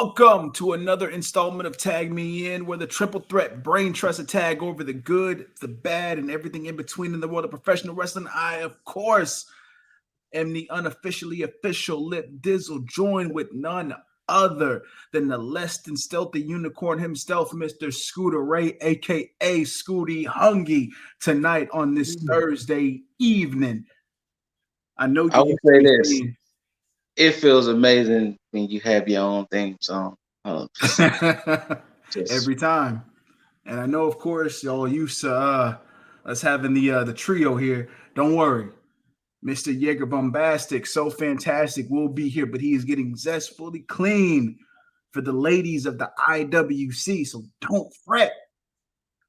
Welcome to another installment of Tag Me In, where the triple threat brain trusts a tag over the good, the bad, and everything in between in the world of professional wrestling. I, of course, am the unofficially official Lip Dizzle, joined with none other than the less than stealthy unicorn himself, Mr. ScooterRay, aka Scooty Hungy, tonight on this Thursday evening. I know I you would used to say be this. saying It feels amazing when you have your own theme song. Just every time. And I know, of course, y'all used to us having the trio here. Don't worry. Mr. Jaeger Bombastic, so fantastic, will be here, but he is getting zestfully clean for the ladies of the IWC. So don't fret.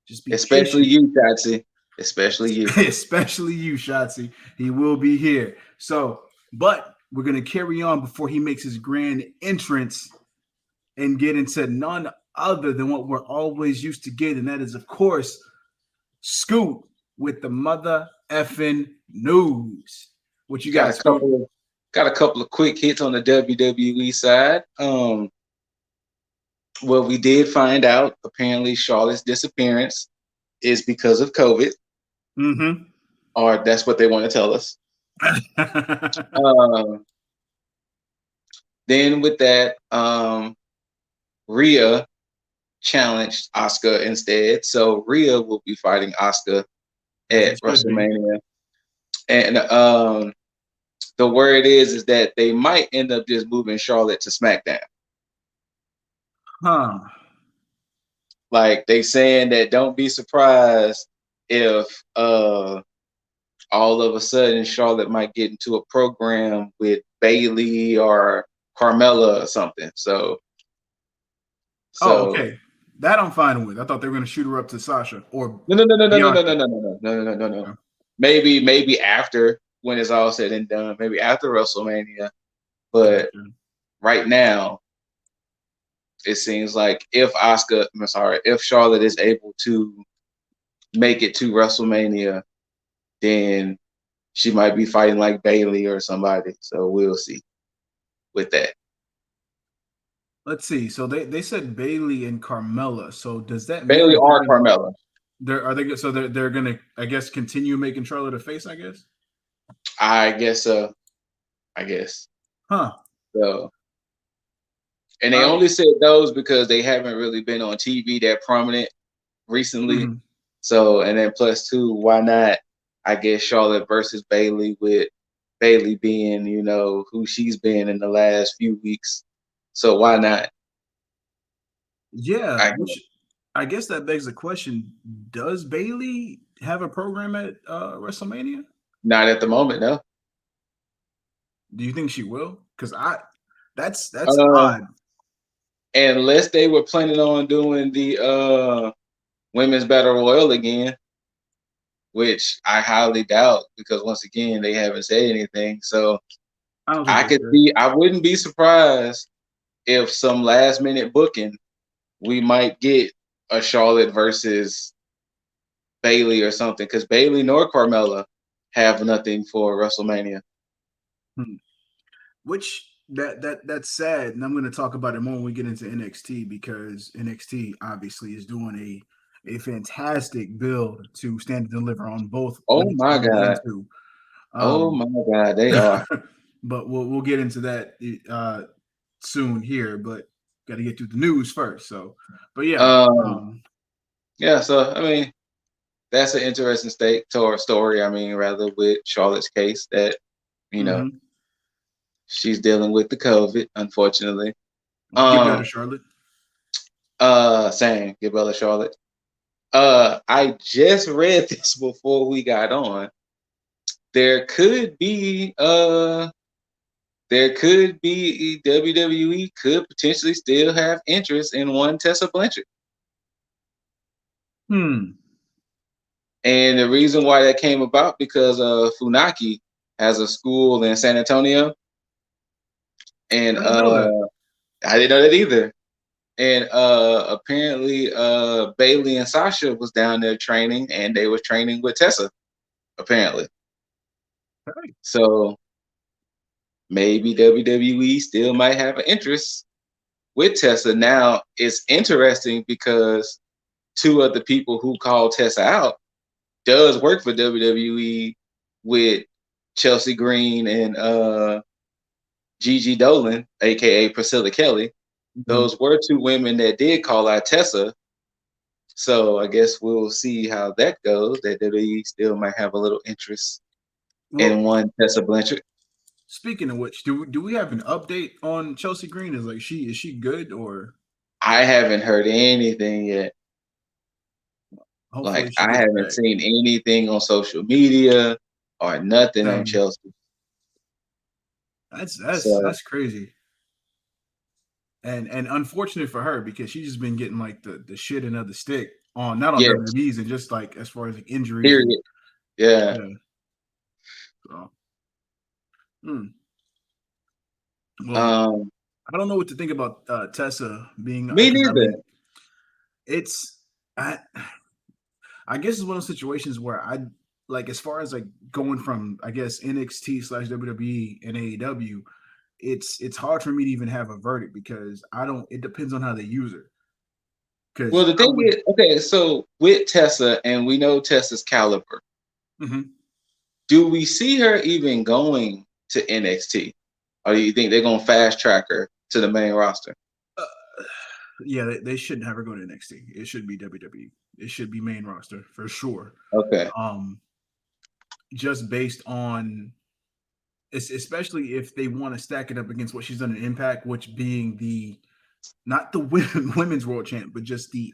Just be especially patient. you, Patsy. Especially you. Especially you, Shotzi. He will be here. So, but we're going to carry on before he makes his grand entrance and get into none other than what we're always used to get. And that is, of course, Scoot with the mother effing news. What you got, Scoot? Got a couple of quick hits on the WWE side. Well, we did find out apparently Charlotte's disappearance is because of COVID. Mm-hmm. Or that's what they want to tell us. Then with that, Rhea challenged Asuka instead. So Rhea will be fighting Asuka at WrestleMania. And the word is that they might end up just moving Charlotte to SmackDown. Huh. Like they saying that don't be surprised if all of a sudden Charlotte might get into a program with Bayley or Carmella or something. So okay. That I'm fine with. I thought they were going to shoot her up to Sasha or no. Maybe after, when it's all said and done, maybe after WrestleMania. But right now, it seems like if Charlotte is able to make it to WrestleMania, then she might be fighting like Bayley or somebody. So we'll see with that. Let's see. So they said Bayley and Carmella. So does that mean Bayley or Carmella? They're gonna, I guess, continue making Charlotte a face, I guess? I guess so. I guess. Huh. So, and they only said those because they haven't really been on TV that prominent recently. Mm-hmm. So, and then plus two, why not? I guess Charlotte versus Bayley, with Bayley being, who she's been in the last few weeks. So why not? Yeah, I guess that begs the question: does Bayley have a program at WrestleMania? Not at the moment, no. Do you think she will? Because that's odd. Unless they were planning on doing the Women's Battle Royal again, which I highly doubt, because once again they haven't said anything. So I wouldn't be surprised if some last minute booking we might get a Charlotte versus Bayley or something, because Bayley nor Carmella have nothing for WrestleMania. Which that's sad, and I'm going to talk about it more when we get into NXT, because NXT obviously is doing a fantastic build to stand and deliver on both. Oh my god! Oh my god, they are. But we'll get into that soon here. But got to get through the news first. So, but yeah, yeah. So I mean, that's an interesting story. I mean, rather with Charlotte's case, that she's dealing with the COVID, unfortunately. Get better, Charlotte. Same. Get better, Charlotte. I just read this before we got on. There could be WWE could potentially still have interest in one Tessa Blanchard. And the reason why that came about, because Funaki has a school in San Antonio. And I didn't know that either. And apparently Bayley and Sasha was down there training, and they were training with Tessa, apparently. Okay. So maybe WWE still might have an interest with Tessa now, it's interesting because two of the people who called Tessa out does work for WWE with Chelsea Green and Gigi Dolan, aka Priscilla Kelly. Mhm. Those were two women that did call out Tessa. So I guess we'll see how that goes. That WWE still might have a little interest Well, in one Tessa Blanchard. speaking of which, do we have an update on Chelsea Green? Is she good, or I haven't heard anything yet. hopefully Like she I gets haven't back? seen anything on social media or nothing on Same. Chelsea. So That's crazy, and unfortunate for her because she's just been getting like the shit and of the stick on not on yes, WWE's and just like as far as like injuries and period. Yeah. yeah. So, hmm. Well, Um, I don't know what to think about Tessa being Me because I neither. mean it's I guess it's one of those situations where I like as far as like going from I guess NXT slash WWE and AEW, it's hard for me to even have a verdict because I don't. It depends on how they use her. Well, Because the I thing would. is, okay, so with Tessa, and we know Tessa's caliber, Mhm. do we see her even going to NXT? Or do you think they're going to fast track her to the main roster? Uh, yeah, they shouldn't have her go to NXT. It should be WWE. It should be main roster for sure. Okay. Um, just based on especially if they want to stack it up against what she's done in Impact, which being the not the women's world champ, but just the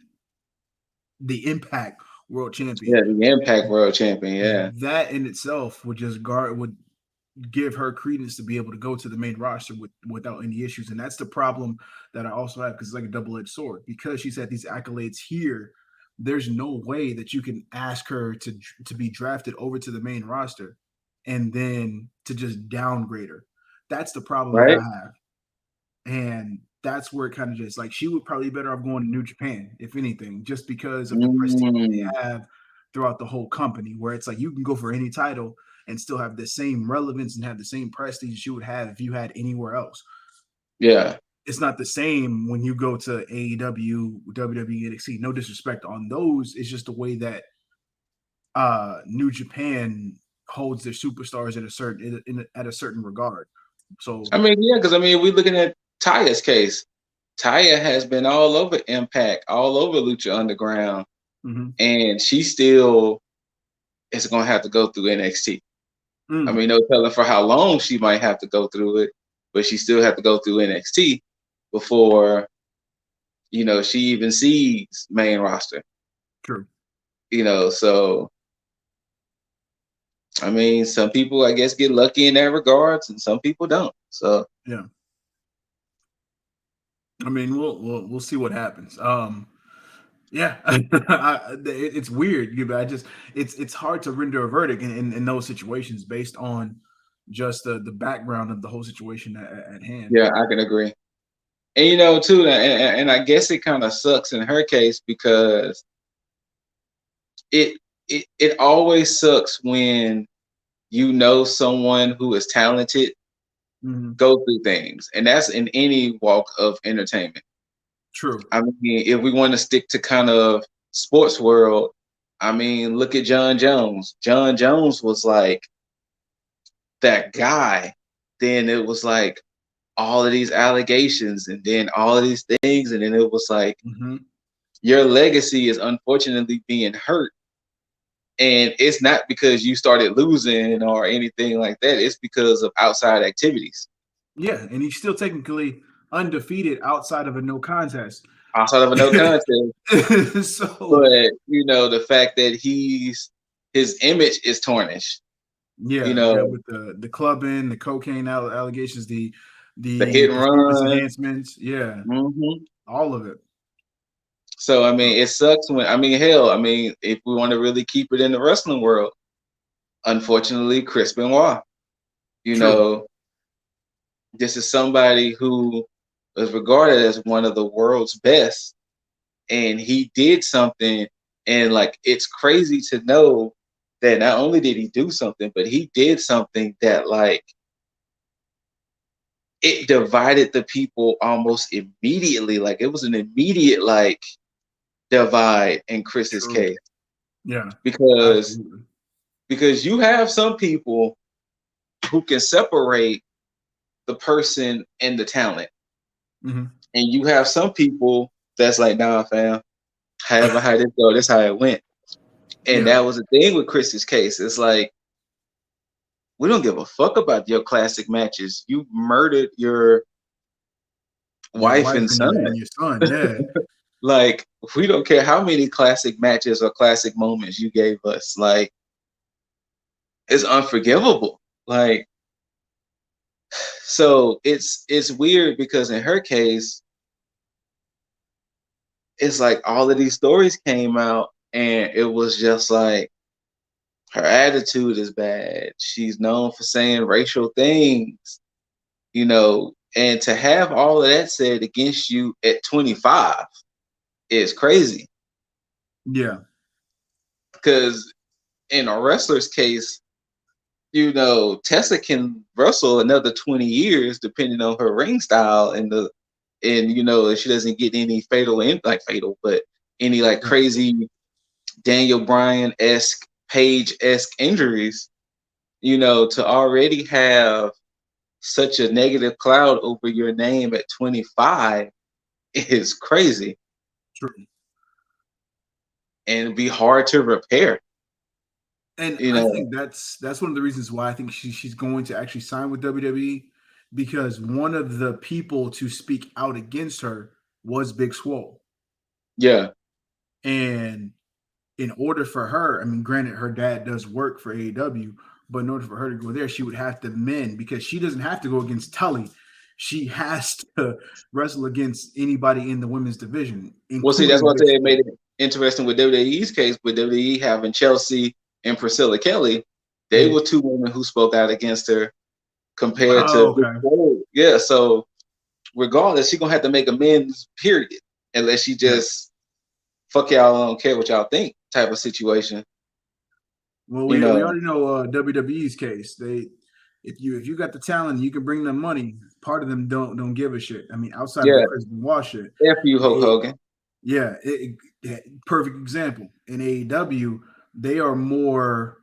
Impact world champion. Yeah, the Impact World Champion. Yeah. That in itself would just would give her credence to be able to go to the main roster without any issues. And that's the problem that I also have because it's like a double-edged sword. Because she's had these accolades here, there's no way that you can ask her to be drafted over to the main roster and then to just downgrade her. That's the problem that Right? I have. And that's where it kind of just like she would probably be better off going to New Japan, if anything, just because of the prestige Mm, they have throughout the whole company, where it's like you can go for any title and still have the same relevance and have the same prestige you would have if you had anywhere else. yeah. It's not the same when you go to AEW, WWE, NXT. No disrespect on those. It's just the way that New Japan holds their superstars at a certain regard. So I mean, yeah, because I mean, we're looking at Taya's case. Taya has been all over Impact, all over Lucha Underground, mm-hmm. and she still is going to have to go through NXT. I mean, no telling for how long she might have to go through it, but she still have to go through NXT before, she even sees main roster. True. So I mean, some people I guess get lucky in that regards, and some people don't. So Yeah. I mean, we'll see what happens. Yeah, it's weird. But it's hard to render a verdict in those situations based on just the background of the whole situation at hand. yeah, I can agree. And too, and I guess it kind of sucks in her case because it it always sucks when someone who is talented Mm-hmm. go through things, and that's in any walk of entertainment. True. I mean, if we want to stick to kind of sports world, I mean, look at John Jones. John Jones was like that guy. Then it was like all of these allegations and then all of these things. And then it was like Mm-hmm. your legacy is unfortunately being hurt. And it's not because you started losing or anything like that. It's because of outside activities. Yeah, and he's still technically undefeated outside of a no contest. Outside of a no contest. So But the fact that his image is tarnished. yeah, with the clubbing, the cocaine allegations, The hit the and performance run. enhancements, yeah, Mm-hmm. all of it. So I mean, it sucks when hell, I mean, if we want to really keep it in the wrestling world, unfortunately, Chris Benoit, you True. know, this is somebody who is regarded as one of the world's best, and he did something, and like it's crazy to know that not only did he do something, but he did something that like it divided the people almost immediately. Like it was an immediate like divide in Chris's True. case Yeah. because Absolutely. you have some people who can separate the person and the talent, Mm-hmm. and you have some people that's like, nah, fam, however how this go, that's how it went. And Yeah. that was the thing with Chris's case. It's like we don't give a fuck about your classic matches. You murdered your Your wife wife and and son. your son. Yeah. Like, we don't care how many classic matches or classic moments you gave us. Like, it's unforgivable. Like, so it's weird because in her case, it's like all of these stories came out and it was just like her attitude is bad. She's known for saying racial things, and to have all of that said against you at 25 is crazy. Yeah. Because in a wrestler's case, Tessa can wrestle another 20 years depending on her ring style if she doesn't get any but any like crazy Daniel Bryan-esque, Paige-esque injuries, to already have such a negative cloud over your name at 25 is crazy True. and it'd be hard to repair. And I think that's one of the reasons why I think she's going to actually sign with WWE, because one of the people to speak out against her was Big Swole. Yeah. And in order for her, I mean, granted, her dad does work for AEW, but in order for her to go there, she would have to mend, because she doesn't have to go against Tully. She has to wrestle against anybody in the women's division, Well, see, that's including what Big I say it made Swole. it interesting with WWE's case, with WWE having Chelsea and Priscilla Kelly. They Mhm. were two women who spoke out against her compared to Oh, Big okay. Swole. Yeah, so regardless, she's gonna have to make amends, period. Unless she Yeah. just fuck y'all, I don't care what y'all think type of situation. Well, You we know, already know WWE's case. They, if you got the talent, you can bring them money. Part of them don't give a shit. I mean, outside of the yeah, Chris Benoit shit, F you, Hulk they, Hogan. yeah, perfect example. In AEW, they are more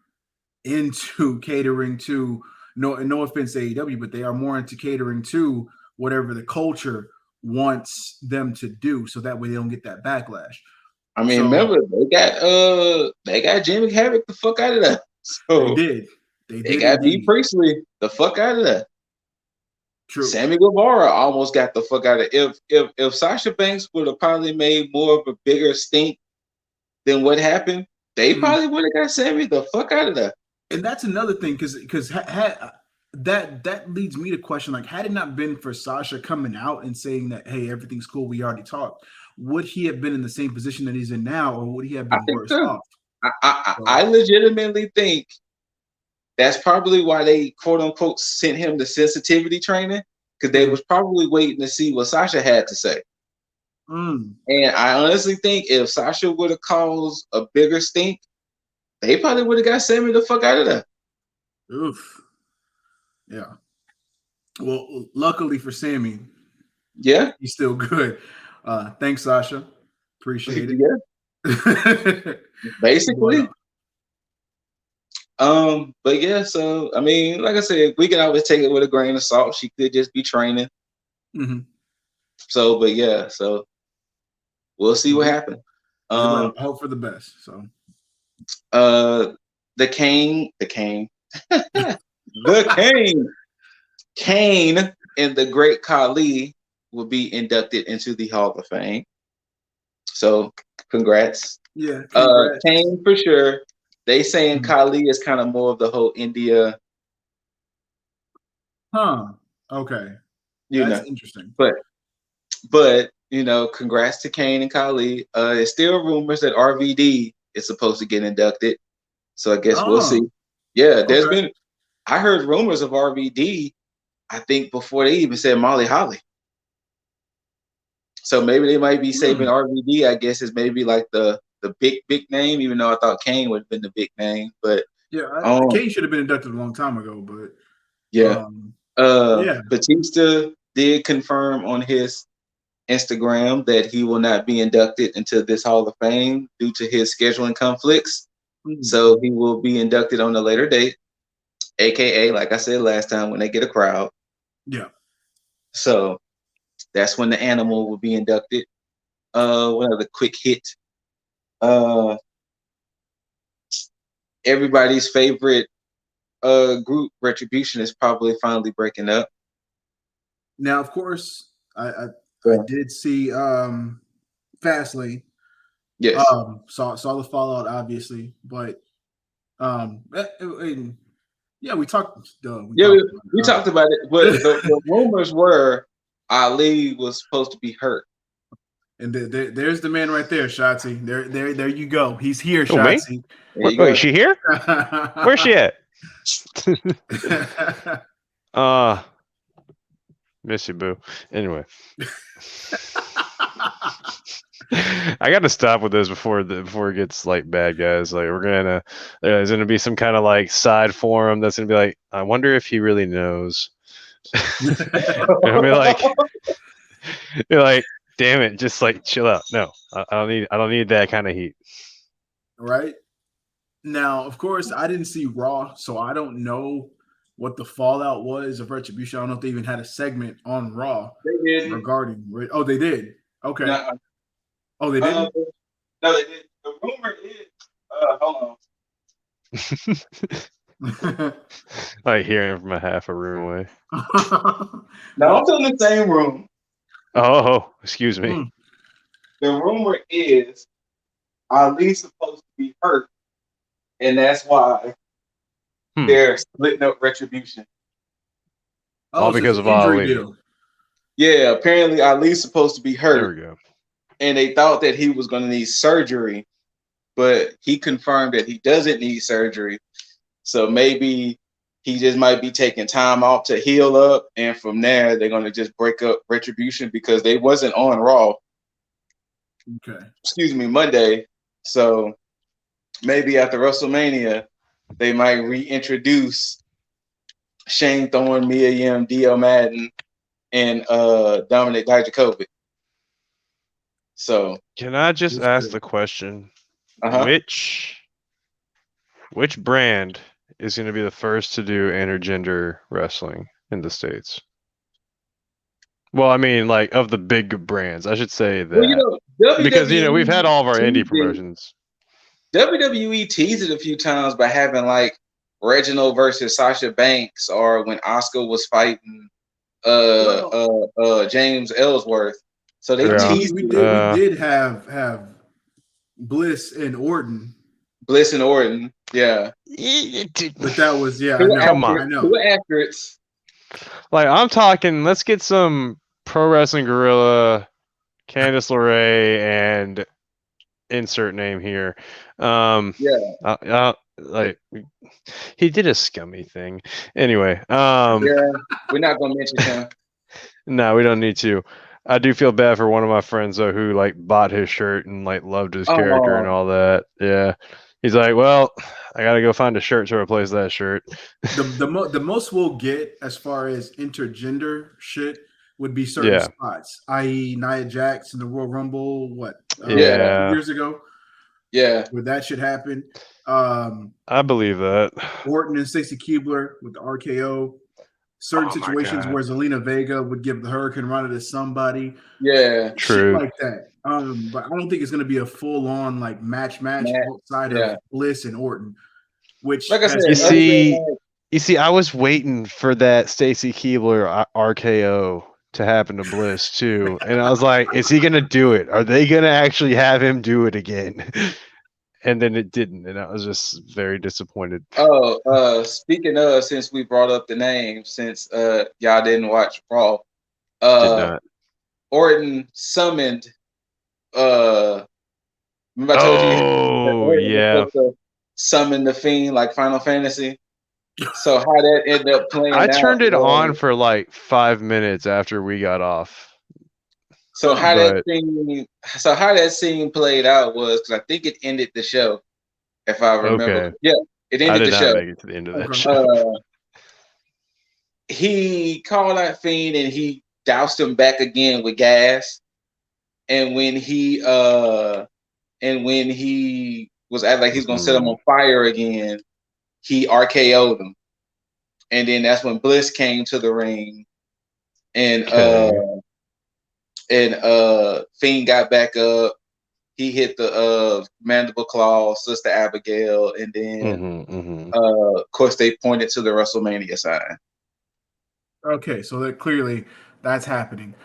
into catering to, no offense to AEW, but they are more into catering to whatever the culture wants them to do, so that way they don't get that backlash. I mean, So remember they got Jimmy Havoc the fuck out of that. they So did, they they did got B indeed. Priestley the fuck out of that. True. Sammy Guevara almost got the fuck out of it. If Sasha Banks would have probably made more of a bigger stink than what happened, they Mhm. probably would have got Sammy the fuck out of there. And that's another thing, because that leads me to question, like, had it not been for Sasha coming out and saying that, hey, everything's cool, we already talked, would he have been in the same position that he's in now, or would he have I been think worse so. off? So, I legitimately think that's probably why they quote unquote sent him the sensitivity training, because they mhm. was probably waiting to see what Sasha had to say. Mm. And I honestly think if Sasha would have caused a bigger stink, they probably would have got Sammy the fuck out of there. Oof. Yeah. Well, luckily for Sammy, Yeah, he's still good. Thanks, Sasha. Appreciate yeah, it. but basically. But yeah, so I mean, like I said, we can always take it with a grain of salt. She could just be training. mhm. So, but yeah, so we'll see what happens. Yeah, but Um, I hope for the best. So, uh, the Kane, the Kane, and the Great Khali will be inducted into the Hall of Fame. So, congrats, yeah, congrats. Kane for sure. They saying Mhm. Khali is kind of more of the whole India, Huh. Okay. you That's know, interesting. but congrats to Kane and Khali. It's still rumors that RVD is supposed to get inducted, so I guess we'll see. Oh, Yeah, okay. I heard rumors of RVD. I think before they even said Molly Holly. So maybe they might be saving Hmm. RVD. I guess is maybe like the big name, even though I thought Kane would have been the big name. But Yeah, um, Kane should have been inducted a long time ago, but yeah, Yeah. Batista did confirm on his Instagram that he will not be inducted into this Hall of Fame due to his scheduling conflicts. So he will be inducted on a later date, aka, like I said last time, when they get a crowd. Yeah. So that's when the Animal will be inducted. One other quick hit. Everybody's favorite group, Retribution, is probably finally breaking up. Now, of course, I Yeah. did see Fastlane. Yes. Saw the fallout, obviously, but yeah, we talked. We talked about it, but the rumors were Ali was supposed to be hurt. And there's the man right there, Shotzi. There you go. He's here, Oh, me? Shotzi. Wait, is she here? Where's she at? Miss you, boo. Anyway. I got to stop with this before it gets like bad, guys. Like there's gonna be some kind of like side forum that's gonna be like, I wonder if he really knows. I mean, like, you're like, damn it, just like chill out. No, I don't need that kind of heat. Right now, of course, I didn't see Raw, so I don't know what the fallout was of Retribution. I don't know if they even had a segment on Raw regarding. Oh, they did. Okay. No, oh, they didn't. No, they did. The rumor is. Hold on. Like hearing from a half a room away. No, I'm still in the same room. Oh, excuse me. The rumor is Ali's supposed to be hurt, and that's why they're splitting up Retribution. All because of Ali. Deal. Yeah, apparently Ali's supposed to be hurt. There we go. And they thought that he was going to need surgery, but he confirmed that he doesn't need surgery. So maybe he just might be taking time off to heal up, and from there they're going to just break up Retribution because they wasn't on Raw. Okay. Excuse me, Monday. So maybe after WrestleMania, they might reintroduce Shane Thorne, Mia Yim, D.L. Madden, and Dominic Dijakovic. So can I just ask the question? Which brand is going to be the first to do intergender wrestling in the States? Well, I mean, like, of the big brands, I should say that. Well, because, we've had all of our indie promotions. WWE teased it a few times by having, like, Reginald versus Sasha Banks, or when Asuka was fighting James Ellsworth. So they teased we did have Bliss and Orton. Bliss and Orton, yeah. But that was come on. I know. Two accurates. Like, I'm talking, let's get some Pro Wrestling Guerrilla, Candice LeRae, and insert name here. Like, he did a scummy thing. Anyway, yeah, we're not gonna mention him. No, we don't need to. I do feel bad for one of my friends though, who like bought his shirt and like loved his character and all that. Yeah, he's like, well, I gotta go find a shirt to replace that shirt. The most we'll get as far as intergender shit would be certain spots, i.e., Nia Jax in the Royal Rumble. 2 years ago. Yeah, where that should happen. I believe that. Orton and Stacey Keibler with the RKO. Certain situations where Zelina Vega would give the Hurricane Rana to somebody. Yeah, true. Shit like that. But I don't think it's going to be a full-on like match outside of Bliss and Orton. Which, like I said, you see, I was waiting for that Stacey Keibler RKO to happen to Bliss too, and I was like, is he going to do it? Are they going to actually have him do it again? And then it didn't, and I was just very disappointed. Speaking of, since we brought up the name, since y'all didn't watch Raw, did not. Orton summoned. Remember I told you? Yeah. Summon the Fiend like Final Fantasy. So how that ended up playing? I turned it on for like 5 minutes after we got off. So how that scene played out was, because I think it ended the show, if I remember. Okay. Yeah, it ended the show. Make it to the end of that show. he called out Fiend and he doused him back again with gas. And when he was acting like he's gonna set him on fire again, he RKO'd him. And then that's when Bliss came to the ring, and Fiend got back up. He hit the mandible claw, Sister Abigail, and then of course they pointed to the WrestleMania sign. Okay, so that clearly that's happening.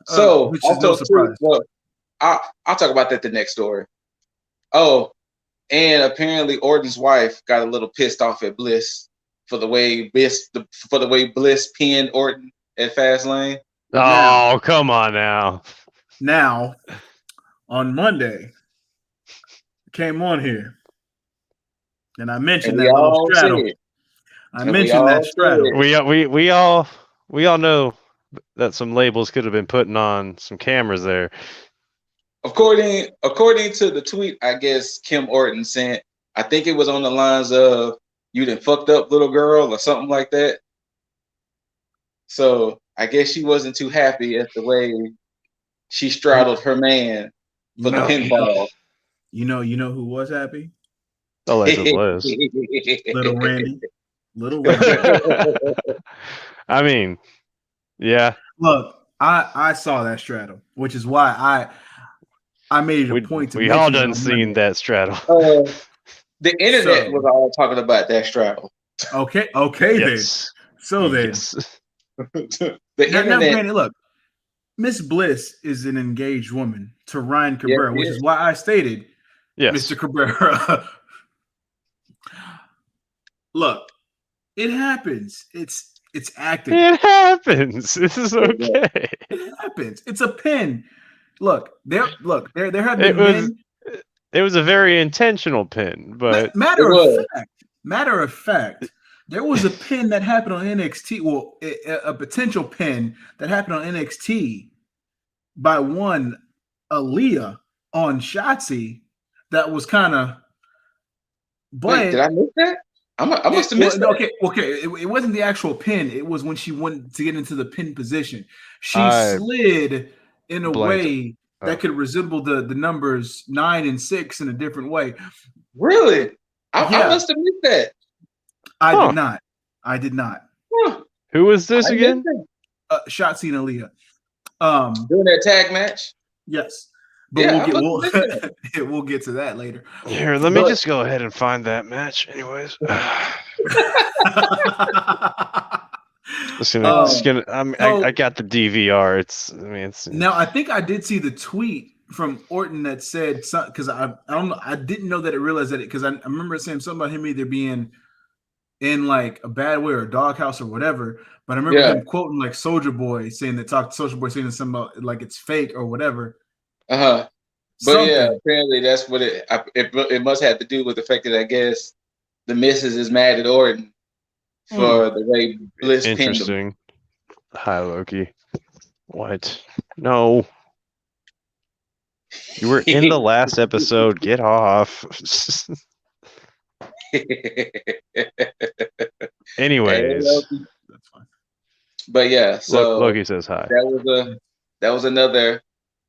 So which is no surprise. Well, I'll talk about that the next story. Oh, and apparently Orton's wife got a little pissed off at Bliss for the way Bliss pinned Orton at Fastlane. Oh, come on now. Now, on Monday, I came on here and I mentioned that little straddle. I mentioned that straddle. We all know that some labels could have been putting on some cameras there. According to the tweet, I guess Kim Orton sent, I think it was on the lines of "You done fucked up, little girl" or something like that. So I guess she wasn't too happy at the way she straddled her man for the pinfall. You know who was happy? Alexa Bliss. Little Randy. I mean, yeah. Look, I saw that straddle, which is why I made it a point to. We all done seen that straddle. The internet was all talking about that straddle. Okay, yes. then. So then, now, granted, look, Miss Bliss is an engaged woman to Ryan Cabrera, which is why I stated, Mr. Cabrera. Look, it happens. It's acting. It happens. This is okay. It happens. It's a pin. Look, there have been men. It was a very intentional pin, but matter of fact, there was a pin that happened on NXT. Well, a potential pin that happened on NXT by one Aaliyah on Shotzi. That was kind of. Wait, did I miss that? I must have missed that. Okay. It wasn't the actual pin. It was when she went to get into the pin position. She slid in a way that could resemble the numbers 9 and 6 in a different way. Really? I must have missed that. I did not. Huh. Who was this again? Shotzi and Aaliyah. Doing that tag match? Yes. But we'll get to that later. Here, let me just go ahead and find that match. Anyways. I got the DVR. Now I think I did see the tweet from Orton that said because I don't know, I didn't know that it realized that because I remember it saying something about him either being in like a bad way or a doghouse or whatever. But I remember him quoting like Soulja Boy saying something about like it's fake or whatever. But apparently that's what it must have to do with the fact that I guess the missus is mad at Orton for the way Bliss pinned him. Interesting. Hi, Loki. What? No. You were in the last episode. Get off. Anyways. That's fine. But yeah, so Loki says hi. That was another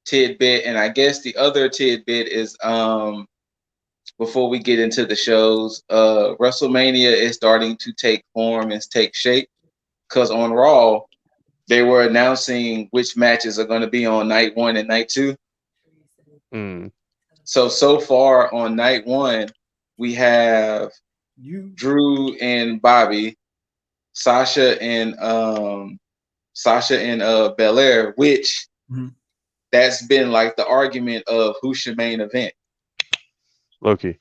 tidbit, and I guess the other tidbit is before we get into the shows, WrestleMania is starting to take form and take shape because on Raw they were announcing which matches are going to be on night 1 and night 2. So far on night 1 we have Drew and Bobby, Sasha and Belair, which that's been like the argument of who should main event. Loki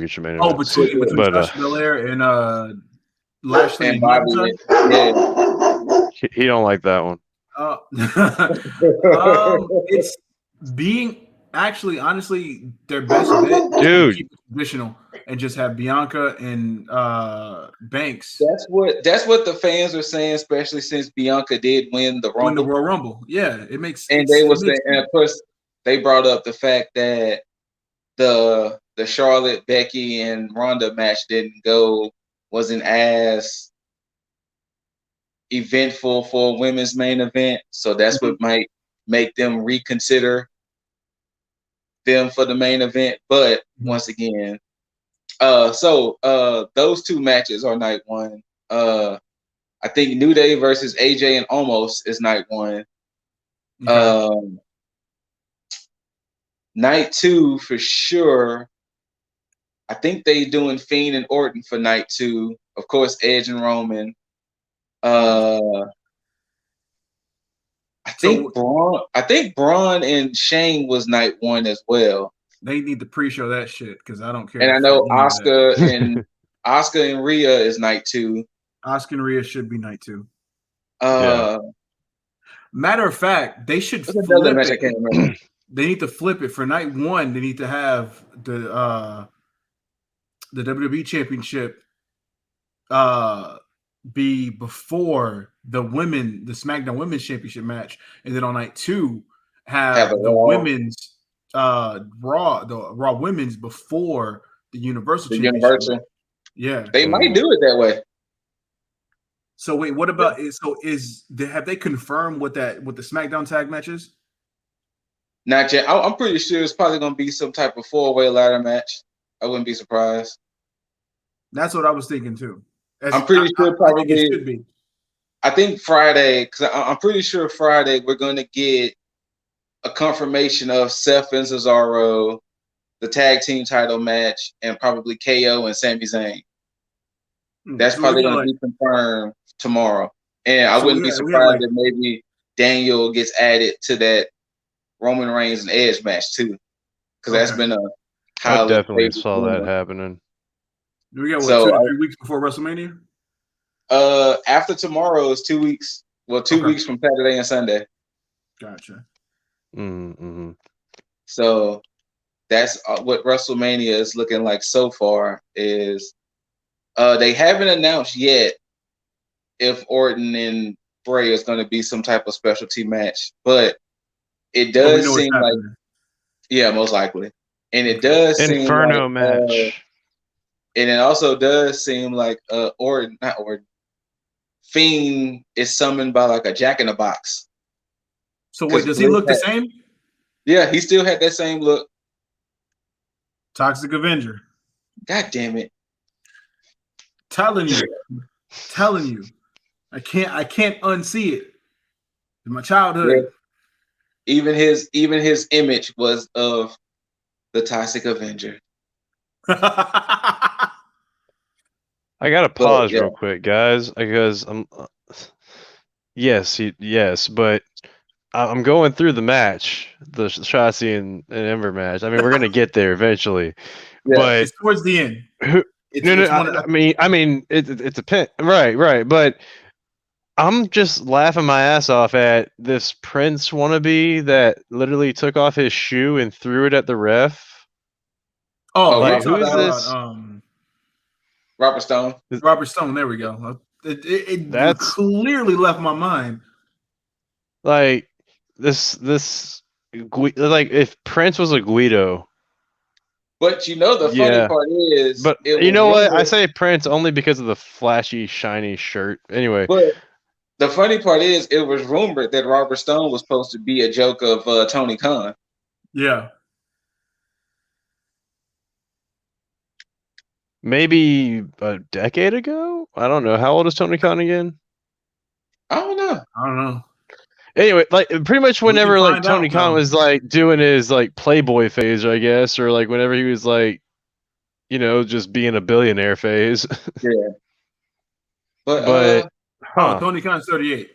should main event. Oh, between Sasha Belair and Lashley and Bobby. He don't like that one. It's being actually, honestly, their best bet. Dude, keep it traditional and just have Bianca and Banks. That's what the fans are saying, especially since Bianca did win the Rumble. Win the Royal Rumble, yeah, it makes. And they were saying, and of course, they brought up the fact that the Charlotte, Becky, and Ronda match wasn't as eventful for a women's main event, so that's what might make them reconsider them for the main event. But once again, those two matches are night one. I think New Day versus AJ and Almost is night one. Okay. Night two for sure. I think they doing Fiend and Orton for night two. Of course, Edge and Roman. I think Braun and Shane was night one as well. They need to pre-show that shit because I don't care. And I know for any of that. Oscar and Rhea is night two. Oscar and Rhea should be night two. Yeah. Matter of fact, they should flip match it. I can't remember. They need to flip it for night one. They need to have the WWE Championship be before the SmackDown Women's Championship match, and then on night two have the women's Raw Women's before the Universal Championship. Yeah, they might do it that way. So wait, what about have they confirmed what the SmackDown tag match is? Not yet. I'm pretty sure it's probably going to be some type of 4-way ladder match. I wouldn't be surprised. That's what I was thinking too. I'm pretty sure probably it should be. I think Friday, because I'm pretty sure Friday we're going to get a confirmation of Seth and Cesaro, the tag team title match, and probably KO and Sami Zayn. That's probably going to be confirmed tomorrow. And I wouldn't be surprised if maybe Daniel gets added to that Roman Reigns and Edge match too, because that's been a I definitely saw that happening. We got 2 to 3 weeks before WrestleMania. After tomorrow is 2 weeks. Well, 2 weeks from Saturday and Sunday. Gotcha. Mm-hmm. So that's what WrestleMania is looking like so far. Is they haven't announced yet if Orton and Bray is going to be some type of specialty match, but it does seem like, yeah, most likely, and it does seem Inferno like, match, and it also does seem like Fiend is summoned by like a Jack in the Box. So wait, does he look the same? Yeah, he still had that same look. Toxic Avenger. God damn it! Telling you, I can't unsee it. In my childhood, yeah. Even his image was of the Toxic Avenger. I gotta pause real quick, guys, because yes, but I'm going through the match, the Shotzi and Ember match. I mean, we're gonna get there eventually, but it's towards the end. I mean, it's a pin, right, but I'm just laughing my ass off at this Prince wannabe that literally took off his shoe and threw it at the ref. Oh, like, who is this? Robert Stone. Robert Stone. There we go. It clearly left my mind. Like this, like if Prince was a Guido. But you know the funny part is, but you know what? I say Prince only because of the flashy, shiny shirt. Anyway, but the funny part is, it was rumored that Robert Stone was supposed to be a joke of Tony Khan. Yeah. Maybe a decade ago? I don't know. How old is Tony Khan again? I don't know. Anyway, like pretty much whenever like Tony Khan was like doing his like Playboy phase, I guess, or like whenever he was like, you know, just being a billionaire phase. Yeah. But Tony Khan's 38.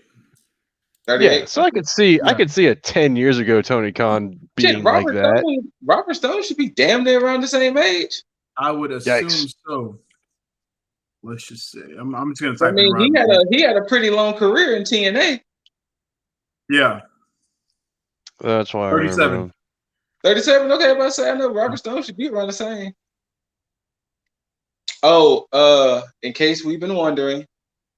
38. Yeah, so I could see a 10 years ago Tony Khan being like that. Robert Stone should be damn near around the same age. I would assume so. Let's just say I'm just gonna type. I mean, he had a pretty long career in TNA. Yeah, that's why 37. 37. Okay, I'm about to say I know Robert Stone should be around the same. Oh, in case we've been wondering,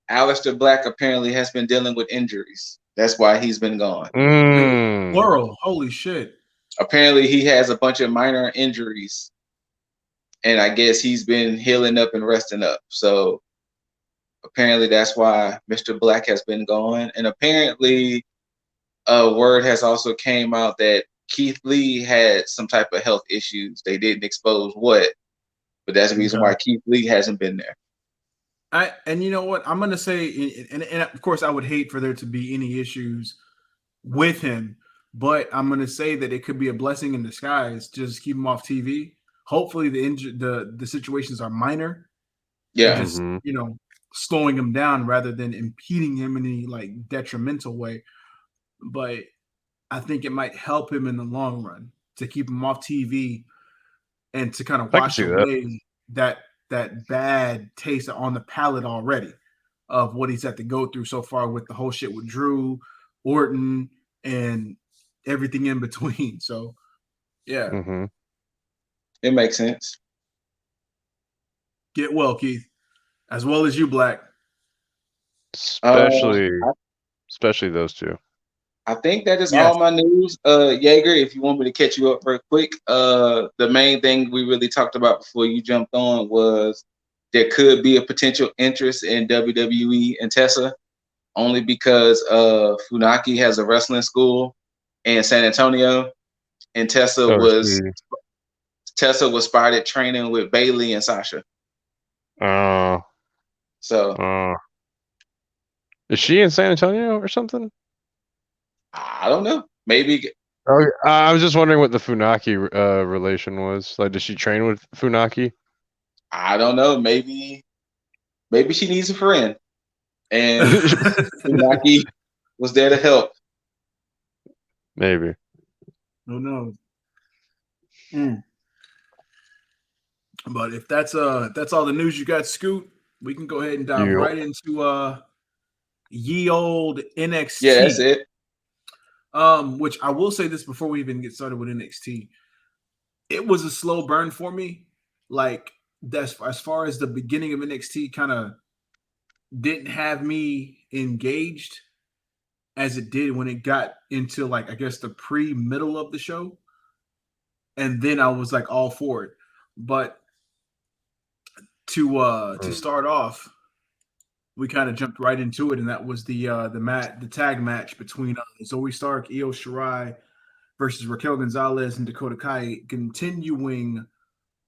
Aleister Black apparently has been dealing with injuries. That's why he's been gone. Plural. Holy shit. Apparently, he has a bunch of minor injuries. And I guess he's been healing up and resting up. So apparently that's why Mr. Black has been gone. And apparently word has also came out that Keith Lee had some type of health issues. They didn't expose what, but that's the reason why Keith Lee hasn't been there. And you know what? I'm gonna say, and of course, I would hate for there to be any issues with him, but I'm gonna say that it could be a blessing in disguise. Just keep him off TV. Hopefully, the situations are minor and Yeah. just slowing him down rather than impeding him in any like detrimental way. But I think it might help him in the long run to keep him off TV and to kind of I can wash see that. away that bad taste on the palate already of what he's had to go through so far with the whole shit with Drew, Orton, and everything in between. So, yeah. Mm-hmm. It makes sense. Get well, Keith. As well as you, Black. Especially those two. I think that is Yes. all my news. Jaeger, if you want me to catch you up real quick, the main thing we really talked about before you jumped on was there could be a potential interest in WWE and Tessa, only because Funaki has a wrestling school in San Antonio, and Tessa was spotted training with Bailey and Sasha. So is she in San Antonio or something? I don't know. Maybe. Oh, I was just wondering what the Funaki relation was. Like, does she train with Funaki? I don't know. Maybe she needs a friend, and Funaki was there to help. Maybe. Who knows? But if that's all the news you got, Scoot, we can go ahead and dive right into ye old NXT. Yeah, that's it. Which I will say this before we even get started with NXT. It was a slow burn for me. Like that's as far as the beginning of NXT kind of didn't have me engaged as it did when it got into like I guess the pre-middle of the show. And then I was like all for it. But to start off, we kind of jumped right into it, and that was the tag match between Zoe Stark, Io Shirai versus Raquel Gonzalez and Dakota Kai, continuing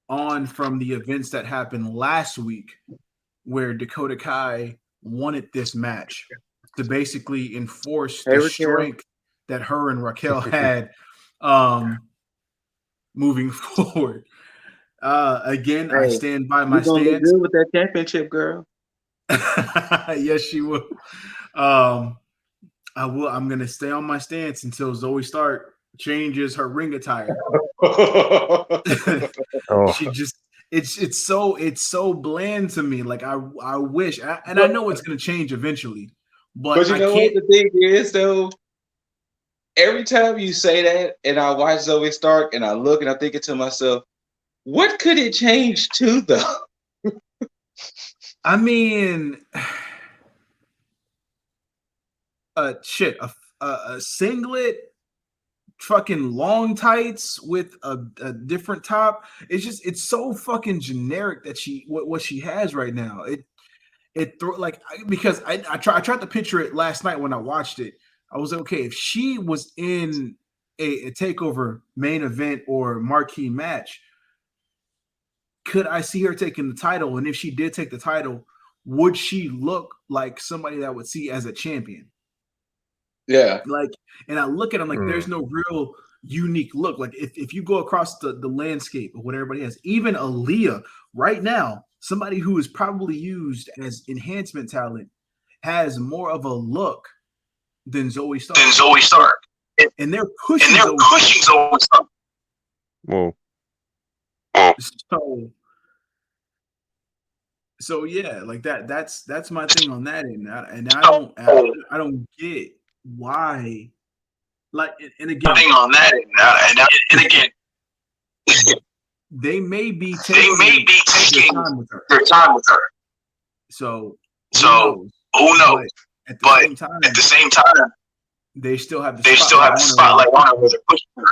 on from the events that happened last week, where Dakota Kai wanted this match to basically enforce the strength that her and Raquel had moving forward. Again, I stand by my stance. You're good with that championship, girl. Yes, she will. I will. I'm gonna stay on my stance until Zoe Stark changes her ring attire. She just it's so bland to me. Like I wish, and I know it's gonna change eventually, but you know what the thing is though. Every time you say that, and I watch Zoe Stark, and I look and I'm thinking to myself, what could it change to though? I mean, a singlet, fucking long tights with a different top. It's so fucking generic that what she has right now. Because I tried to picture it last night when I watched it. I was like, okay, if she was in a takeover main event or marquee match, could I see her taking the title? And if she did take the title, would she look like somebody that I would see as a champion? Yeah. Like, and I look at them like there's no real unique look. Like if you go across the landscape of what everybody has, even Aaliyah right now, somebody who is probably used as enhancement talent, has more of a look than Zoe Stark. And they're pushing Zoe Stark. Whoa. So yeah, like that's my thing on that end. And I don't get why. Like, and again, on that and again, they may be taking their time with her. So who knows? But at the same time, they still have the spotlight on her where they're pushing her.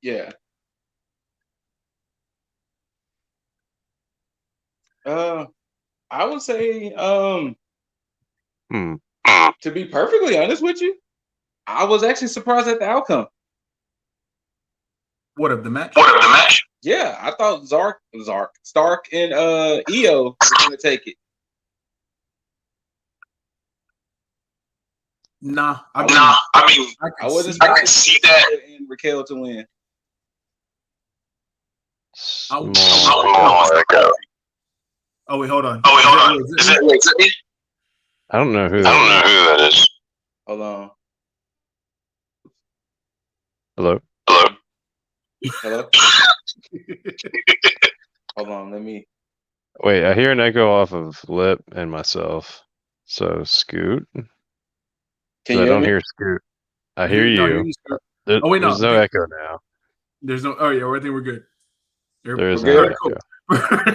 Yeah. I would say To be perfectly honest with you, I was actually surprised at the outcome. What of the match? Yeah, I thought Stark, and Io were gonna take it. Nah, I wasn't I can see that and Raquel to win. Small echo. Oh wait, hold on. Is it me? I don't know who that is. Hold on. Hello? Hold on, let me. Wait, I hear an echo off of Lip and myself. So Scoot. Can you I hear don't me? hear Scoot. I hear you. Oh wait, there's no echo now. There's no. Oh yeah, I think we're good. There is no echo.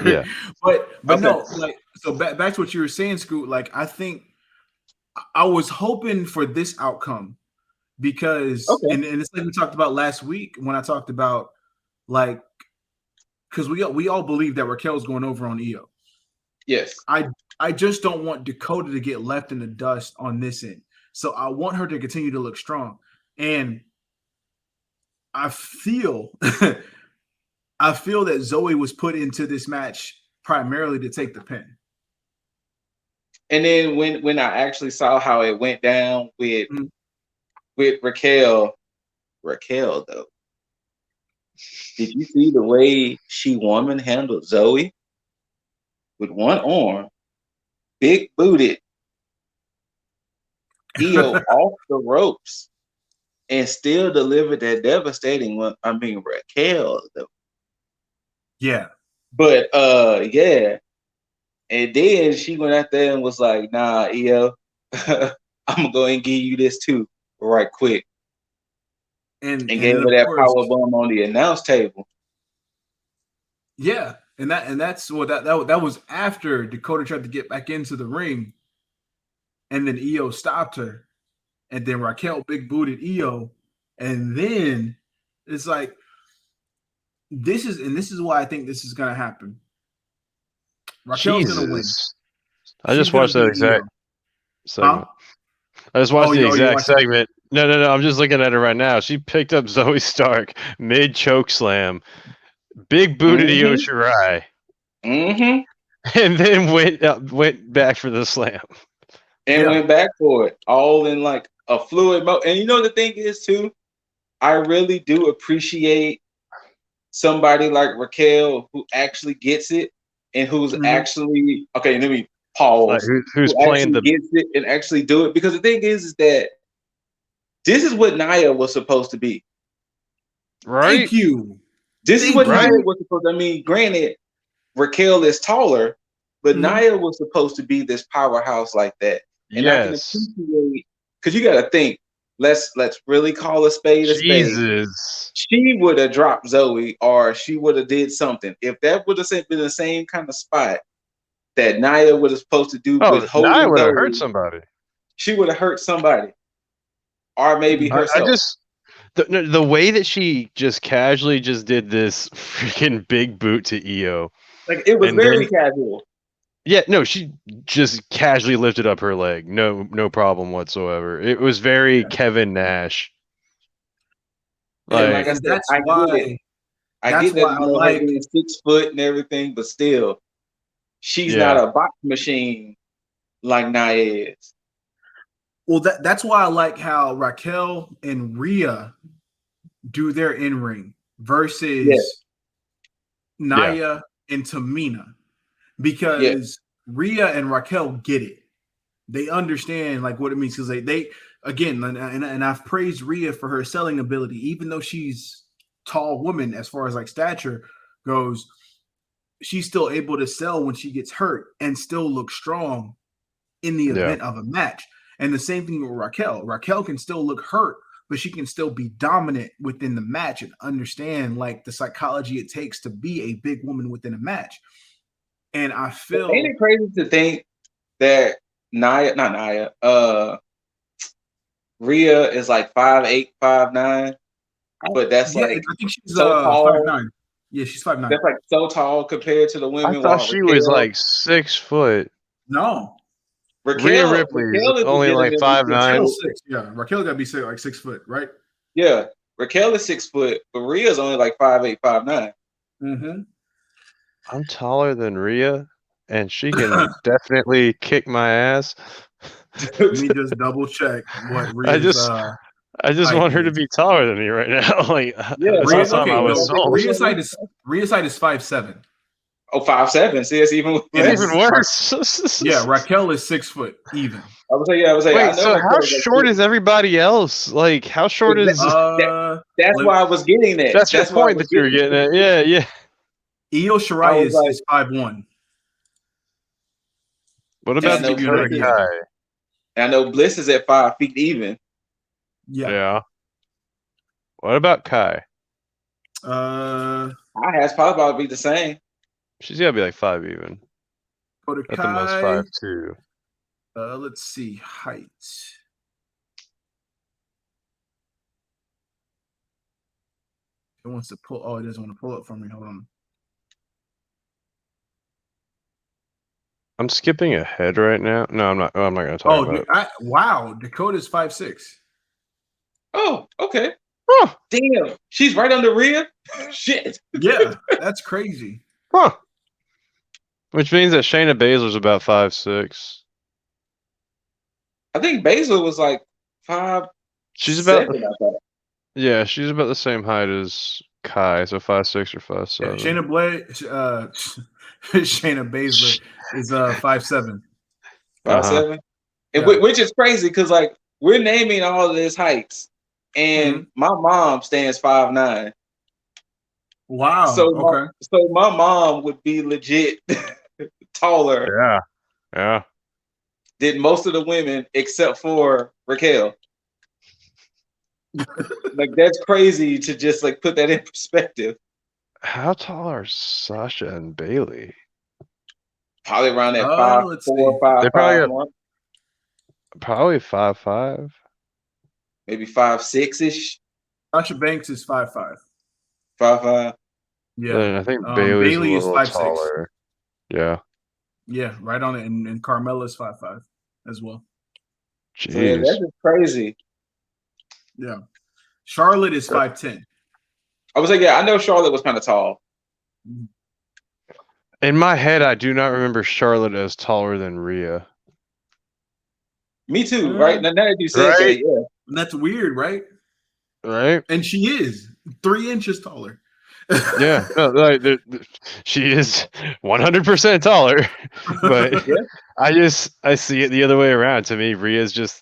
Yeah, but okay. No, like so. Back to what you were saying, Scoot. Like I think I was hoping for this outcome because, and it's like we talked about last week when I talked about like because we all believe that Raquel's going over on Io. Yes. I just don't want Dakota to get left in the dust on this end. So I want her to continue to look strong. And I feel I feel that Zoe was put into this match primarily to take the pin. And then when I actually saw how it went down with Raquel though, did you see the way she woman handled Zoe with one arm, big booted Io off the ropes, and still delivered that devastating one? I mean Raquel though. Yeah. But yeah. And then she went out there and was like, nah, Io, I'm gonna go and give you this too, right quick. And gave her that power bomb on the announce table. Yeah, and that's what that was after Dakota tried to get back into the ring, and then Io stopped her, and then Raquel big booted Io, and then it's like this is why I think this is gonna happen. Raquel's gonna win. I just watched that exact segment. I just watched the exact segment. No. I'm just looking at it right now. She picked up Zoe Stark mid choke slam, big booted Io Shirai, and then went back for the slam. And went back for it, all in like a fluid mode. And you know the thing is too, I really do appreciate somebody like Raquel who actually gets it and who's actually okay. Let me pause. Like who's playing the gets it and actually do it, because the thing is that this is what Nia was supposed to be. Right? Thank you. This is what Nia was supposed to. I mean, granted, Raquel is taller, but Nia was supposed to be this powerhouse like that. And I can appreciate, because you got to think. Let's really call a spade a spade. Jesus. She would have dropped Zoe, or she would have did something. If that would have been the same kind of spot that Nia was supposed to do with holding Nia would have Zoe, hurt somebody. She would have hurt somebody, or maybe herself. The way that she just casually just did this freaking big boot to Io, like it was very casual. Yeah, no, she just casually lifted up her leg. No problem whatsoever. It was very Kevin Nash. Like I said, that's I why get it. I get that her being 6 foot and everything, but still, she's not a box machine like Nia is. Well, that's why I like how Raquel and Rhea do their in-ring versus Nia and Tamina. Because Rhea and Raquel get it. They understand like what it means, because they again, and I've praised Rhea for her selling ability, even though she's a tall woman as far as like stature goes, she's still able to sell when she gets hurt and still look strong in the event of a match. And the same thing with Raquel. Raquel can still look hurt, but she can still be dominant within the match and understand like the psychology it takes to be a big woman within a match. And I feel, ain't it crazy to think that Rhea is like 5'8", 5'9", but that's like I think she's so tall. 5'9". Yeah, she's 5'9". That's like so tall compared to the women. I thought she was like 6 foot. No, Rhea Ripley's Raquel is only like legitimately 5'9". Raquel's 6. Yeah, Raquel got to be like 6 foot, right? Yeah, Raquel is 6 foot, but Rhea's only like 5'8", 5'9". Mm-hmm. I'm taller than Rhea, and she can definitely kick my ass. Let me just double check what I Rhea's just height want her to is. be taller than me right now. Like Yeah, that's Rhea, not something okay, I was no, sold. Rhea's height is 5'7". Oh, 5'7". See, it's even And Even less. worse. yeah, Raquel is 6 foot even. I would say, I Wait, know so how Raquel is like short is everybody else? Like, how short is? that's Let, why I was getting at. That's your That's why I point was that you were getting getting at. at. Yeah, yeah. Io I Shirai was like, is 5'1". What and I Just about to know give you an Bliss is, idea. Kai? and I know Bliss is at 5 feet even. Yeah. Yeah. What about Kai? I has probably about to be the same. She's gotta be like 5 even. Go to At the most Kai. 5'2". Let's see height. It wants to pull. Oh, it doesn't want to pull up for me. Hold on. I'm skipping ahead right now. No, I'm not. Oh, I'm not gonna talk about it. Wow, Dakota's 5'6". Oh, okay. Huh. Damn, she's right under Rhea. Shit. Yeah, that's crazy. Huh. Which means that Shayna Baszler's about 5'6". I think Baszler was like She's about 5'7". I thought. yeah, she's about the same height as Kai, so 5'6" or Yeah, 5'7". Shayna Baszler is 5'7". 5'7". And Yeah. which is crazy because like we're naming all of these heights, and my mom stands 5'9". Wow. So Okay. my mom would be legit taller Yeah, yeah. than most of the women except for Raquel. Like that's crazy to just like put that in perspective. How tall are Sasha and Bailey? Probably around that 5'4", Let's see. They 5'5" mark, probably 5'5". maybe 5'6" ish, Sasha Banks is 5'5". 5'5". Yeah. Then I think Bailey's a Bailey is little 5'6". taller. Yeah. Yeah, right on it. And Carmella's 5'5" as well. So yeah, Jeez. that's just crazy. Yeah. Charlotte is 5'10". I was like, yeah, I know Charlotte was kind of tall. In my head, I do not remember Charlotte as taller than Rhea. Me too, right? Now that you said Right? that, yeah. That's weird, right? Right? And she is 3 inches taller. Yeah. No, like, she is 100% taller, but Yeah. I see it the other way around. To me, Rhea's just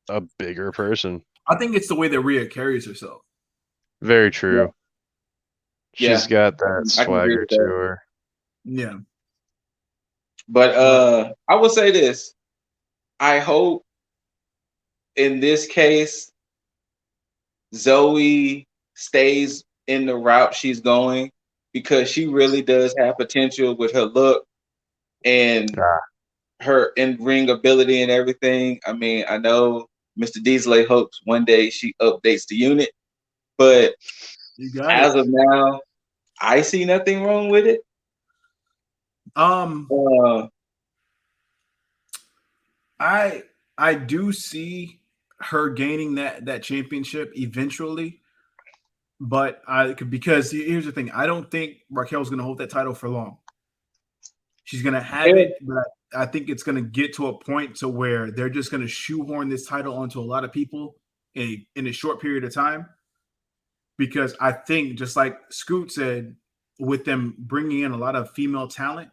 a bigger person. I think it's the way that Rhea carries herself. Very true. Yeah. She's got that I can agree swagger with to that. her. Yeah. But I will say this. I hope in this case Zoe stays in the route she's going because she really does have potential with her look and her in-ring ability and everything. I mean, I know Mr. Diesel hopes one day she updates the unit, but You got as it. of now, I see nothing wrong with it. I do see her gaining that championship eventually, but because here's the thing, I don't think Raquel's going to hold that title for long. She's going to have it, but I think it's going to get to a point to where they're just going to shoehorn this title onto a lot of people in a short period of time. Because I think, just like Scoot said, with them bringing in a lot of female talent,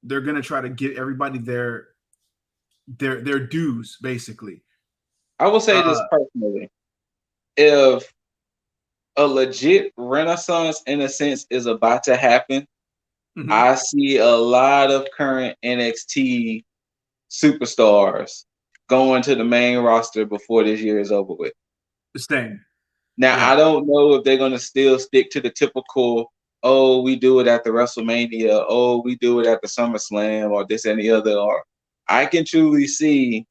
they're going to try to get everybody their dues, basically. I will say this personally. If a legit renaissance, in a sense, is about to happen, I see a lot of current NXT superstars going to the main roster before this year is over with. Staying. Now, I don't know if they're going to still stick to the typical, oh, we do it at the WrestleMania, oh, we do it at the SummerSlam, or this and the other. Or I can truly see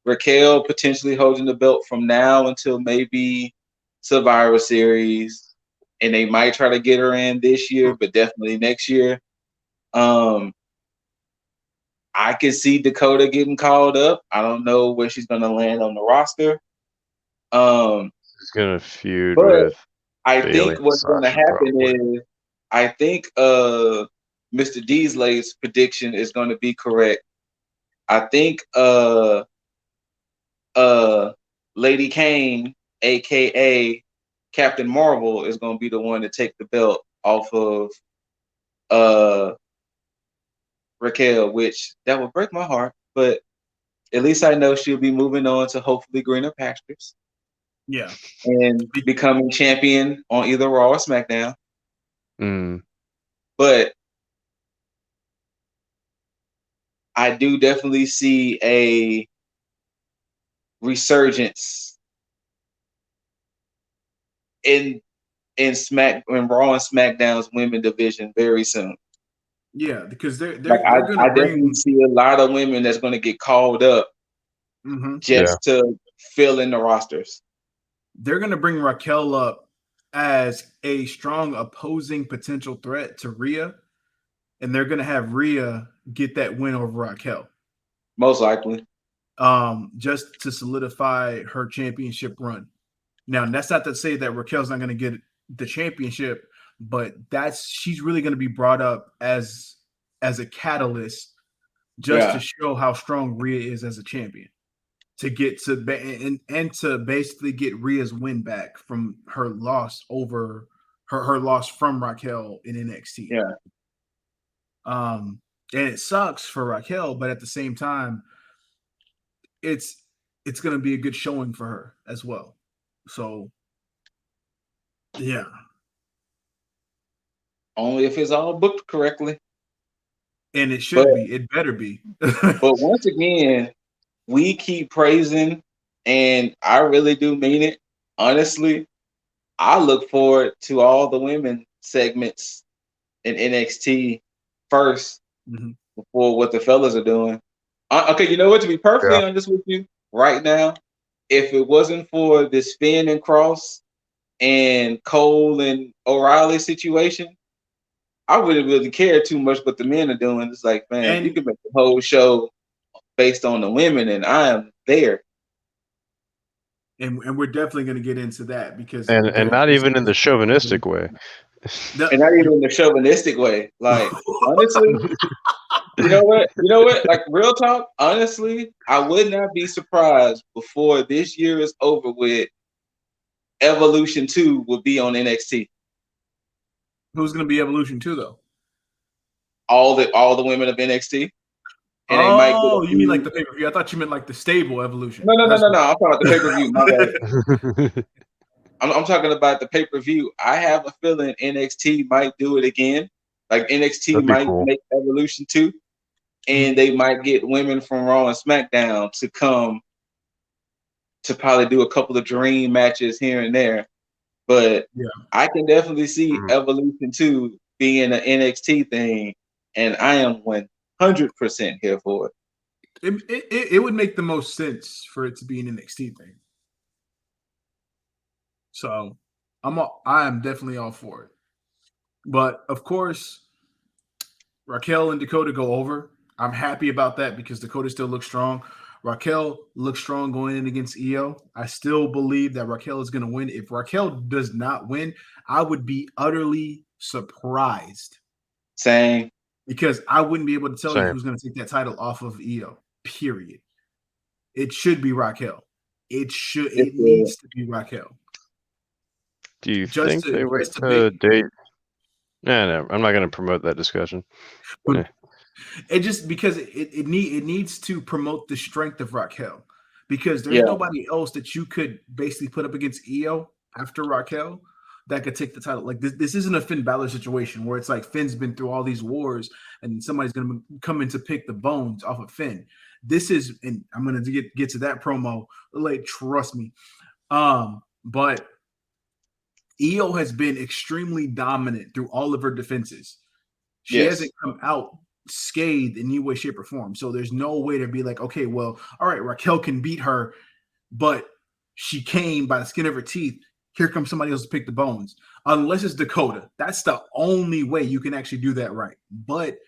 Raquel potentially holding the belt from now until maybe Survivor Series, and they might try to get her in this year, but definitely next year. I can see Dakota getting called up. I don't know where she's going to land on the roster. He's gonna feud But with I Bailey think and what's going to Sasha happen probably. is I think Mr. Deasley's prediction is going to be correct. I think Lady Kane, aka Captain Marvel, is going to be the one to take the belt off of Raquel, which that would break my heart, but at least I know she'll be moving on to hopefully greener pastures. Yeah. And becoming champion on either Raw or SmackDown. Mm. But I do definitely see a resurgence in Raw and SmackDown's women division very soon. Yeah, because they're Like gonna I bring definitely see a lot of women that's going to get called up just to fill in the rosters. they're gonna bring Raquel up as a strong opposing potential threat to Rhea, and they're gonna have Rhea get that win over Raquel. Most likely. Just to solidify her championship run. Now, that's not to say that Raquel's not gonna get the championship, but she's really gonna be brought up as a catalyst just to show how strong Rhea is as a champion. To get to and to basically get Rhea's win back from her loss over her loss from Raquel in NXT. Yeah. And it sucks for Raquel, but at the same time, it's going to be a good showing for her as well. So, yeah. Only if it's all booked correctly. And it should be. It better be. But once again, we keep praising, and I really do mean it. Honestly, I look forward to all the women segments in NXT first before what the fellas are doing. Okay, you know what? To be perfectly honest with you, right now, if it wasn't for this Finn and Cross and Cole and O'Reilly situation, I wouldn't really care too much what the men are doing. It's like, man, you can make the whole show based on the women, and I am there. And we're definitely going to get into that because and not even in the chauvinistic way. And not even in the chauvinistic way. Like, honestly, you know what? Like, real talk, honestly, I would not be surprised before this year is over with. Evolution 2 will be on NXT. Who's going to be Evolution 2, though? All the women of NXT. And they might you mean like the pay-per-view? I thought you meant like the stable Evolution. No. I'm talking about the pay-per-view. My bad. I'm talking about the pay-per-view. I have a feeling NXT might do it again. Like NXT might make Evolution 2, and they might get women from Raw and SmackDown to come to probably do a couple of dream matches here and there. But I can definitely see Evolution 2 being an NXT thing, and I am 100% here for it. It would make the most sense for it to be an NXT thing. So I am definitely all for it. But of course, Raquel and Dakota go over. I'm happy about that because Dakota still looks strong. Raquel looks strong going in against Io. I still believe that Raquel is going to win. If Raquel does not win, I would be utterly surprised. Same. Because I wouldn't be able to tell you who's going to take that title off of Io. Period. It should be Raquel. It needs to be Raquel. Do you think they wait to date? No, I'm not going to promote that discussion. It just because it needs to promote the strength of Raquel, because there's nobody else that you could basically put up against Io after Raquel that could take the title. Like this isn't a Finn Balor situation where it's like Finn's been through all these wars and somebody's going to come in to pick the bones off of Finn. This is, and I'm going to get to that promo late. Trust me. But Io has been extremely dominant through all of her defenses. She hasn't come out scathed in any way, shape, or form. So there's no way to be like, okay, well, all right, Raquel can beat her, but she came by the skin of her teeth. Here comes somebody else to pick the bones. Unless it's Dakota. That's the only way you can actually do that right. But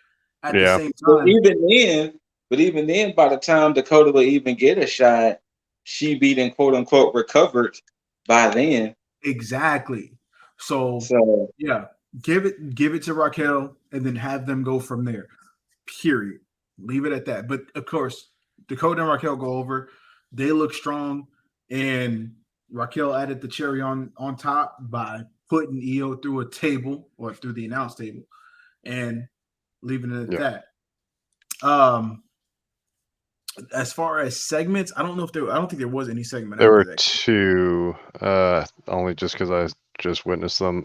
at the same time, even then, But even then, by the time Dakota would even get a shot, she being quote unquote recovered by then. Exactly. So So yeah, give it to Raquel and then have them go from there. Period. Leave it at that. But of course, Dakota and Raquel go over. They look strong, and Raquel added the cherry on top by putting Io through a table or through the announce table and leaving it at that. As far as segments, I don't think there was any segment There after were that. two, only just because I just witnessed them.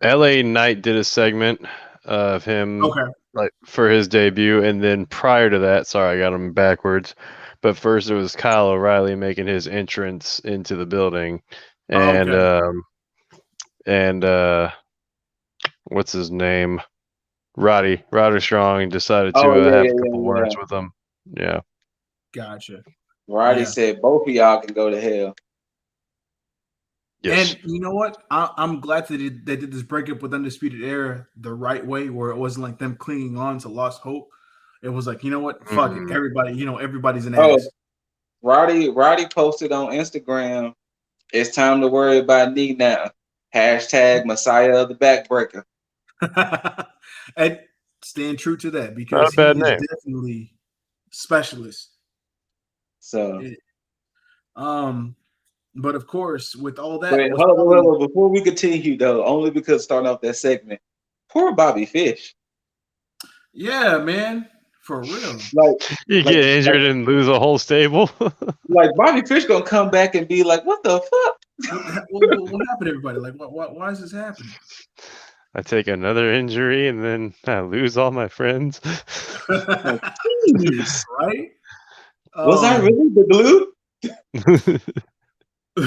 LA Knight did a segment of him like for his debut, and then prior to that, sorry, I got him backwards. But first, it was Kyle O'Reilly making his entrance into the building, and what's his name? Roddy Strong decided to have a couple words with him. Yeah. Gotcha. Roddy said both of y'all can go to hell. Yes. And you know what? I'm glad that they did this breakup with Undisputed Era the right way, where it wasn't like them clinging on to lost hope. It was like, you know what? Fuck it. Everybody, everybody's an ass. Roddy posted on Instagram, it's time to worry about me now. Hashtag Messiah of the Backbreaker. And stand true to that, because he is definitely specialist. So but of course, with all that, wait, hold on. Before we continue though, only because starting off that segment, poor Bobby Fish. Yeah, man, for real. Like you get injured and lose a whole stable. Like Bobby Fish gonna come back and be like, "What the fuck? What happened to everybody? Like, why is this happening?" I take another injury and then I lose all my friends. Like, jeez. Right? Was I really the glue?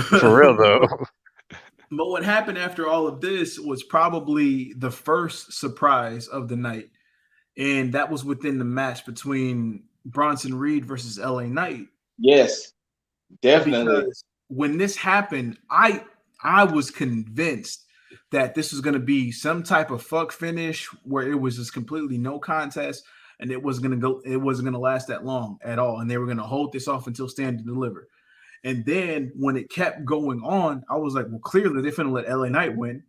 For real though. But what happened after all of this was probably the first surprise of the night, and that was within the match between Bronson Reed versus LA Knight. Yes, definitely. Because when this happened, I was convinced that this was going to be some type of fuck finish where it was just completely no contest, and it wasn't going to last that long at all, and they were going to hold this off until Stand and Deliver. And then when it kept going on, I was like, well, clearly they're finna let LA Knight win.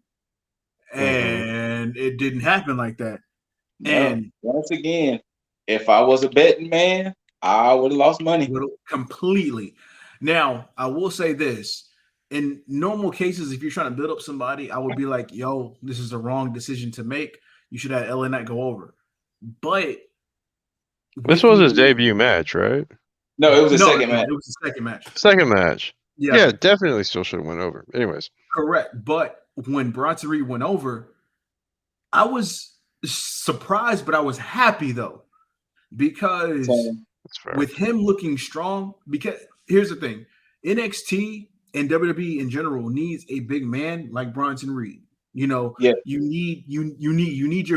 And it didn't happen like that. No. And once again, if I was a betting man, I would have lost money. Completely. Now, I will say this. In normal cases, if you're trying to build up somebody, I would be like, yo, this is the wrong decision to make. You should have LA Knight go over. But this was his debut match, right? No, it was the second match. It was the second match. Second match. Yeah, definitely still should have went over. Anyways. Correct. But when Bronson Reed went over, I was surprised, but I was happy though. Because with him looking strong, because here's the thing. NXT and WWE in general needs a big man like Bronson Reed. You know, you need your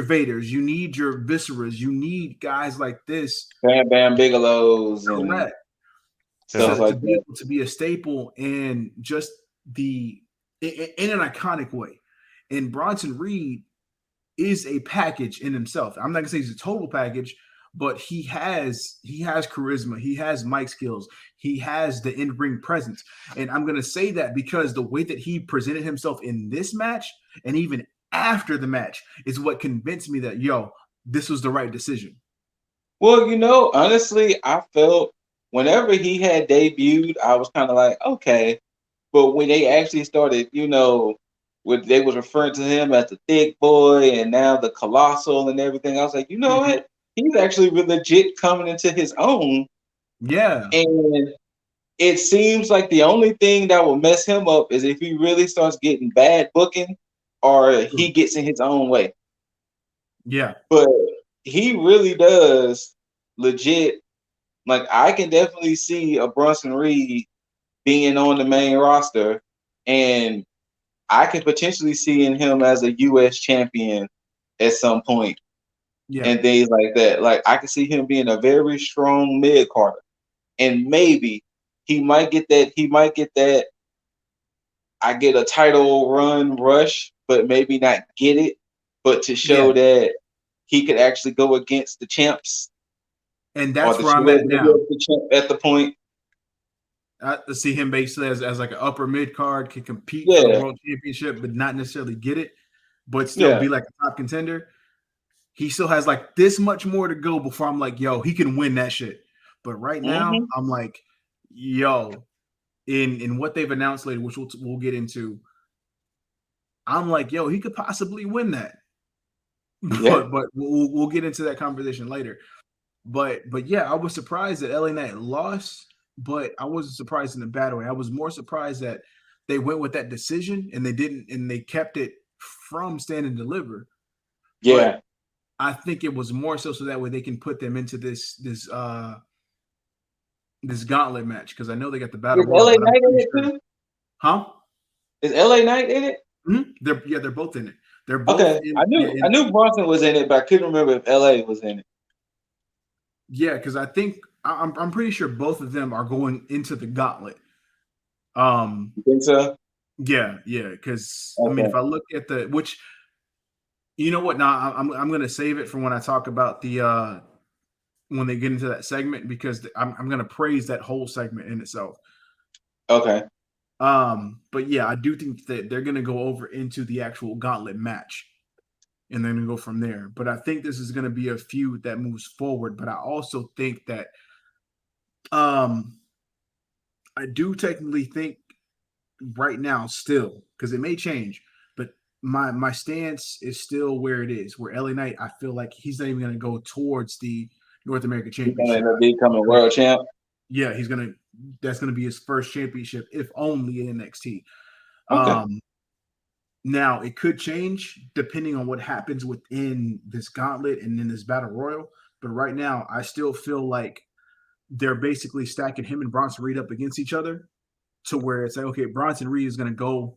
Vaders, you need your Visceras, you need guys like this. Bam Bam Bigelow's. Correct. Stuff like be able to be a staple and just in an iconic way. And Bronson Reed is a package in himself. I'm not gonna say he's a total package, but he has charisma, he has mic skills, he has the in-ring presence. And I'm gonna say that because the way that he presented himself in this match and even after the match is what convinced me that this was the right decision. Well, honestly, I felt whenever he had debuted, I was kind of like, okay. But when they actually started, they was referring to him as the thick boy and now the colossal and everything, I was like, you know what? He's actually legit coming into his own. Yeah. And it seems like the only thing that will mess him up is if he really starts getting bad booking or he gets in his own way. Yeah. But he really does legit. Like, I can definitely see a Bronson Reed being on the main roster, and I could potentially see in him as a U.S. champion at some point. Yeah. And things like that. Like, I can see him being a very strong mid-carder. And maybe he might get that I get a title run rush, but maybe not get it. But to show that he could actually go against the champs. And Or that's the where I'm at now. at the point. To see him basically as like an upper mid card, can compete for the Yeah. world championship, but not necessarily get it, but still Yeah. be like a top contender. He still has like this much more to go before I'm like, yo, he can win that shit. But right now, I'm like, yo, in what they've announced later, which we'll get into, I'm like, yo, he could possibly win that. Yeah. But we'll get into that conversation later. But yeah, I was surprised that LA Knight lost, but I wasn't surprised in a bad way. I was more surprised that they went with that decision and they kept it from Stand and Deliver. Yeah. But I think it was more so that way they can put them into this gauntlet match, because I know they got the battle Is royal. LA But I'm Knight in pretty it sure, too? huh? Is LA Knight in it? Mm-hmm. They're both in it. They're both Okay. in. I knew Bronson was in it, but I couldn't remember if LA was in it. Yeah, because I think I'm pretty sure both of them are going into the gauntlet. You think so? Yeah, because Okay. I mean, if I look at which, you know what? Now I'm gonna save it for when I talk about the when they get into that segment, because I'm gonna praise that whole segment in itself. Okay. But yeah, I do think that they're gonna go over into the actual gauntlet match, and then go from there. But I think this is gonna be a feud that moves forward. But I also think that I do technically think right now still, because it may change, but my stance is still where it is, where LA Knight, I feel like he's not even going to go towards the North American He's gonna Championship. end up becoming world champ. Yeah, that's gonna be his first championship, if only in NXT. Okay. Now it could change depending on what happens within this gauntlet and in this battle royal, but right now I still feel like they're basically stacking him and Bronson Reed up against each other, to where it's like, okay, Bronson Reed is going to go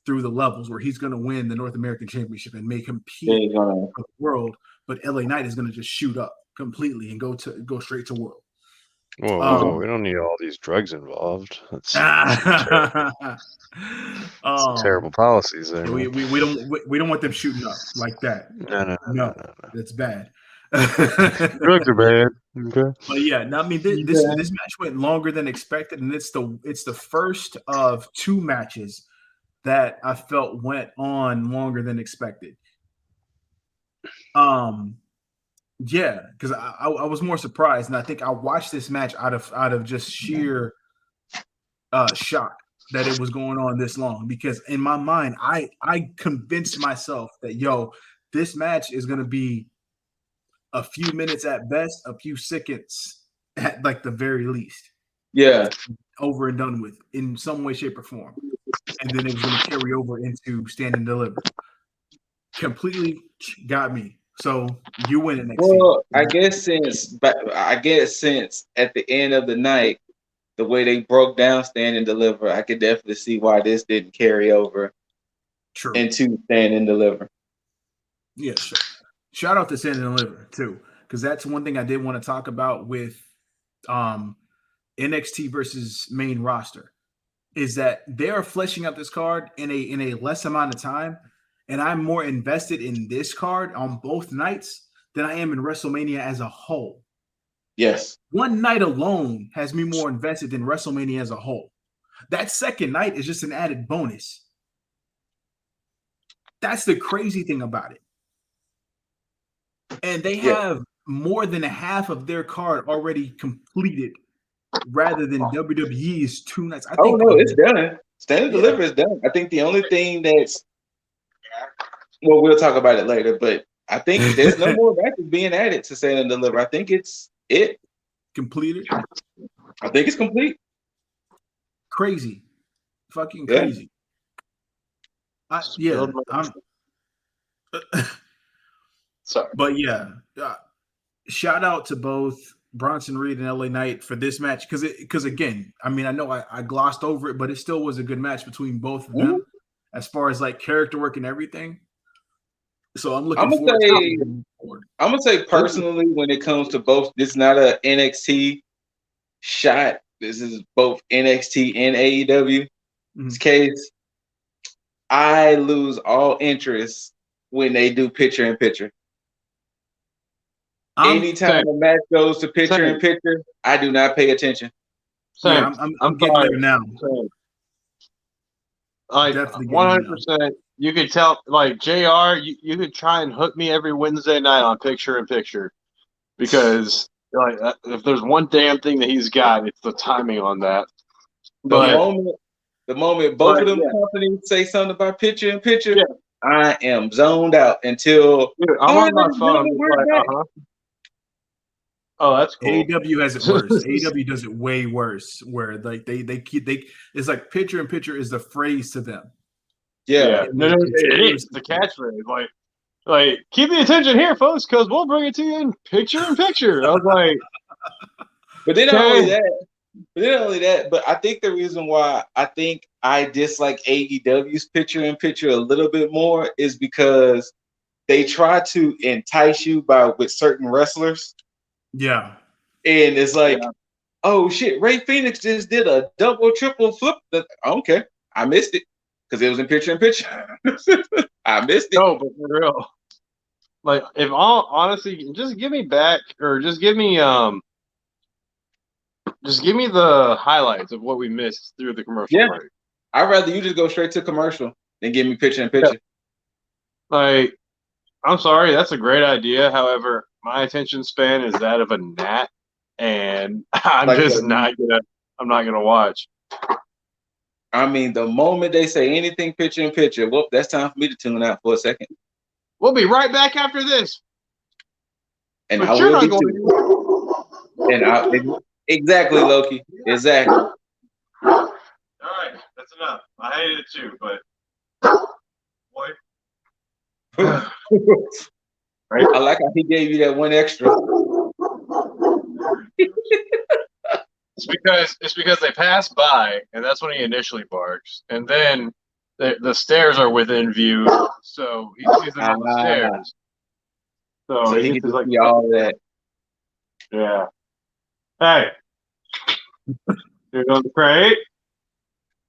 through the levels where he's going to win the North American Championship and may compete for the world, but LA Knight is going to just shoot up completely and go straight to world. Whoa, we don't need all these drugs involved. That's terrible policies there. We don't want them shooting up like that. No. That's bad. Drugs are bad. Okay. But yeah, no, I mean this match went longer than expected, and it's the first of two matches that I felt went on longer than expected. Yeah, because I was more surprised, and I think I watched this match out of just sheer shock that it was going on this long, because in my mind I convinced myself that, yo, this match is going to be a few minutes at best, a few seconds at like the very least. Yeah. Over and done with in some way, shape, or form. And then it was going to carry over into Stand and Deliver. Completely got me. So you win it next Well, season. I guess since at the end of the night, the way they broke down Stand and Deliver, I could definitely see why this didn't carry over into Stand and Deliver. Yeah, sure. Shout out to Stand and Deliver too, because that's one thing I did want to talk about with NXT versus main roster, is that they are fleshing out this card in a less amount of time, and I'm more invested in this card on both nights than I am in WrestleMania as a whole. Yes. One night alone has me more invested than WrestleMania as a whole. That second night is just an added bonus. That's the crazy thing about it. And they have more than a half of their card already completed, rather than WWE's 2 nights. I think, no, it's done. Stand and Deliver is done. I think the only thing we'll talk about it later, but I think there's no more matches being added to Stand and Deliver. I think it's completed. I think it's complete. Crazy. Fucking crazy. Sorry. But yeah, shout out to both Bronson Reed and LA Knight for this match, because again, I mean, I know I glossed over it, but it still was a good match between both of them as far as like character work and everything. So I'm looking forward to it. I'm gonna say personally, when it comes to both, this is not a NXT shot. This is both NXT and AEW. In this case, I lose all interest when they do picture in picture. Anytime a match goes to picture in Same. picture, I do not pay attention. Same. Yeah, I'm getting sorry. there now. Same. Like Definitely getting there 100%. You could tell, like JR, you could try and hook me every Wednesday night on picture in picture because like if there's one damn thing that he's got, it's the timing on that. The But moment both of them yeah. companies say something about picture in picture, Yeah. I am zoned out until Dude, I'm on my phone. I'm just like, uh-huh. Oh, that's cool. AEW has it worse. AEW does it way worse, where like they it's like picture in picture is the phrase to them. Yeah. No, it is the catchphrase. Like keep the attention here, folks, because we'll bring it to you in picture. I was like, but then not only that, but I think the reason why I think I dislike AEW's picture in picture a little bit more is because they try to entice you with certain wrestlers. Yeah. And it's like, oh shit, Ray Phoenix just did a double, triple flip. Okay, I missed it because it was in picture. I missed it. No, but for real. Like, if all honestly, just give me back, or just give me the highlights of what we missed through the commercial break. I'd rather you just go straight to commercial than give me picture in picture. Like, I'm sorry, that's a great idea. However, my attention span is that of a gnat, and I'm not gonna watch. I mean, the moment they say anything picture in picture, well, that's time for me to tune out for a second. We'll be right back after this. And but I you're will not be going too. And exactly, Loki. Exactly. All right, that's enough. I hated it too, but boy. Right? I like how he gave you that one extra. It's because they pass by, and that's when he initially barks, and then the stairs are within view, so he sees them on the stairs. So he gets to see all that. Yeah. Hey, you're going to the crate?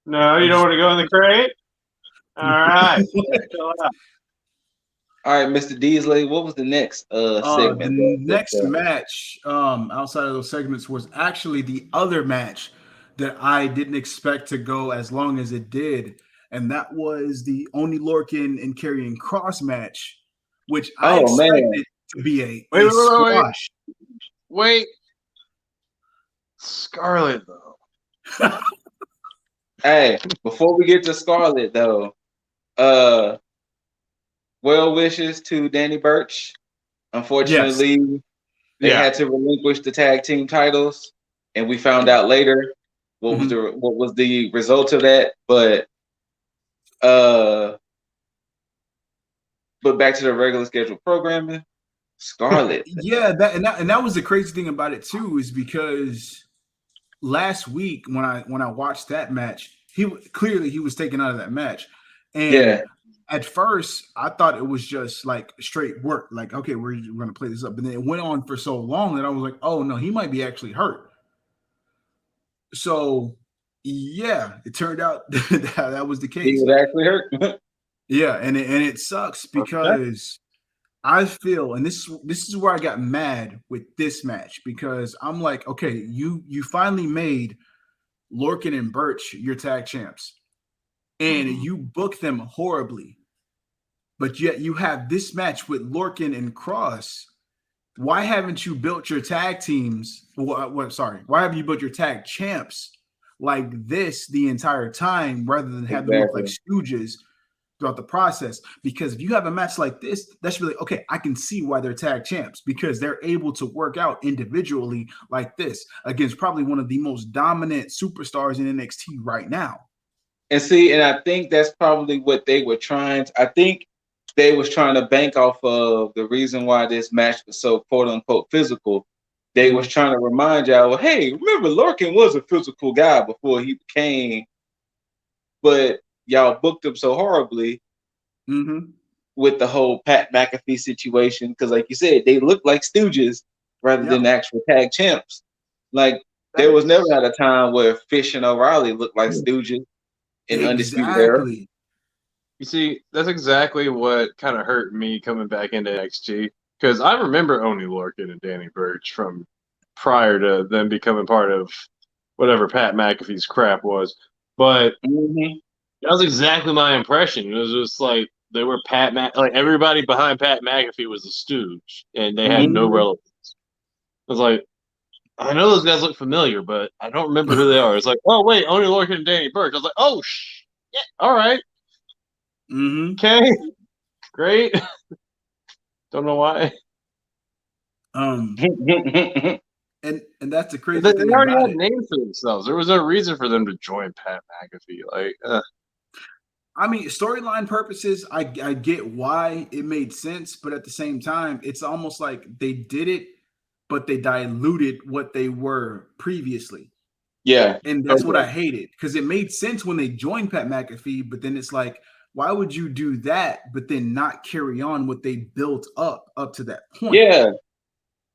No, you don't want to go in the crate? All right. All right, Mr. Deasley, what was the next segment? The next match outside of those segments was actually the other match that I didn't expect to go as long as it did, and that was the Oney Lorcan and Karrion Kross match, which I expected to be a squash. Wait. Scarlett, though. Hey, before we get to Scarlett, though, well wishes to Danny Burch. Unfortunately, they had to relinquish the tag team titles, and we found out later what was the result of that. But back to the regular scheduled programming, Scarlett. that was the crazy thing about it too, is because last week when I watched that match, he was taken out of that match, and at first I thought it was just like straight work, like okay, we're going to play this up, and then it went on for so long that I was like, oh no, he might be actually hurt. So yeah, it turned out that was the case. He was actually hurt. Yeah, and it sucks because I feel, and this is where I got mad with this match, because I'm like, okay, you finally made Lorcan and Burch your tag champs, and you book them horribly, but yet you have this match with Lorcan and Kross. Why haven't you built your tag teams? Why have you built your tag champs like this the entire time, rather than have them look like stooges throughout the process? Because if you have a match like this, that's really okay. I can see why they're tag champs, because they're able to work out individually like this against probably one of the most dominant superstars in NXT right now. And I think that's probably what they were trying. I think they was trying to bank off of the reason why this match was so quote unquote physical. They was trying to remind y'all, well, hey, remember Lorcan was a physical guy before he became, but y'all booked him so horribly with the whole Pat McAfee situation, because like you said, they look like stooges rather than actual tag champs. Like there was never at a time where Fish and O'Reilly looked like stooges in Undisputed Era. You see, that's exactly what kind of hurt me coming back into NXT. because I remember Oney Lorcan and Danny Burch from prior to them becoming part of whatever Pat McAfee's crap was. But Mm-hmm. that was exactly my impression. It was just like they were like everybody behind Pat McAfee was a stooge, and they had no Mm-hmm. relevance. I was like, I know those guys look familiar, but I don't remember who they are. It's like, oh wait, Oney Lorcan and Danny Burch. I was like, oh yeah, all right, okay, great. Don't know why. And that's the crazy They thing already about had it. names for themselves. There was no reason for them to join Pat McAfee. Like, I mean, storyline purposes, I get why it made sense, but at the same time, it's almost like they did it, but they diluted what they were previously. Yeah. And that's what I hated, because it made sense when they joined Pat McAfee, but then it's like, why would you do that, but then not carry on what they built up to that point? Yeah.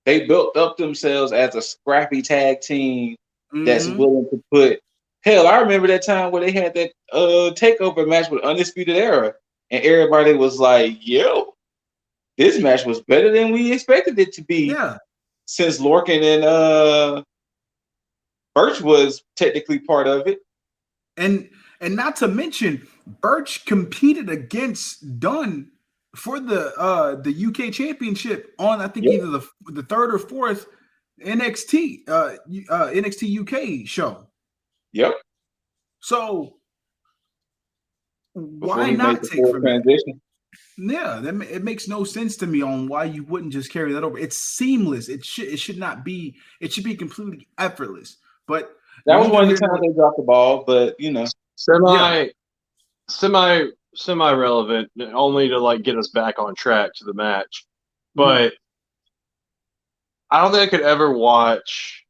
They built up themselves as a scrappy tag team that's willing to put. Hell, I remember that time where they had that takeover match with Undisputed Era, and everybody was like, "Yo, this match was better than we expected it to be." Yeah. Since Lorcan and Birch was technically part of it, and not to mention, Birch competed against Dunn for the UK Championship on, I think, either the third or fourth NXT NXT UK show. Yep. So Before why he not made the take from transition. that? Yeah, it makes no sense to me on why you wouldn't just carry that over. It's seamless. It should not be. It should be completely effortless. But that was one of the times they dropped the ball. But you know, semi relevant, only to like get us back on track to the match. But I don't think I could ever watch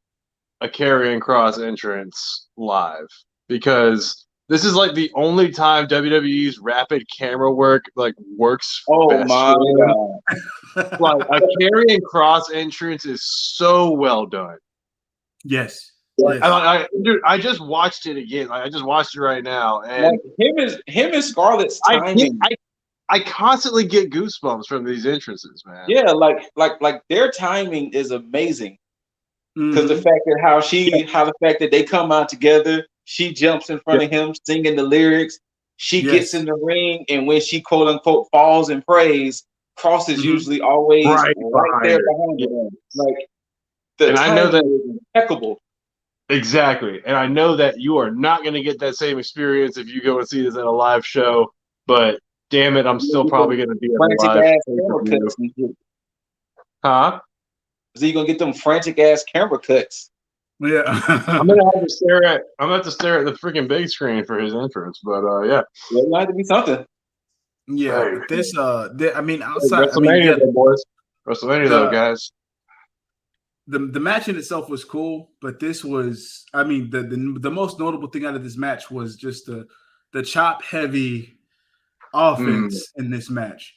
a Karrion Kross entrance live, because this is like the only time WWE's rapid camera work like works. Oh my god! Like a Karrion Kross entrance is so well done. Yes. Dude, I just watched it again. Like, I just watched it right now, and like him and Scarlett's timing. I constantly get goosebumps from these entrances, man. Yeah, like their timing is amazing. Because the fact that they come out together, she jumps in front of him singing the lyrics. She gets in the ring, and when she quote unquote falls and prays, Kross is usually always right there behind her. Like the timing, I know that is impeccable. Exactly, and I know that you are not going to get that same experience if you go and see this at a live show. But damn it, I'm still probably going to be at a live show. Huh? So you're gonna get them frantic ass camera cuts. Yeah. I'm gonna have to stare at the freaking big screen for his entrance, but yeah. It'll have to be something. Yeah. Hey. This I mean, outside WrestleMania though, boys. WrestleMania though, guys. The match in itself was cool, but this was, I mean, the most notable thing out of this match was just the chop heavy offense in this match,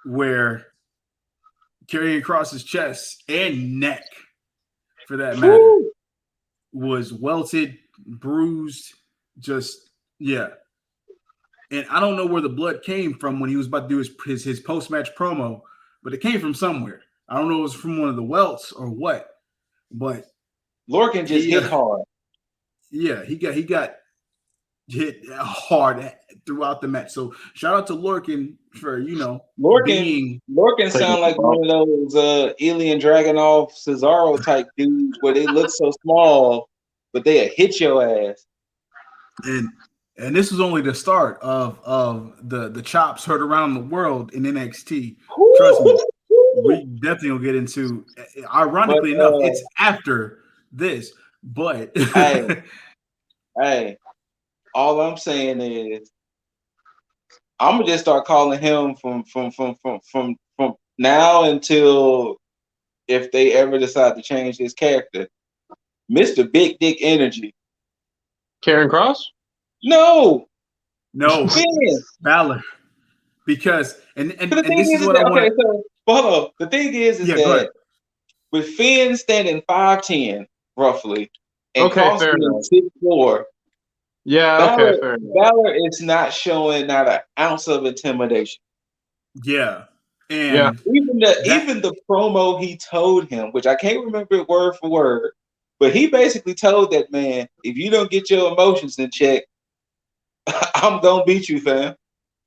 where Karrion Kross's chest and neck, for that matter, was welted, bruised, just And I don't know where the blood came from when he was about to do his post-match promo, but it came from somewhere. I don't know if it was from one of the welts or what, but Lorcan just hit hard. Yeah, he got hit hard throughout the match. So shout out to Lorcan for Lorcan sound like one of those Alien Dragunov Cesaro type dudes where they look so small, but they hit your ass. And this was only the start of the chops heard around the world in NXT. Trust me, we definitely will get into. Ironically enough, it's after this, but hey, all I'm saying is, I'm gonna just start calling him from now until if they ever decide to change his character, Mr. Big Dick Energy. Karrion Kross? No, Balor. Because and the thing this is what that, I want. Okay, so hold on. The thing is that with Finn standing 5'10" roughly, and Kross being 6'4", fair enough. Balor is not showing not an ounce of intimidation. Yeah, And Yeah. even the promo he told him, which I can't remember it word for word, but he basically told that man, if you don't get your emotions in check, I'm gonna beat you, fam.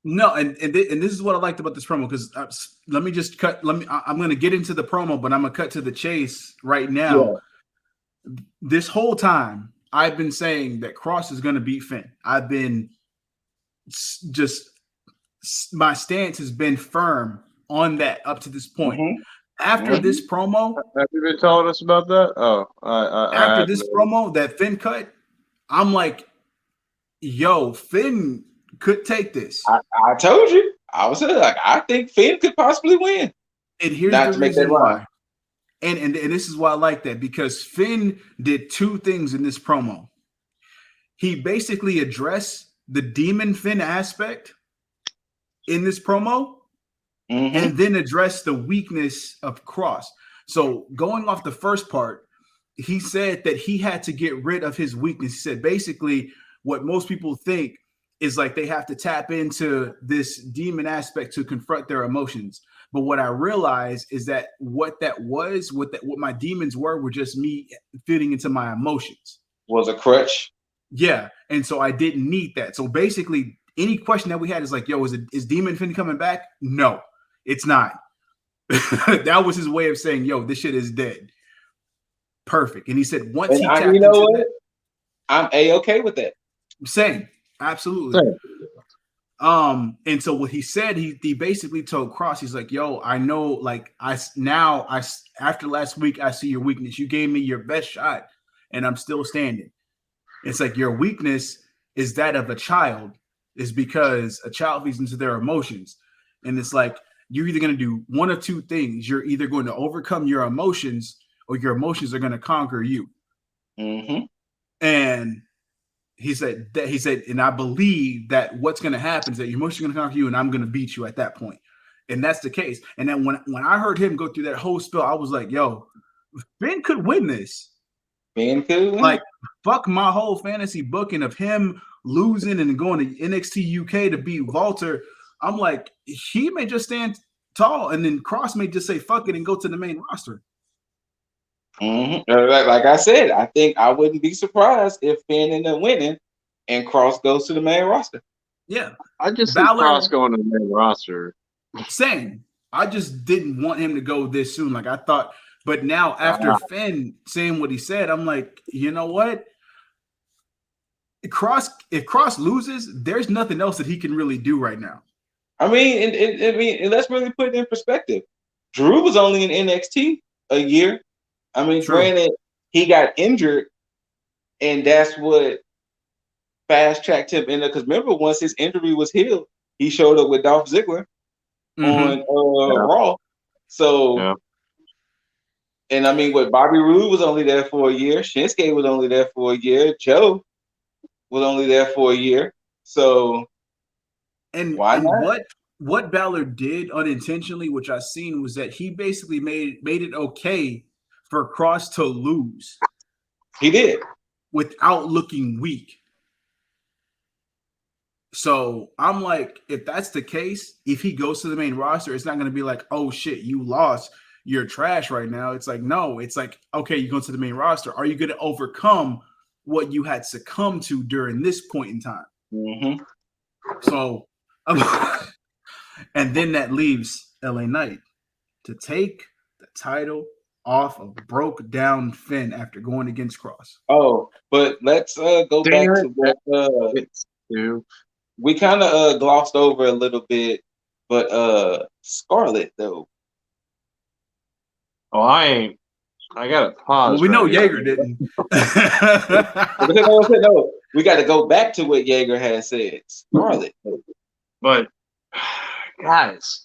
no, and this is what I liked about this promo, because let me just cut. I'm going to get into the promo, but I'm going to cut to the chase right now. Yeah. This whole time, I've been saying that Cross is going to beat Finn. I've been just, my stance has been firm on that up to this point. Mm-hmm. After this promo, have you been telling us about that? Oh, after this promo that Finn cut, I'm like, yo, Finn could take this. I told you. I was like, I think Finn could possibly win. And here's the reason why. And this is why I like that, because Finn did two things in this promo. He basically addressed the Demon Finn aspect in this promo, and then addressed the weakness of Cross. So going off the first part, he said that he had to get rid of his weakness. He said basically what most people think is like they have to tap into this demon aspect to confront their emotions. But what I realized is that what my demons were just me fitting into my emotions. Was a crutch. Yeah. And so I didn't need that. So basically any question that we had is like, yo, is Demon Finn coming back? No, it's not. That was his way of saying, yo, this shit is dead. Perfect. And he said once he tapped into that, I'm A-okay with that. Same. Absolutely. Same. And so what he said, he basically told Cross, he's like, yo, I know, like, after last week, I see your weakness. You gave me your best shot and I'm still standing. It's like your weakness is that of a child, is because a child feeds into their emotions. And it's like, you're either going to do one of two things. You're either going to overcome your emotions or your emotions are going to conquer you. And he said, and I believe that what's going to happen is that your emotions are going to conquer you and I'm going to beat you at that point. And that's the case. And then when I heard him go through that whole spiel, I was like, yo, Ben could win this. Ben could win. Like, fuck my whole fantasy booking of him losing and going to NXT UK to beat Walter. I'm like, he may just stand tall and then Cross may just say fuck it and go to the main roster. Like I said, I think I wouldn't be surprised if Finn ended up winning and Cross goes to the main roster. Yeah. I just see Cross going to the main roster. Same. I just didn't want him to go this soon. Like I thought, but now after Finn saying what he said, I'm like, you know what? If Cross loses, there's nothing else that he can really do right now. I mean, and let's really put it in perspective. Drew was only in NXT a year. I mean, granted, he got injured, and that's what fast-tracked him in there. Because remember, once his injury was healed, he showed up with Dolph Ziggler on Raw. So, and I mean, Bobby Roode was only there for a year. Shinsuke was only there for a year. Joe was only there for a year. So, why not? What Balor did unintentionally, which I seen, was that he basically made it okay for Cross to lose. He did. Without looking weak. So I'm like, if that's the case, if he goes to the main roster, it's not going to be like, oh shit, you lost, you're trash right now. It's like, no, it's like, okay, you go to the main roster. Are you going to overcome what you had succumbed to during this point in time? So, and then that leaves LA Knight to take the title off of broke down Finn after going against Cross. Oh, but let's go back to what we kind of glossed over a little bit, but Scarlett though. Oh, I got to pause. Well, we know Jaeger didn't. No, we got to go back to what Jaeger had said. Scarlett, but guys,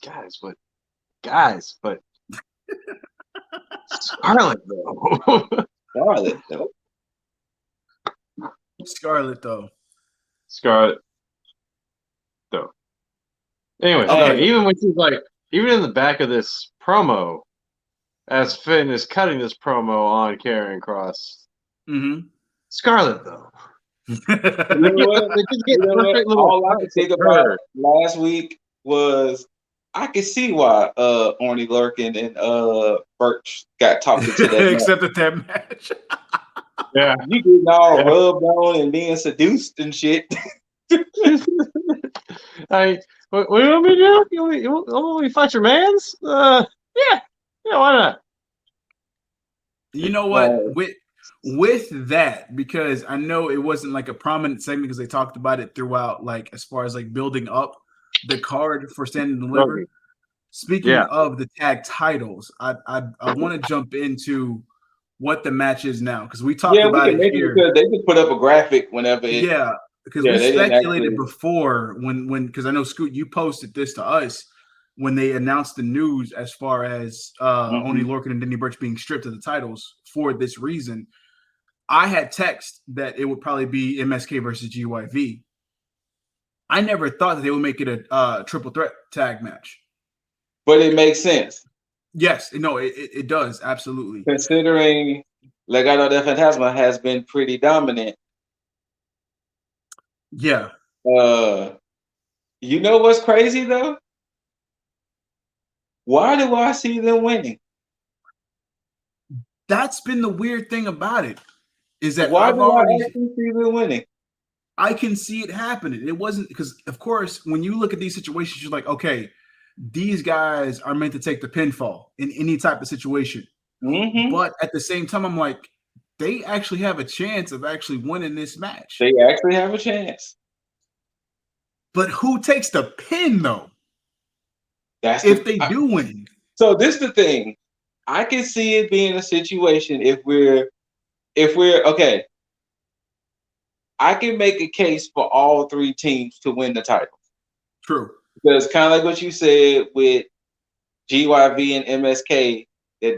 but Scarlett though. Scarlett though. Anyway, even when she's like, even in the back of this promo, as Finn is cutting this promo on Karrion Kross, Scarlett though. All I could think about last week was I can see why Orny Lurkin and Birch got talked into that match. Accepted that match. Yeah. You getting all rubbed on and being seduced and shit. I what do you want me to do? You want me to fight your mans? Yeah, why not? You know what? With that, because I know it wasn't like a prominent segment because they talked about it throughout, like as far as like building up the card for Stand and Deliver. Speaking of the tag titles, I want to jump into what the match is now because we talked We about can it mention here. because they just put up a graphic whenever it. Yeah, because we speculated before when because I know Scoot, you posted this to us when they announced the news as far as Oni Lorcan and Denny Burch being stripped of the titles for this reason. I had text that it would probably be MSK versus GYV. I never thought that they would make it a triple threat tag match. But it makes sense. Yes, no, it does, absolutely. Considering Legado del Fantasma has been pretty dominant. Yeah. You know what's crazy though? Why do I see them winning? That's been the weird thing about it. Is that why I've do already I actually see them winning? I can see it happening. It wasn't because, of course, when you look at these situations, you're like, okay, these guys are meant to take the pinfall in any type of situation. But at the same time, I'm like, they actually have a chance of actually winning this match. They actually have a chance. But who takes the pin though? That's if they do win. So this is the thing. I can see it being a situation if we're okay. I can make a case for all three teams to win the title. True. Because kind of like what you said with GYV and MSK, that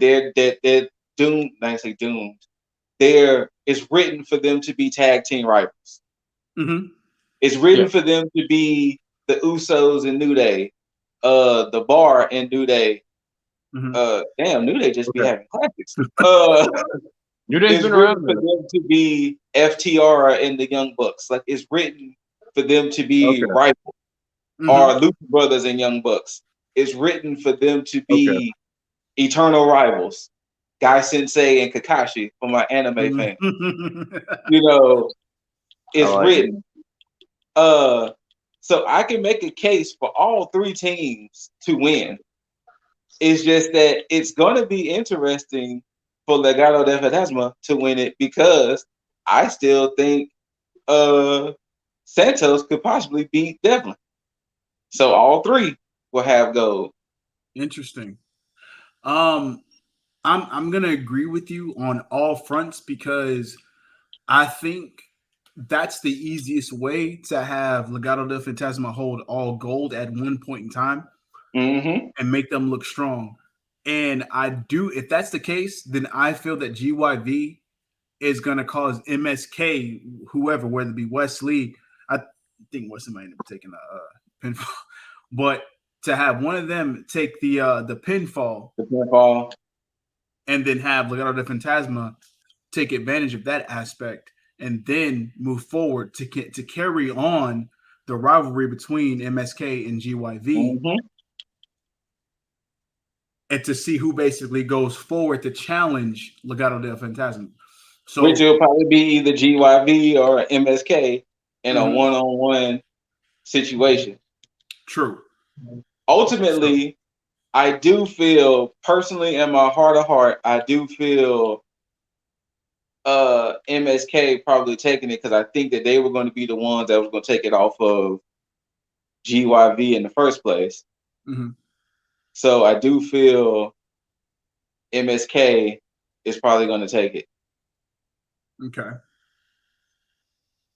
they're doomed. I say doomed. It's written for them to be tag team rivals. It's written for them to be the Usos and New Day, the Bar and New Day. Damn, New Day just be having classics. New Day's been around around for them to be FTR and the Young Bucks. Like it's written for them to be rivals, or Lucha Brothers and Young Bucks. It's written for them to be eternal rivals. Guy Sensei and Kakashi for my anime fans. You know, it's written. So I can make a case for all three teams to win. It's just that it's gonna be interesting for Legado del Fantasma to win it because I still think Santos could possibly beat Devlin. So all three will have gold. Interesting. I'm gonna agree with you on all fronts because I think that's the easiest way to have Legado del Fantasma hold all gold at one point in time and make them look strong. And I do, if that's the case, then I feel that GYV is gonna cause MSK, whoever, whether it be Wesley, I think Wesley might end up taking a pinfall, but to have one of them take the pinfall, and then have Legado del Fantasma take advantage of that aspect, and then move forward to carry on the rivalry between MSK and GYV, and to see who basically goes forward to challenge Legado del Fantasma. So, which will probably be either GYV or MSK in a one-on-one situation. True. Ultimately, I do feel personally in my heart of heart, I do feel MSK probably taking it because I think that they were going to be the ones that was going to take it off of GYV in the first place. So I do feel MSK is probably going to take it. Okay.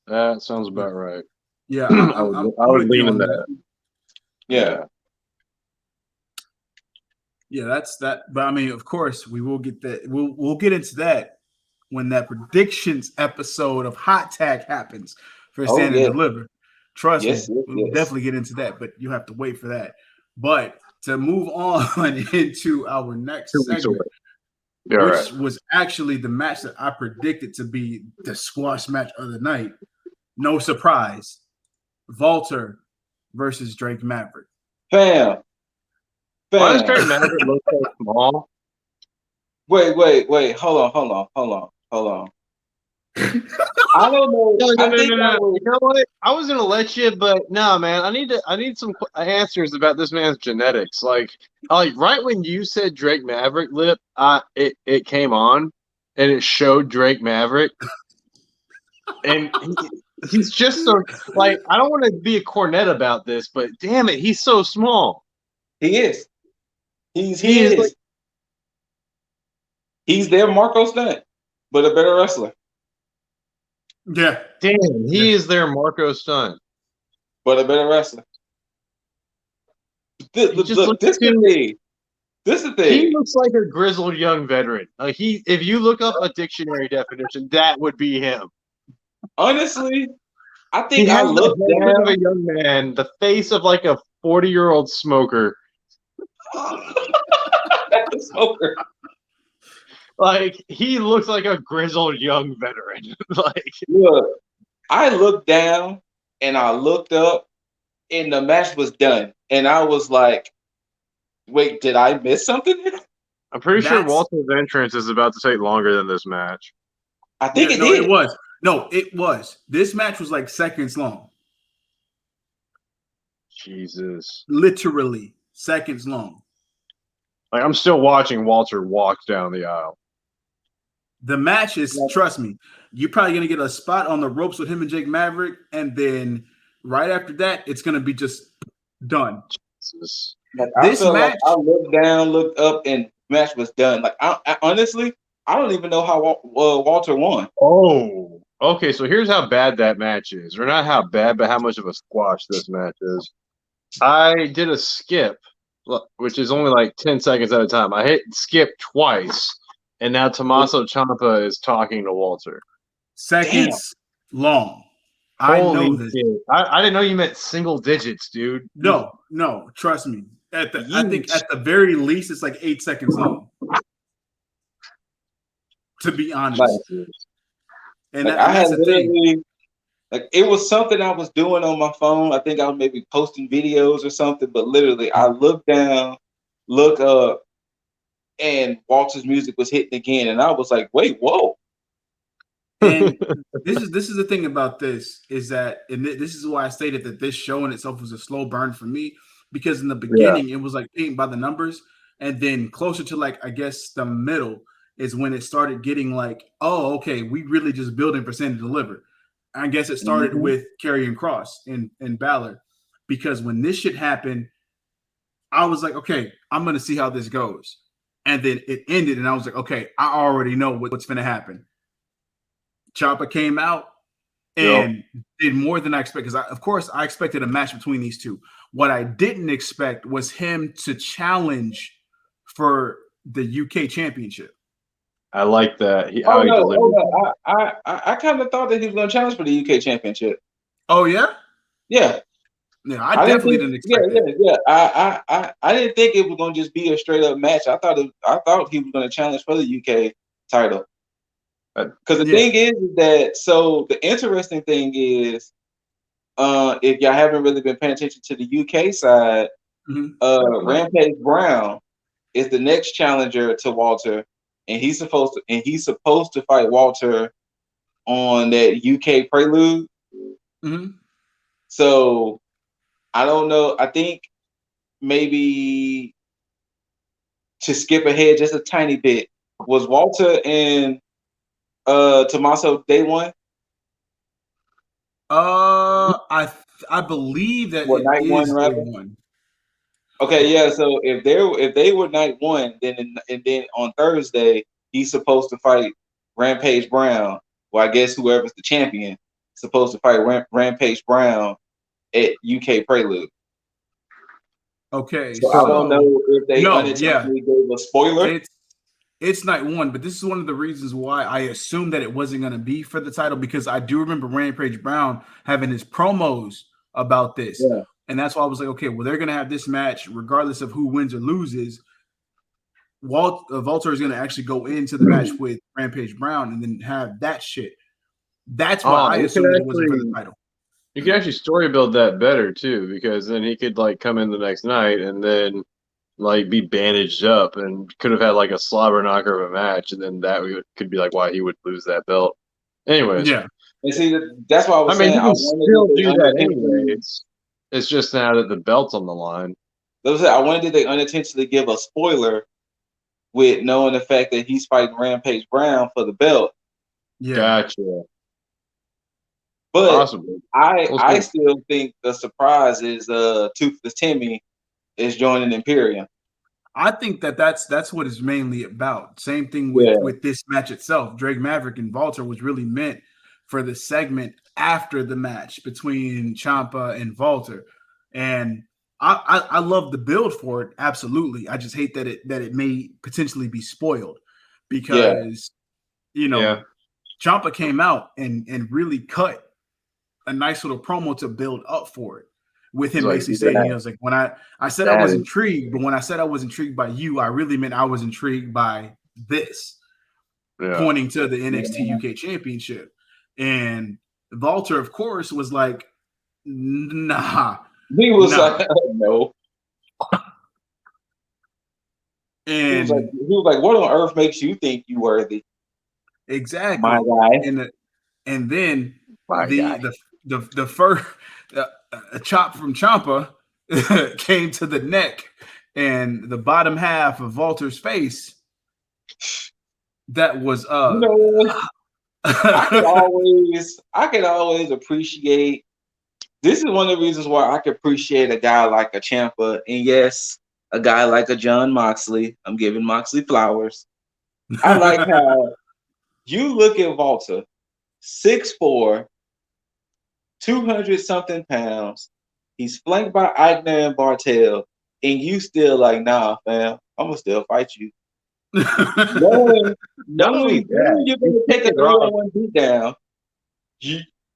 That sounds about right. Yeah, I would lean in that. Yeah. Yeah, that's that. But I mean, of course, we will get that. We'll get into that when that predictions episode of Hot Tag happens for Stand and Deliver. Trust me, we'll definitely get into that, but you have to wait for that. But to move on into our next segment, which was actually the match that I predicted to be the squash match of the night. No surprise, Walter versus Drake Maverick. Fam, Why does Fam. Drake Maverick look so small? Wait. Hold on. I don't know. I think I No. was. You know what? I was gonna let you, but no, man. I need some answers about this man's genetics. Like right when you said Drake Maverick lip, it came on, and it showed Drake Maverick, and he's just so like I don't want to be a cornet about this, but damn it, he's so small. He is. He is like He's their Marco Stunt, but a better wrestler. Yeah. damn. He is their Marco Stunt. But a better wrestler. Look, this is the thing. This is the He thing. looks like a grizzled young veteran. Like if you look up a dictionary definition, that would be him. Honestly, I He think I has the looked head of down. a young man, the face of like a 40-year-old smoker. That's a smoker. Like he looks like a grizzled young veteran. Like Look, I looked down and I looked up, and the match was done, and I was like, "Wait, did I miss something?" I'm pretty sure That's- Walter's entrance is about to take longer than this match. I think Yeah, it no, did. it was. No, it was. This match was like seconds long. Jesus. Literally seconds long. Like I'm still watching Walter walk down the aisle. The match is, trust me, you're probably gonna get a spot on the ropes with him and Jake Maverick, and then right after that, it's gonna be just done. Jesus. Like, I This felt match, like I looked down, looked up, and match was done. Like I honestly, I don't even know how Walter won. Oh. Okay, so here's how bad that match is. Or not how bad, but how much of a squash this match is. I did a skip, which is only like 10 seconds at a time. I hit skip twice, and now Tommaso Ciampa is talking to Walter. seconds long. I Holy know this. shit. I didn't know you meant single digits, dude. No, trust me. I think Yeesh. at the very least, it's like 8 seconds long. To be honest, and Like I had that's the thing. literally, like it was something I was doing on my phone. I think I was maybe posting videos or something. But literally, I looked down, look up, and Walter's music was hitting again, and I was like, "Wait, whoa!" And this is the thing about this is that, and this is why I stated that this show in itself was a slow burn for me, because in the beginning it was like paint by the numbers, and then closer to like I guess the middle is when it started getting like, oh, okay, we really just building for Sandy to deliver. I guess it started with Karrion Kross and Balor, because when this shit happened, I was like, okay, I'm gonna see how this goes, and then it ended, and I was like, okay, I already know what's gonna happen. Ciampa came out and did more than I expected. Because of course, I expected a match between these two. What I didn't expect was him to challenge for the UK Championship. I like that. I kind of thought that he was going to challenge for the UK Championship. Oh yeah, yeah. I definitely didn't expect that. Yeah. I didn't think it was going to just be a straight up match. I thought he was going to challenge for the UK title. Because the thing is that, so the interesting thing is, if y'all haven't really been paying attention to the UK side, Rampage Brown is the next challenger to Walter, and he's supposed to fight Walter on that UK Prelude. So I don't know. I think maybe to skip ahead just a tiny bit, was Walter and Tommaso day one? I believe that night it one, is rather? day one. Okay, yeah. So if they were night one, then on Thursday he's supposed to fight Rampage Brown. Well, I guess whoever's the champion is supposed to fight Rampage Brown at UK Prelude. Okay, so I don't know if they unintentionally gave a spoiler. It's night one, but this is one of the reasons why I assumed that it wasn't going to be for the title, because I do remember Rampage Brown having his promos about this. Yeah. And that's why I was like, okay, well, they're going to have this match regardless of who wins or loses. Walter is going to actually go into the match with Rampage Brown and then have that shit. That's why I assumed it wasn't for the title. You can actually story build that better too, because then he could like come in the next night and then like be bandaged up and could have had like a slobber knocker of a match, and then could be like why he would lose that belt. Anyways, Yeah. And see, that's why I I was mean saying you I can wanted still that they do that unintentionally. anyways. It's just now that the belt's on the line. I wanted that they unintentionally give a spoiler with knowing the fact that he's fighting Rampage Brown for the belt. Yeah. Gotcha. But Possibly. We'll I see. still think the surprise is Toothless Timmy is joining Imperium. I think that's what it's mainly about. Same thing Yeah. with this match itself. Drake Maverick and Walter was really meant for the segment after the match between Ciampa and Walter, and I love the build for it. Absolutely, I just hate that it may potentially be spoiled because Yeah. Ciampa came out and really cut a nice little promo to build up for it. With him Like, basically saying, he was like, when I said I was intrigued, but when I said I was intrigued by you, I really meant I was intrigued by this, pointing to the NXT UK Championship. And Walter, of course, was like, nah. He was like, no. And he was like, what on earth makes you think you worthy? Exactly, my guy. And then the first a chop from Ciampa came to the neck and the bottom half of Walter's face. That was I could always appreciate. This is one of the reasons why I could appreciate a guy like a Ciampa, and yes, a guy like a John Moxley. I'm giving Moxley flowers. I like how you look at Walter, 6'4", 200-something pounds. He's flanked by Eichner and Bartel, and you still like, nah, fam, I'm gonna still fight you. knowing you're gonna take a 3-on-1 beatdown.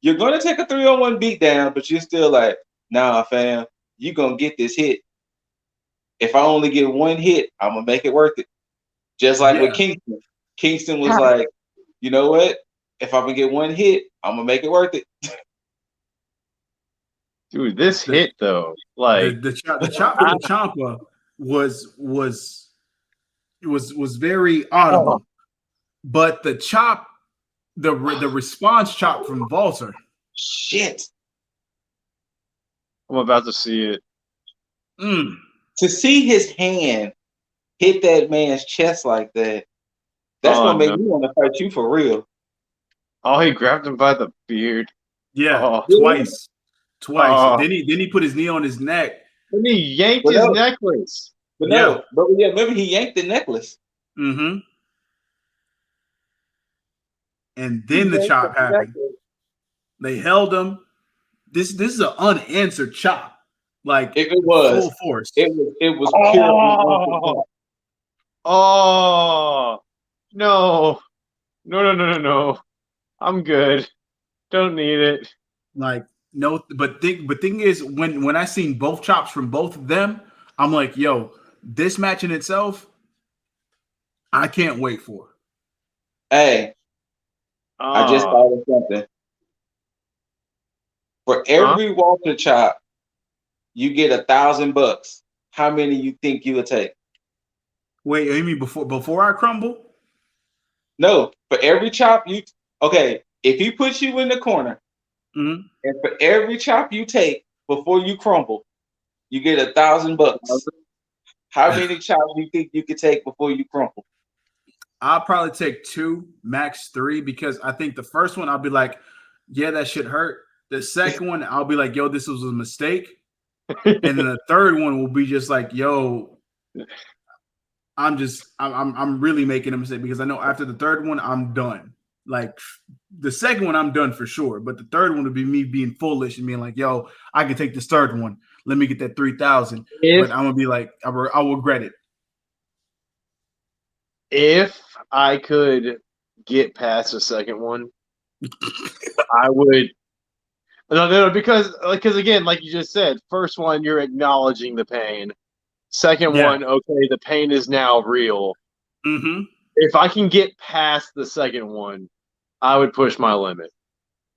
You're gonna take a 3-on-1 beatdown, but you're still like, nah, fam, you're gonna get this hit. If I only get one hit, I'm gonna make it worth it. Just like with Kingston. Kingston was like, you know what? If I'm gonna get one hit, I'm gonna make it worth it. Dude, this hit though, like the chop with Ciampa was very audible, but the chop, the response chop from Walter, shit. I'm about to see it. To see his hand hit that man's chest like that, that's gonna make me want to fight you for real. Oh, he grabbed him by the beard. Yeah, twice. Then he put his knee on his neck. Then he yanked his necklace. But remember he yanked the necklace. Mm-hmm. And then the chop happened. They held him. This is an unanswered chop. Like if it was full force. It was pure. Oh no. I'm good. Don't need it. Like no, but thing is, when I seen both chops from both of them, I'm like, yo, this match in itself, I can't wait for. Hey, I just thought of something. For every Walter chop, you get $1,000. How many you think you would take? Wait, you mean before I crumble? No, for every chop if he puts you in the corner, and for every chop you take before you crumble, you get $1,000. How many chops do you think you could take before you crumble? I'll probably take 2, max 3, because I think the first one I'll be like, yeah, that shit hurt. The second one I'll be like, yo, this was a mistake. And then the third one will be just like, yo, I'm really making a mistake, because I know after the third one I'm done. Like the second one I'm done for sure, but the third one would be me being foolish and being like, yo, I can take this third one. Let me get that 3,000. But I'm gonna be like, I'll regret it. If I could get past the second one, I would. No, because again, like you just said, first one you're acknowledging the pain. Second one, okay, the pain is now real. Mm-hmm. If I can get past the second one, I would push my limit.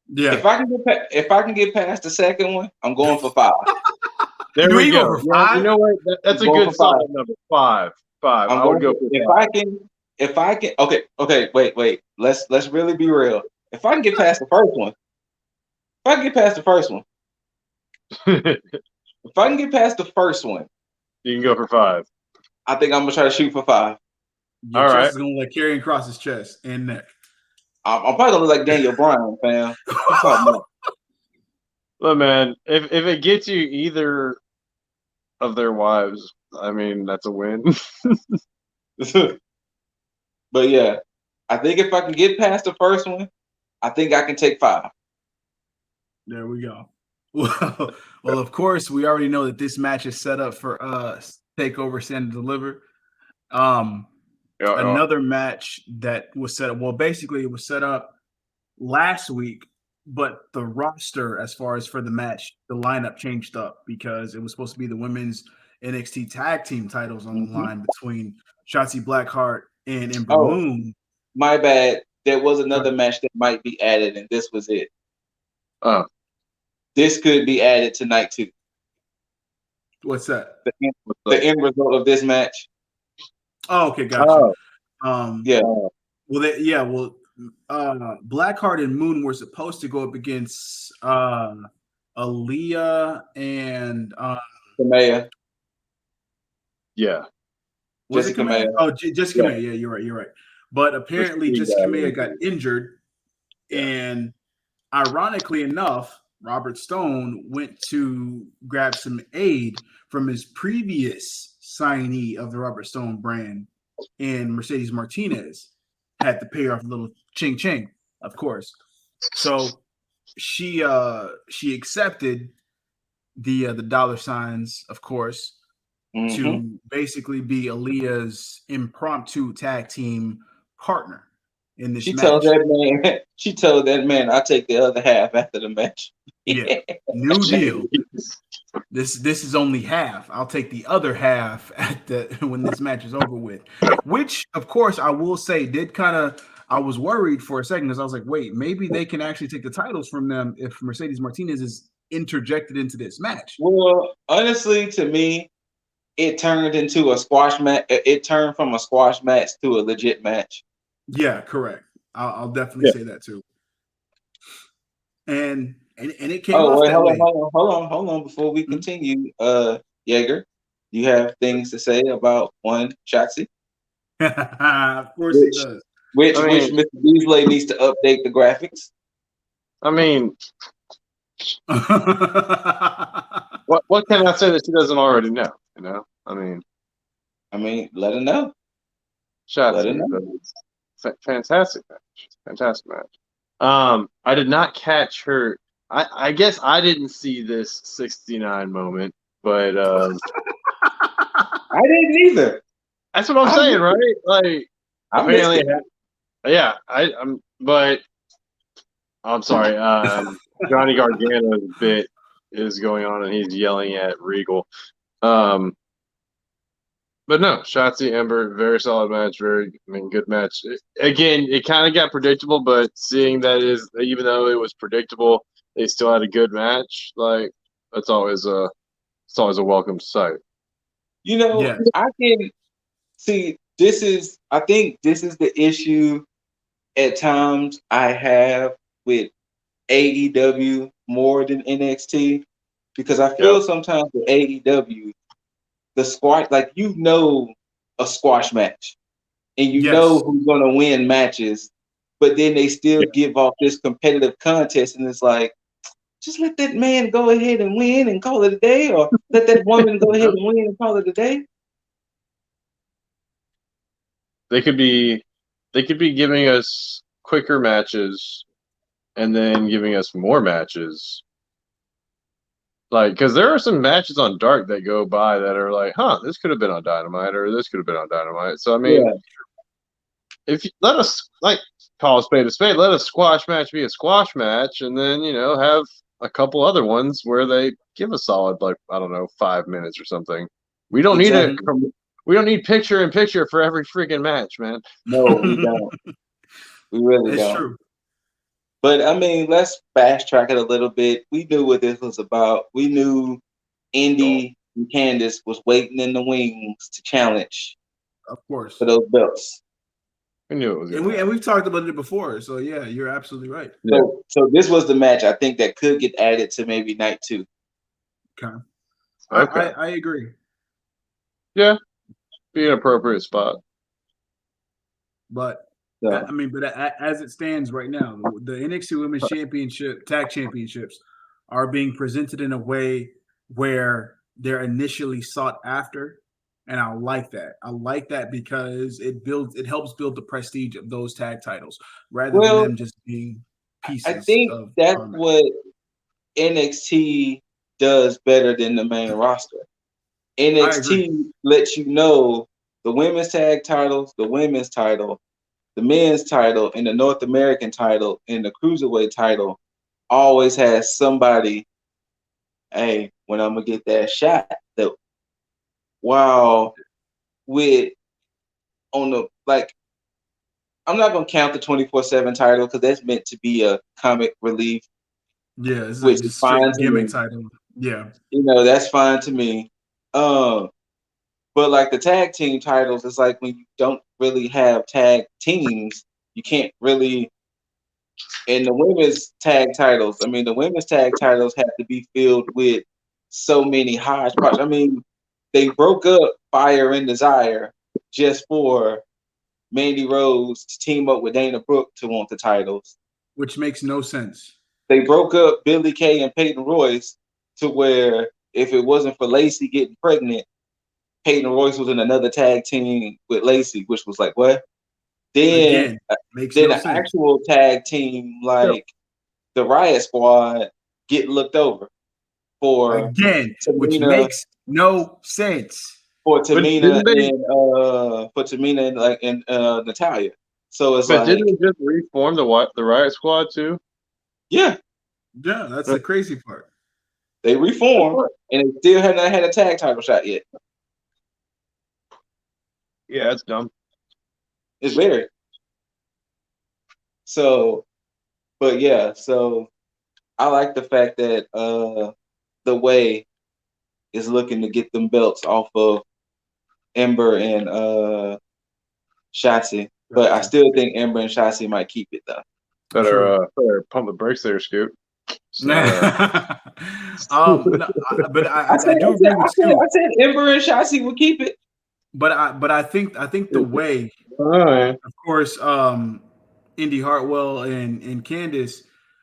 Yeah. If I can get past the second one, I'm going for 5. There Do we you go go. for Yeah, five? you know what? That's a I'm going good for five. solid number. Five. I'm I would going go for if five. if I can okay, wait. Let's really be real. If I can get past the first one, if I can get past the first one, You can go for five. I think I'm gonna try to shoot for five. Your All chest right. is gonna let carrying across his chest and neck. I'm probably gonna look like Daniel Bryan, fam. What you talking about? Look, man, if it gets you either of their wives, I mean, that's a win. But yeah, I think if I can get past the first one, I think I can take five. There we go. Well, of course, we already know that this match is set up for Takeover Stand and Deliver. Another match that was set up. Well, basically, it was set up last week, but the roster, as far as for the match, the lineup changed up because it was supposed to be the women's NXT tag team titles on the line between Shotzi Blackheart and Ember Moon. My bad. There was another match that might be added, and this was it. This could be added tonight too. What's that? The end result of this match. Oh, okay, gotcha. Yeah. Well, Blackheart and Moon were supposed to go up against Aaliyah and Kamea. Yeah. Was Jessica it Kamea? Maya. Oh, Jessica Maya. Yeah, you're right. But apparently Jessica Maya got injured, and ironically enough, Robert Stone went to grab some aid from his previous signee of the Robert Stone brand, and Mercedes Martinez had to pay her off a little ching ching, of course. So she accepted the dollar signs, of course, to basically be Aaliyah's impromptu tag team partner in this match. She told that man, I'll take the other half after the match. Yeah. New deal. This is only half. I'll take the other half at the when this match is over with. Which, of course, I will say did kind of I was worried for a second because I was like, wait, maybe they can actually take the titles from them if Mercedes Martinez is interjected into this match. Well, honestly, to me, it turned into a squash match. It turned from a squash match to a legit match. Yeah, correct. I'll definitely say that too. And it came off that way. Hold on. Before we continue, Jaeger, you have things to say about one Shotzi? Of course he does. Which Mr. Beasley needs to update the graphics. I mean, what can I say that she doesn't already know? You know, I mean, let her know. Shotzi, fantastic match. I did not catch her. I guess I didn't see this 69 moment, but I didn't either. That's what I'm saying, right? Like, apparently, yeah. But I'm sorry. Johnny Gargano's bit is going on, and he's yelling at Regal. But no, Shotzi, Ember, very solid match. Good match. Again, it kind of got predictable, but seeing that even though it was predictable, they still had a good match. Like, it's always a welcome sight. You know, I can see I think this is the issue at times I have with AEW more than NXT, because I feel sometimes with AEW, the squash, like, a squash match and know who's going to win matches, but then they still give off this competitive contest, and it's like, just let that man go ahead and win and call it a day, or let that woman go ahead and win and call it a day. They could be giving us quicker matches and then giving us more matches. Like, because there are some matches on Dark that go by that are like, this could have been on Dynamite, or this could have been on Dynamite. So, I mean, if you let us, like, call a spade, let a squash match be a squash match, and then, have a couple other ones where they give a solid, like, I don't know, 5 minutes or something. We don't need we don't need picture in picture for every freaking match, man. No, we don't. We really don't. It's true. But let's fast track it a little bit. We knew what this was about. We knew Indy and Candice was waiting in the wings to challenge Of course. for those belts. We knew it was. And we've talked about it before. So yeah, you're absolutely right. So this was the match I think that could get added to maybe night 2. Okay. Okay. I agree. Yeah, be an appropriate spot. But So, I mean, but as it stands right now, the NXT Women's Championship Tag Championships are being presented in a way where they're initially sought after, and I like that. I like that because it helps build the prestige of those tag titles rather than them just being pieces. I think that's what NXT does better than the main roster. NXT lets you know the women's tag titles, the women's title, the men's title, and the North American title, and the cruiserweight title always has somebody, hey, when I'm gonna get that shot. That while with on the like, I'm not gonna count the 24/7 title because that's meant to be a comic relief. Yeah, it's which a is fine straight to gimmick me. title. Yeah, That's fine to me. But like the tag team titles, it's like when you don't really have tag teams, you can't really. And the women's tag titles, I mean, the women's tag titles have to be filled with so many hodgepodge. I mean, they broke up Fire and Desire just for Mandy Rose to team up with Dana Brooke to want the titles. which makes no sense. They broke up Billie Kay and Peyton Royce to where if it wasn't for Lacey getting pregnant, Peyton Royce was in another tag team with Lacey, which was like what? Then Makes then no an sense. actual tag team like the Riot Squad get looked over for Again, Tamina, which makes no sense. for Tamina and Natalia. So it's like, didn't they just reform the Riot Squad too? Yeah, that's the crazy part. They reformed and they still have not had a tag title shot yet. Yeah, that's dumb. It's very. So, but yeah, so I like the fact that the Way is looking to get them belts off of Ember and Shotzi. But I still think Ember and Shotzi might keep it though. Better pump the brakes there, Scoot. No, but I do agree with Scoot. I said Ember and Shotzi will keep it. But I think the Way, right. of course, Indy Hartwell and Candice,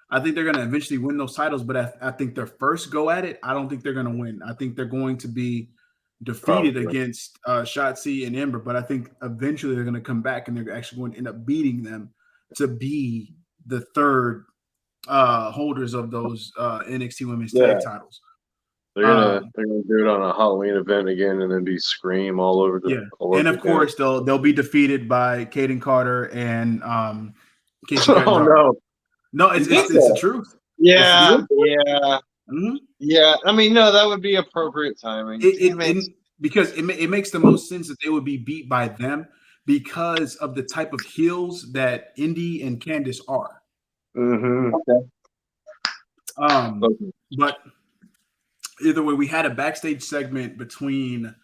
I think they're going to eventually win those titles. But I think their first go at it, I don't think they're going to win. I think they're going to be defeated against Shotzi and Ember. But I think eventually they're going to come back and they're actually going to end up beating them to be the third holders of those NXT Women's Tag titles. They're gonna do it on a Halloween event again, and then be Scream all over the. And of course they'll be defeated by Kaden Carter and Casey Catanzaro. No, it's the truth. Yeah, Mm-hmm. yeah. I mean, no, that would be appropriate timing. Because it makes the most sense that they would be beat by them because of the type of heels that Indy and Candice are. Mm-hmm. Okay. But either way, we had a backstage segment between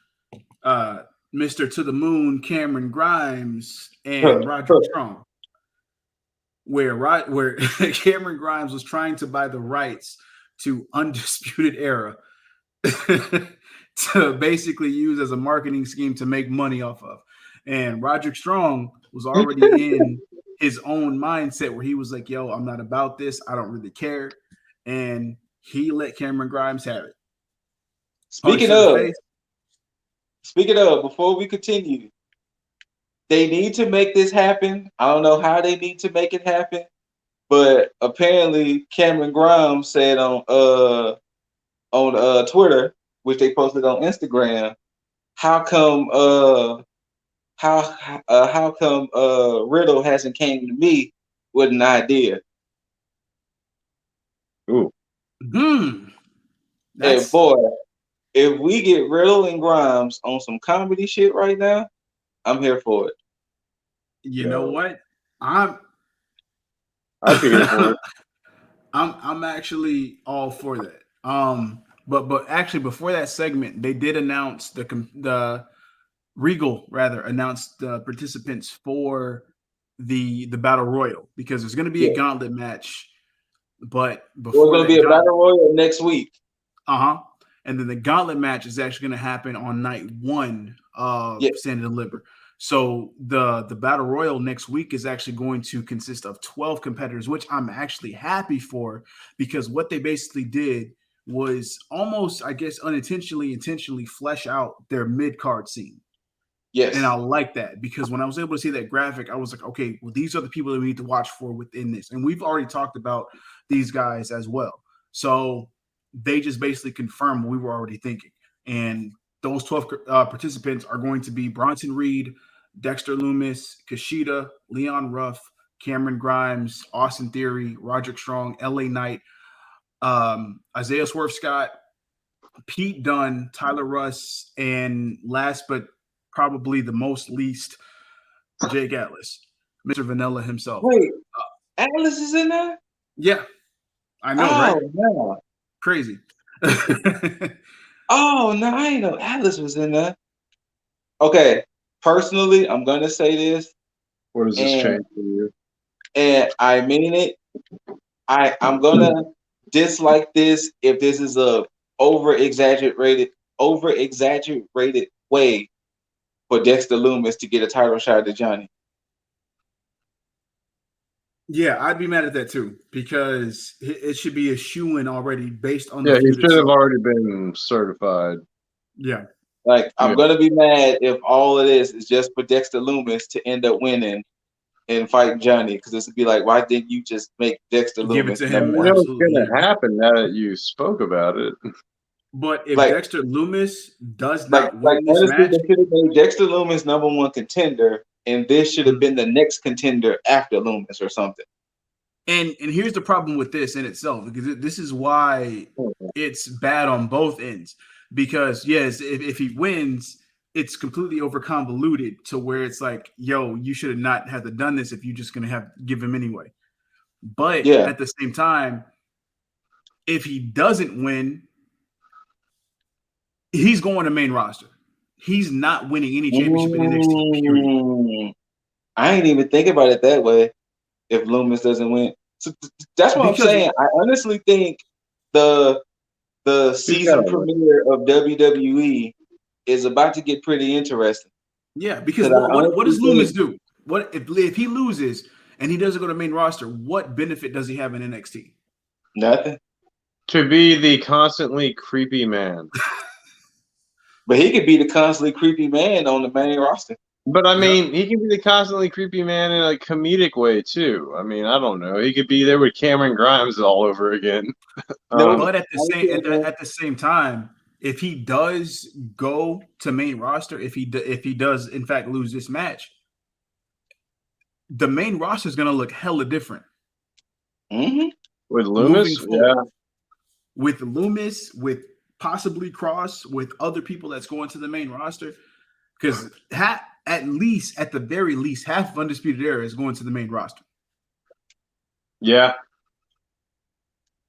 Mr. To the Moon, Cameron Grimes, and Roger Strong, where Cameron Grimes was trying to buy the rights to Undisputed Era to basically use as a marketing scheme to make money off of. And Roderick Strong was already in his own mindset where he was like, yo, I'm not about this. I don't really care. And he let Cameron Grimes have it. Speaking of, before we continue, they need to make this happen. I don't know how they need to make it happen, but apparently Cameron Grimes said on Twitter, which they posted on Instagram, how come Riddle hasn't came to me with an idea? Ooh. And boy, if we get Riddle and Grimes on some comedy shit right now, I'm here for it. You know what? I'd be here for it. I'm actually all for that. But actually, before that segment, they did announce the Regal rather announced the participants for the battle royal, because there's going to be a Yeah. gauntlet match, but We're before going to that be a battle royal next week. and then the gauntlet match is actually going to happen on night 1 of Yeah. Stand and Deliver. So the battle royal next week is actually going to consist of 12 competitors, which I'm actually happy for, because what they basically did was almost, I guess, intentionally flesh out their mid-card scene. Yes. And I like that, because when I was able to see that graphic, I was like, okay, well, these are the people that we need to watch for within this. And we've already talked about these guys as well. So they just basically confirmed what we were already thinking. And those 12 participants are going to be Bronson Reed, Dexter Lumis, Kushida, Leon Ruff, Cameron Grimes, Austin Theory, Roderick Strong, LA Knight, Isaiah Swerve Scott, Pete Dunne, Tyler Russ, and last but probably the most least, Jake Atlas, Mr. Vanilla himself. Wait, Atlas is in there? Yeah, I know, right? No. Crazy. Oh, no, I didn't know Atlas was in there. Okay, personally, I'm going to say this. What does this change for you? And I mean it. I'm going to dislike this if this is a over exaggerated way for Dexter Lumis to get a title shot at Johnny. Yeah, I'd be mad at that too, because it should be a shoo-in already based on Yeah, the he feud should have itself. already been certified. Yeah. Like, I'm going to be mad if all of this is just for Dexter Lumis to end up winning and fighting Johnny, because this would be like, why didn't you just make Dexter Give it Lumis? to I him. know it's Absolutely. going to happen now that you spoke about it. But if Like- Dexter Lumis does Like not win this honestly, match, they should have made Dexter Lumis #1 contender, and this should have been the next contender after Lumis or something. and here's the problem with this in itself, because this is why it's bad on both ends. Because yes, if he wins, it's completely over convoluted to where it's like, yo, you should have not had to done this if you're just gonna have give him anyway. But Yeah. at the same time, if he doesn't win, he's going to main roster. He's not winning any championship in NXT, period. I ain't even think about it that way. If Lumis doesn't win, so that's what I'm saying. I honestly think the season premiere of WWE is about to get pretty interesting. Yeah, because what does Lumis do? What if he loses and he doesn't go to main roster? What benefit does he have in NXT? Nothing. To be the constantly creepy man. But he could be the constantly creepy man on the main roster. But I mean, he can be the constantly creepy man in a comedic way too. I mean, I don't know. He could be there with Cameron Grimes all over again. But at the same time, if he does go to main roster, if he does in fact lose this match, the main roster is going to look hella different. Mm-hmm. With Lumis, yeah. With Lumis, with possibly Cross, with other people that's going to the main roster, because at the very least, half of Undisputed Era is going to the main roster. Yeah.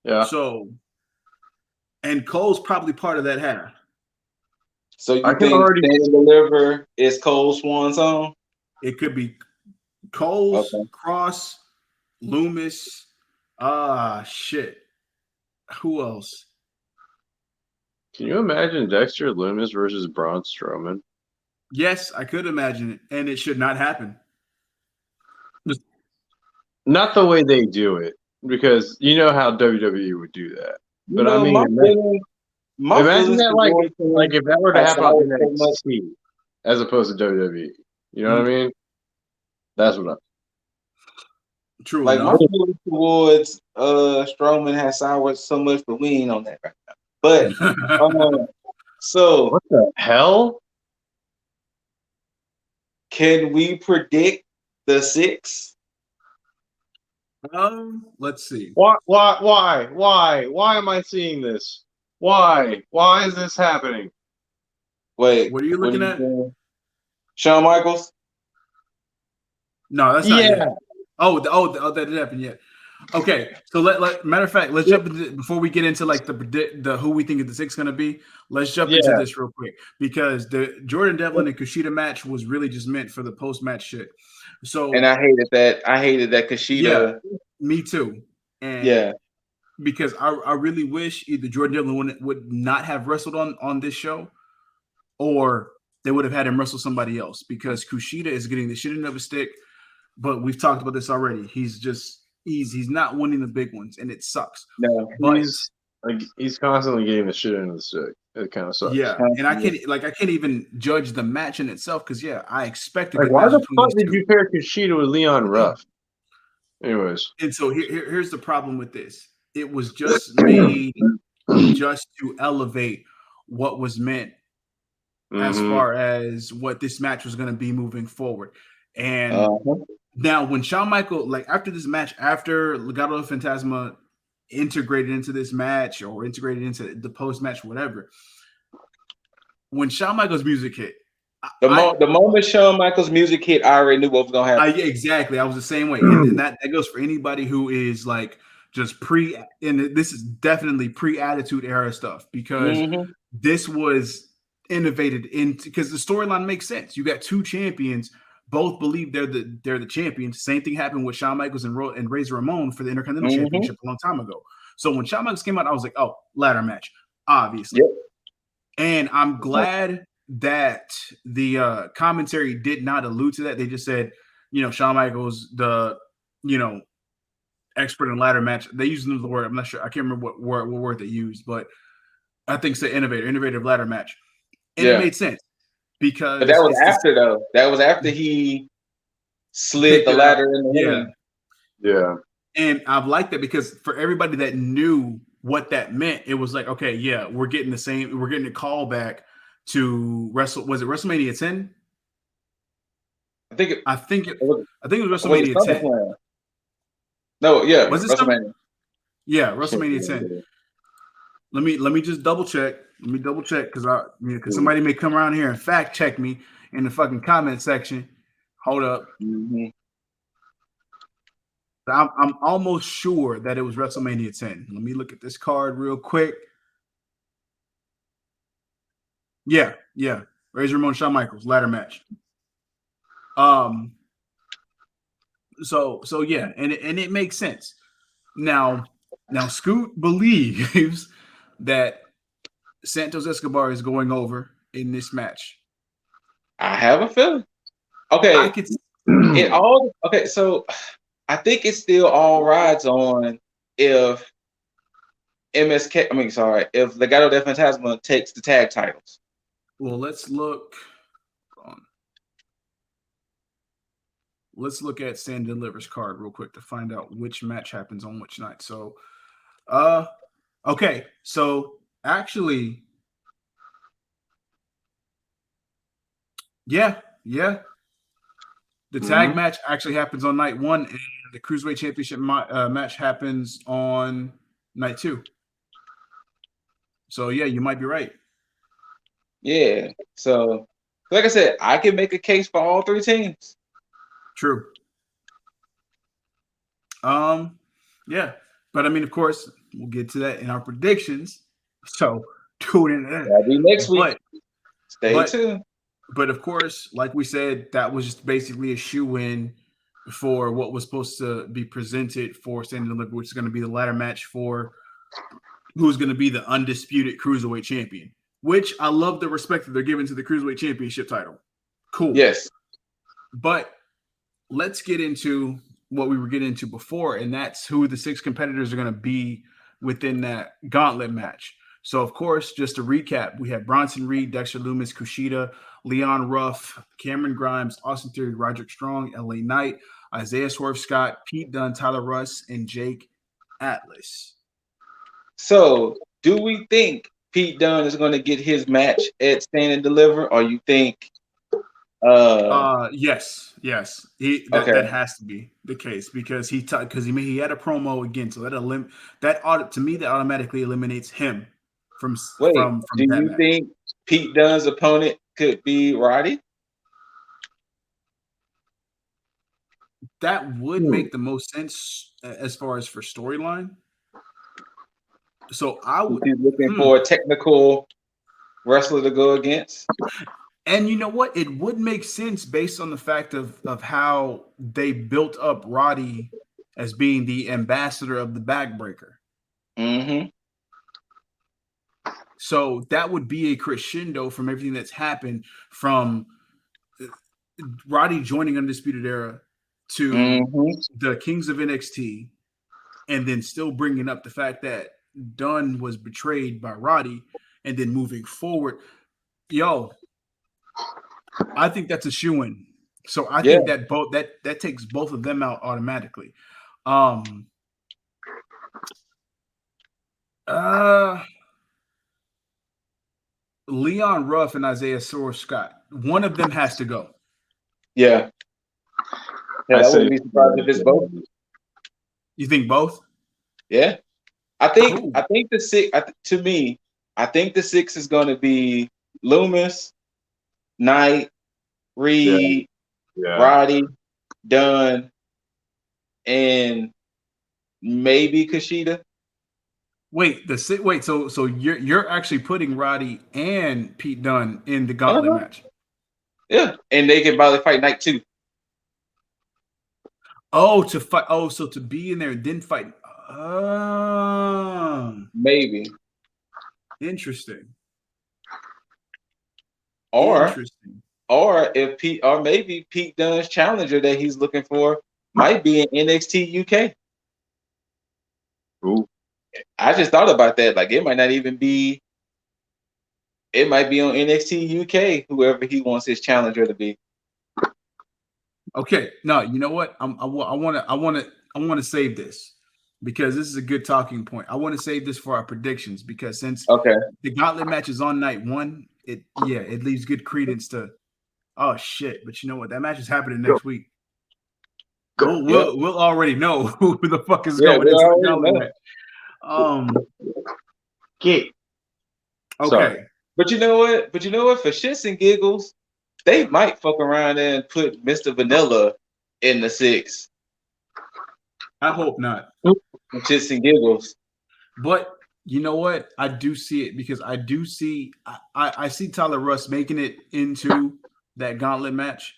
Yeah. So, and Cole's probably part of that half. So you think Stand and Deliver is Cole's swan song? It could be Cole's, Cross, Lumis. Shit. Who else? Can you imagine Dexter Lumis versus Braun Strowman? Yes, I could imagine it, and it should not happen. Not the way they do it, because you know how WWE would do that. But I mean, imagine that like if that were to happen on NXT as opposed to WWE. You know what I mean? That's what I'm. True. Like my feelings towards Strowman has soured so much, but we ain't on that right now. But so what the hell? Can we predict the 6? Let's see. Why am I seeing this? Why is this happening? Wait, what are you looking at? Shawn Michaels? No, that's not yet. Oh, that didn't happen yet. Okay, so matter of fact, let's jump into before we get into like the who we think the 6 going to be. Let's jump into this real quick because the Jordan Devlin and Kushida match was really just meant for the post match shit. So and I hated that. I hated that Kushida. Yeah, me too. And because I really wish either Jordan Devlin would not have wrestled on this show, or they would have had him wrestle somebody else because Kushida is getting the shit end of a stick. But we've talked about this already. He's not winning the big ones, and it sucks. No, but he's constantly getting the shit into the stick. It kind of sucks. Yeah, and I can't even judge the match in itself because I expected. Like, why the fuck did you pair Kushida with Leon Ruff? Anyways, and so here's the problem with this. It was just made just to elevate what was meant as far as what this match was going to be moving forward. And now when Shawn Michaels, like after this match, after Legado del Fantasma integrated into this match or integrated into the post-match, whatever, when Shawn Michaels' music hit, the moment Shawn Michaels' music hit, I already knew what was going to happen. Exactly. I was the same way. And that goes for anybody who is like just and this is definitely pre-attitude era stuff because this was innovated into, because the storyline makes sense. You got two champions, both believe they're the champions. Same thing happened with Shawn Michaels and Razor Ramon for the Intercontinental Championship a long time ago. So when Shawn Michaels came out, I was like, oh, ladder match, obviously. Yep. And I'm glad that the commentary did not allude to that. They just said, Shawn Michaels, the, expert in ladder match. They used the word, I'm not sure. I can't remember what word they used, but I think it's an innovative ladder match. And it made sense because. But that was after, though. That was after he slid the ladder in the ring. Yeah. And I've liked that because for everybody that knew what that meant, it was like, okay, yeah, we're getting a callback to was it WrestleMania 10? I think it was WrestleMania 10. No, yeah, was it WrestleMania? Yeah, WrestleMania 10. Let me just double check. Let me double check because somebody may come around here and fact check me in the fucking comment section. Hold up. I'm almost sure that it was WrestleMania 10. Let me look at this card real quick. Yeah. Razor Ramon, Shawn Michaels, ladder match. So yeah, and it makes sense. Now Scoot believes that Santos Escobar is going over in this match. I have a feeling. Okay. So I think it still all rides on if if Legado del Fantasma takes the tag titles. Well, let's look. Let's look at Stand Deliver's card real quick to find out which match happens on which night. So, okay. So actually, yeah. The tag match actually happens on night 1, and the Cruiserweight Championship match happens on night 2. So yeah, you might be right. Yeah. So, like I said, I can make a case for all 3 teams. True. Yeah, but I mean, of course, we'll get to that in our predictions. So tune in. That'll be next week. Stay tuned. But of course, like we said, that was just basically a shoe-in for what was supposed to be presented for Stand and Deliver, which is going to be the ladder match for who's going to be the undisputed Cruiserweight champion. Which I love the respect that they're giving to the Cruiserweight Championship title. Cool. Yes. But let's get into what we were getting into before, and that's who the 6 competitors are going to be within that gauntlet match. So, of course, just to recap, we have Bronson Reed, Dexter Lumis, Kushida, Leon Ruff, Cameron Grimes, Austin Theory, Roderick Strong, LA Knight, Isaiah Swerve Scott, Pete Dunne, Tyler Russ, and Jake Atlas. So, do we think Pete Dunne is going to get his match at Stand and Deliver, or you think? Yes. That has to be the case because he had a promo again, so that automatically eliminates him from. Wait, from do you match. think Pete Dunne's opponent could be Roddy? That would make the most sense as far as for storyline. So I would. He's looking for a technical wrestler to go against. And you know what? It would make sense based on the fact of how they built up Roddy as being the ambassador of the backbreaker. Mm-hmm. So that would be a crescendo from everything that's happened from Roddy joining Undisputed Era to the Kings of NXT, and then still bringing up the fact that Dunn was betrayed by Roddy, and then moving forward. Yo, I think that's a shoo-in. So I think that both that takes both of them out automatically. Leon Ruff and Isaiah Scott. One of them has to go. Yeah. I wouldn't be surprised if it's both. You think both? Yeah. I think the six. To me, I think the six is going to be Loomis, Knight, Reed, Roddy, Dunn, and maybe Kushida. Wait, so you're actually putting Roddy and Pete Dunne in the gauntlet match? Yeah, and they can probably fight Knight too. Oh, to fight. Oh, so to be in there and then fight. Maybe. Interesting. Or if Pete, or maybe Pete Dunne's challenger that he's looking for might be in NXT UK. Ooh. I just thought about that. Like, it might not even be. It might be on NXT UK. Whoever he wants his challenger to be. Okay. No, you know what? I want to save this because this is a good talking point. I want to save this for our predictions because since the gauntlet match is on night one, it leaves good credence to. Oh shit! But you know what? That match is happening next week. We'll already know who the fuck is going into the gauntlet match. Okay. Sorry. But you know what? For shits and giggles, they might fuck around and put Mr. Vanilla in the six. I hope not. For shits and giggles. But you know what? I do see it because I do see I see Tyler Russ making it into that gauntlet match.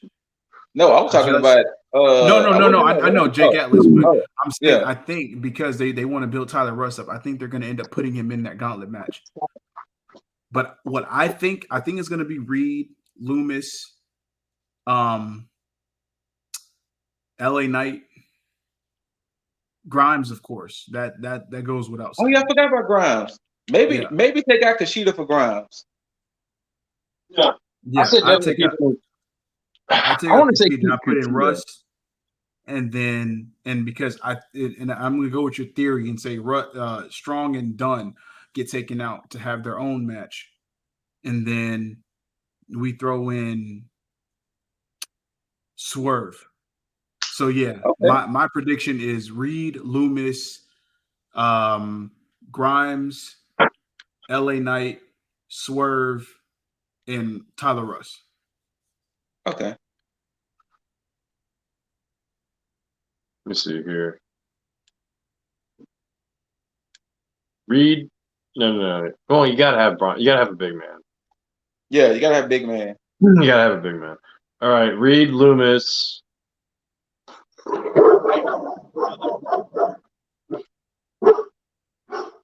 No, I was talking about no. I know Jake Atlas, but I'm saying I think because they want to build Tyler Russ up, I think they're going to end up putting him in that gauntlet match. But what I think it's going to be Reed, Loomis, LA Knight, Grimes, of course. That goes without saying. Oh yeah, I forgot about Grimes. Maybe take out Kushida for Grimes. Yeah. I want to say I put in Russ, and because I'm going to go with your theory and say Strong and Dunn get taken out to have their own match, and then we throw in Swerve. So my prediction is Reed, Loomis, Grimes, LA Knight, Swerve, and Tyler Russ. Okay. Let me see here. Reed. No. Well, you gotta have Braun. You gotta have a big man. Yeah, you gotta have a big man. You gotta have a big man. All right, Reed, Loomis.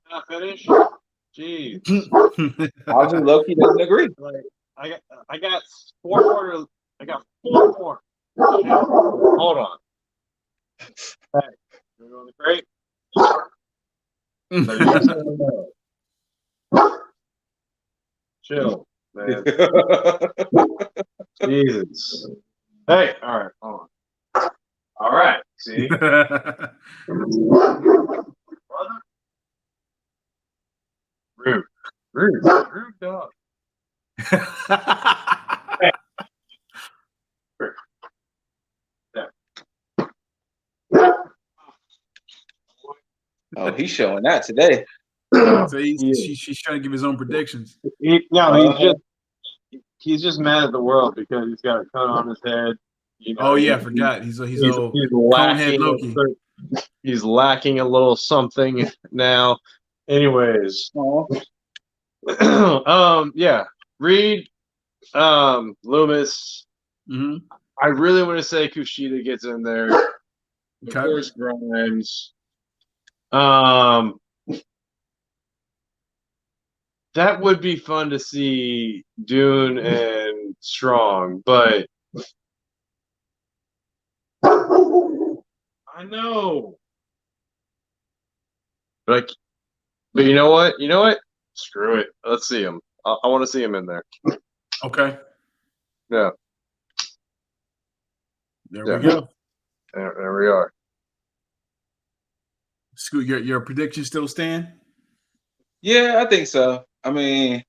Not finish. Jeez. Ozzy Loki doesn't agree. Like I got 4 more. I got 4 more. Hold on. Hey, you're going to great. Chill, man. Jesus. Hey, all right, hold on. All right, see? Brother? Rude dog. Hey. Oh, he's showing that today. So she's trying to give his own predictions. He's just mad at the world because he's got a cut on his head. You know, Oh yeah, I forgot. He's a he's conehead lacking. Loki. He's lacking a little something now. Anyways, yeah, Reed, Loomis. Mm-hmm. I really want to say Kushida gets in there. Of Okay. course, Grimes. That would be fun to see Dune and Strong, but I know. But you know what? You know what? Screw it. Let's see him. I want to see him in there. Okay. Yeah. There Yeah. we go. There we are. Scoot, your prediction still stand? Yeah, I think so. I mean,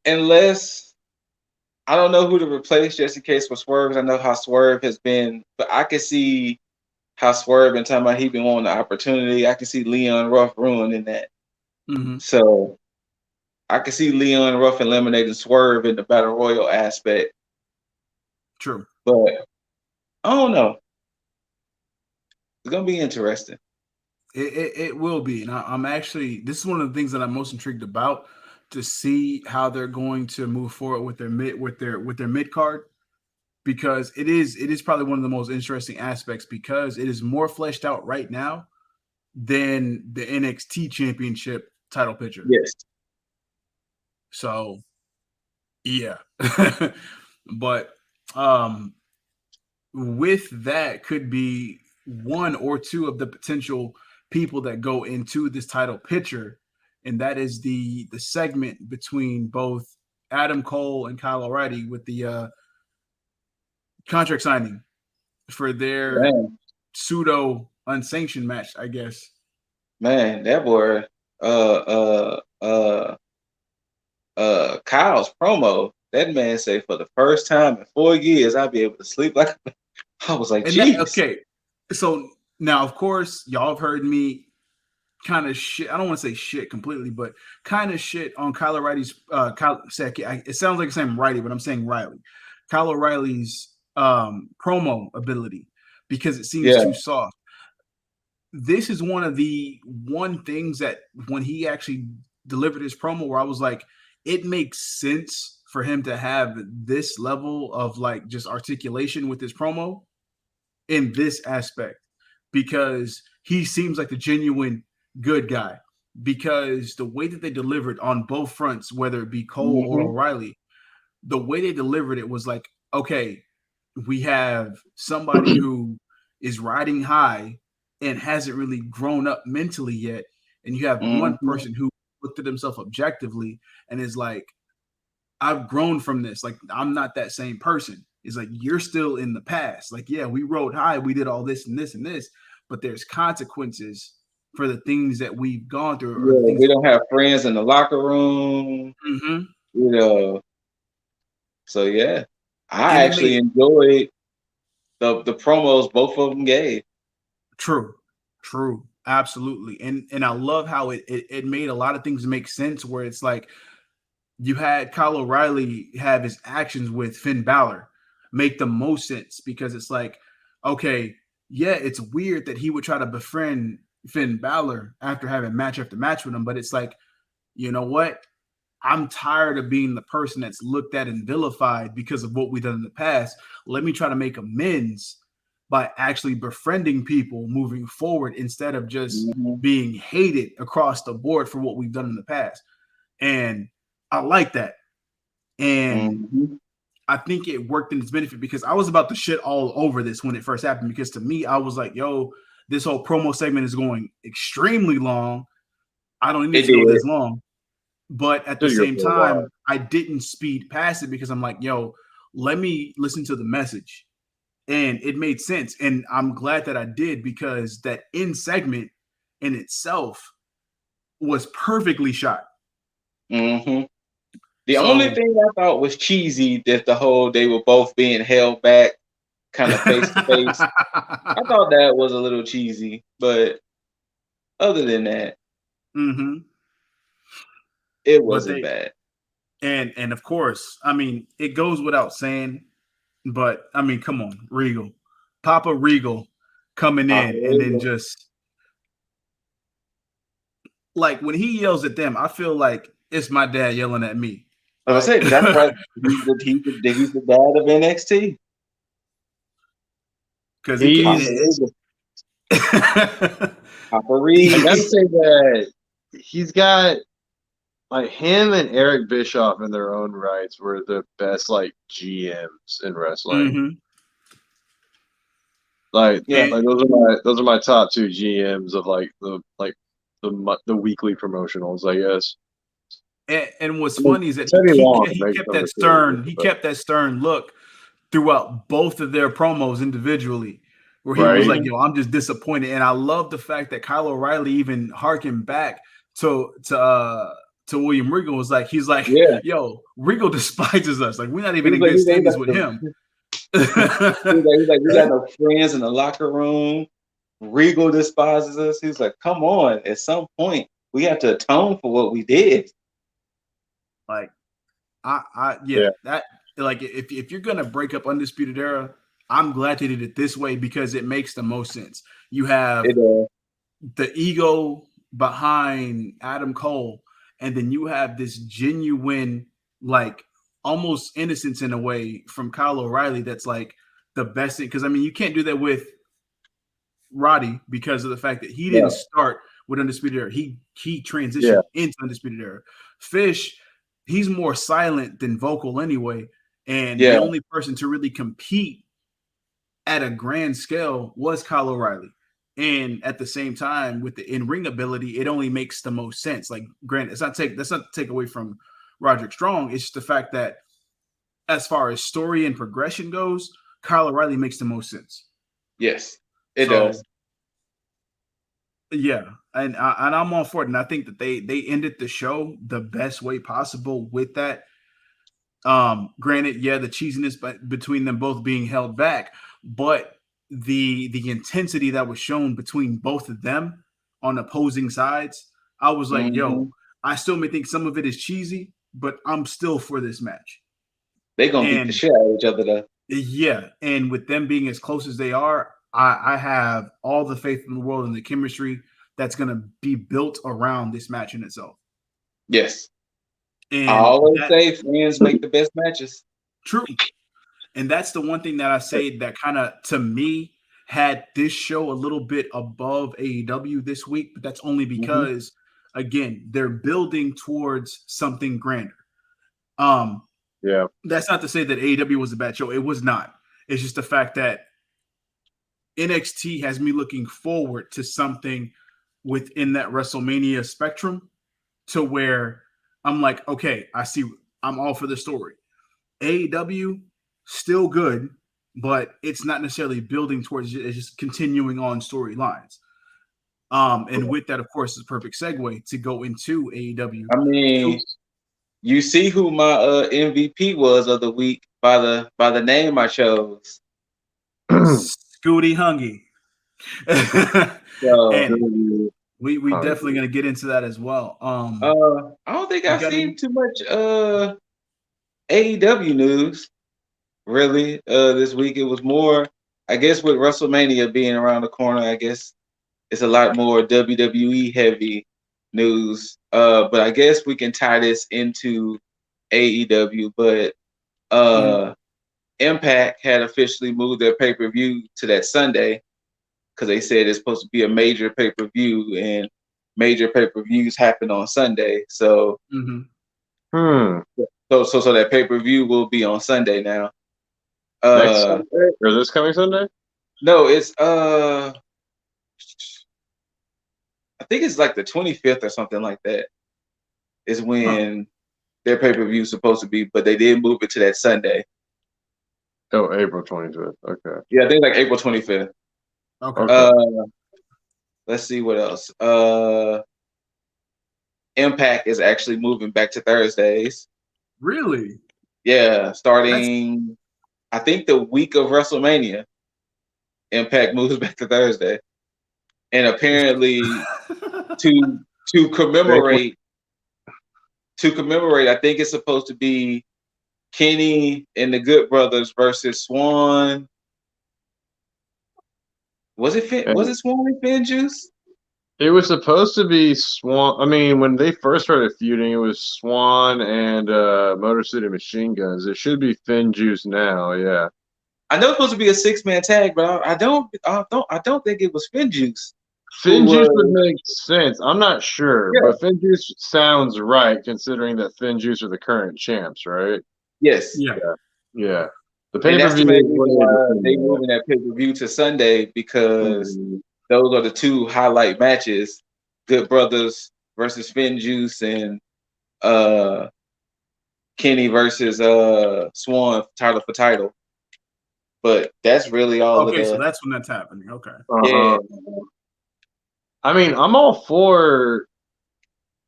unless I don't know who to replace just in case for Swerve. 'Cause I know how Swerve has been, but I can see how Swerve been talking about he been wanting the opportunity. I can see Leon Ruff ruining that. Mm-hmm. So I can see Leon Ruff eliminating Swerve in the Battle Royal aspect. True. But I don't know. It's gonna be interesting. It will be, and I'm actually, this is one of the things that I'm most intrigued about, to see how they're going to move forward with their mid card, because it is probably one of the most interesting aspects, because it is more fleshed out right now than the NXT championship title picture. Yes. So yeah. But with that could be one or two of the potential people that go into this title picture, and that is the segment between both Adam Cole and Kyle O'Reilly with the contract signing for their Man, pseudo unsanctioned match, I guess. man, that boy Kyle's promo, that man say for the first time in 4 years I'll be able to sleep like I was like, And that, geez. okay, so now of course y'all have heard me kind of shit. I don't want to say shit completely, but kind of shit on Kyle O'Reilly's. It sounds like I'm saying Riley, but I'm saying Riley. Kyle O'Reilly's promo ability, because it seems Yeah. too soft. This is one things that when he actually delivered his promo, where I was like, it makes sense for him to have this level of like just articulation with his promo in this aspect, because he seems like the genuine good guy, because the way that they delivered on both fronts, whether it be Cole or O'Reilly, the way they delivered it was like, okay, we have somebody who is riding high and hasn't really grown up mentally yet, and you have one person who looked at himself objectively and is like, I've grown from this. Like, I'm not that same person. It's like, you're still in the past. Like, yeah, we rode high, we did all this and this and this, but there's consequences for the things that we've gone through. Or the Yeah, things we don't have friends in the locker room. Mm-hmm. You know. So yeah. I And it actually made enjoyed the promos both of them gave. true, absolutely. And I love how it made a lot of things make sense, where it's like you had Kyle O'Reilly have his actions with Finn Balor make the most sense, because it's like, okay, yeah, it's weird that he would try to befriend Finn Balor after having match after match with him, but it's like, you know what? I'm tired of being the person that's looked at and vilified because of what we've done in the past. Let me try to make amends by actually befriending people moving forward, instead of just being hated across the board for what we've done in the past. And I like that. And I think it worked in its benefit, because I was about to shit all over this when it first happened, because to me, I was like, yo, this whole promo segment is going extremely long. I don't need it to go this long. But at the same time, I didn't speed past it, because I'm like, yo, let me listen to the message. And it made sense. And I'm glad that I did, because that end segment in itself was perfectly shot. The only thing I thought was cheesy, that the whole they were both being held back kind of face to face. I thought that was a little cheesy, but other than that, it wasn't bad. And of course, I mean, it goes without saying, But I mean, come on, Regal, Papa Regal coming in, and then just like when he yells at them, I feel like it's my dad yelling at me. I was saying that's right. He's the dad of NXT. Because he Papa I Reed. gotta say that he's got like him and Eric Bischoff in their own rights were the best like GMs in wrestling. Mm-hmm. Like Yeah. like those are my top two GMs of like the weekly promotionals, I guess. And what's funny is that he kept that stern look throughout both of their promos individually, where he was like, "Yo, I'm just disappointed." And I love the fact that Kyle O'Reilly even harkened back to William Regal. He's like, "Yo, Regal despises us. Like we're not even in good standings with him." He's like, we got no friends in the locker room. Regal despises us. He's like, come on, at some point we have to atone for what we did. Like, that like if you're gonna break up Undisputed Era, I'm glad they did it this way because it makes the most sense. You have the ego behind Adam Cole, and then you have this genuine, like almost innocence in a way from Kyle O'Reilly that's like the best thing. Because I mean, you can't do that with Roddy because of the fact that he didn't start with Undisputed Era. He transitioned into Undisputed Era. Fish, he's more silent than vocal anyway. And the only person to really compete at a grand scale was Kyle O'Reilly. And at the same time, with the in-ring ability, it only makes the most sense. Like, granted, that's not to take away from Roderick Strong. It's just the fact that as far as story and progression goes, Kyle O'Reilly makes the most sense. Yes, it does. Yeah, and I'm all for it. And I think that they ended the show the best way possible with that. Granted, the cheesiness between them both being held back, but the intensity that was shown between both of them on opposing sides, I was like, yo, I still may think some of it is cheesy, but I'm still for this match. They're gonna beat the shit out of each other though. Yeah, and with them being as close as they are, I have all the faith in the world in the chemistry that's going to be built around this match in itself. Yes. And I always say friends make the best matches. True. And that's the one thing that I say that kind of, to me, had this show a little bit above AEW this week, but that's only because, again, they're building towards something grander. That's not to say that AEW was a bad show. It was not. It's just the fact that NXT has me looking forward to something within that WrestleMania spectrum to where I'm like, okay, I'm all for the story. AEW, still good, but it's not necessarily building towards it. It's just continuing on storylines. And with that, of course, is a perfect segue to go into AEW. I mean, you see who my MVP was of the week by the name I chose. Scooty Hungy. So, and we definitely gonna get into that as well. I don't think I've seen too much AEW news really this week. It was more, I guess, with WrestleMania being around the corner, I guess it's a lot more WWE heavy news. But I guess we can tie this into AEW. But Impact had officially moved their pay-per-view to that Sunday because they said it's supposed to be a major pay-per-view, and major pay-per-views happen on Sunday. So, so that pay-per-view will be on Sunday now. Next Sunday or this coming Sunday? No, it's I think it's like the 25th or something like that. Is when their pay-per-view is supposed to be, but they did move it to that Sunday. Oh, April 25th. Okay. Yeah, I think like April 25th. Okay. Let's see what else. Impact is actually moving back to Thursdays. Really? Yeah, starting I think the week of WrestleMania, Impact moves back to Thursday. And apparently to commemorate, I think it's supposed to be Kenny and the Good Brothers versus Swan. Was it Swan and Finn Juice? It was supposed to be Swan. I mean, when they first started feuding, it was Swan and Motor City Machine Guns. It should be Finn Juice now. Yeah. I know it's supposed to be a 6-man tag, but I don't think it was Finn Juice. Finn Juice would make sense. I'm not sure, Yeah. but Finn Juice sounds right considering that Finn Juice are the current champs, right? Yes. Yeah. Yeah. The And pay per that's the view. main reason why they moving that pay per view to Sunday, because those are the two highlight matches: Good Brothers versus Finn Juice and Kenny versus Swan, title for title. But that's really all. Okay, so that's when that's happening. Okay. Yeah. I mean, I'm all for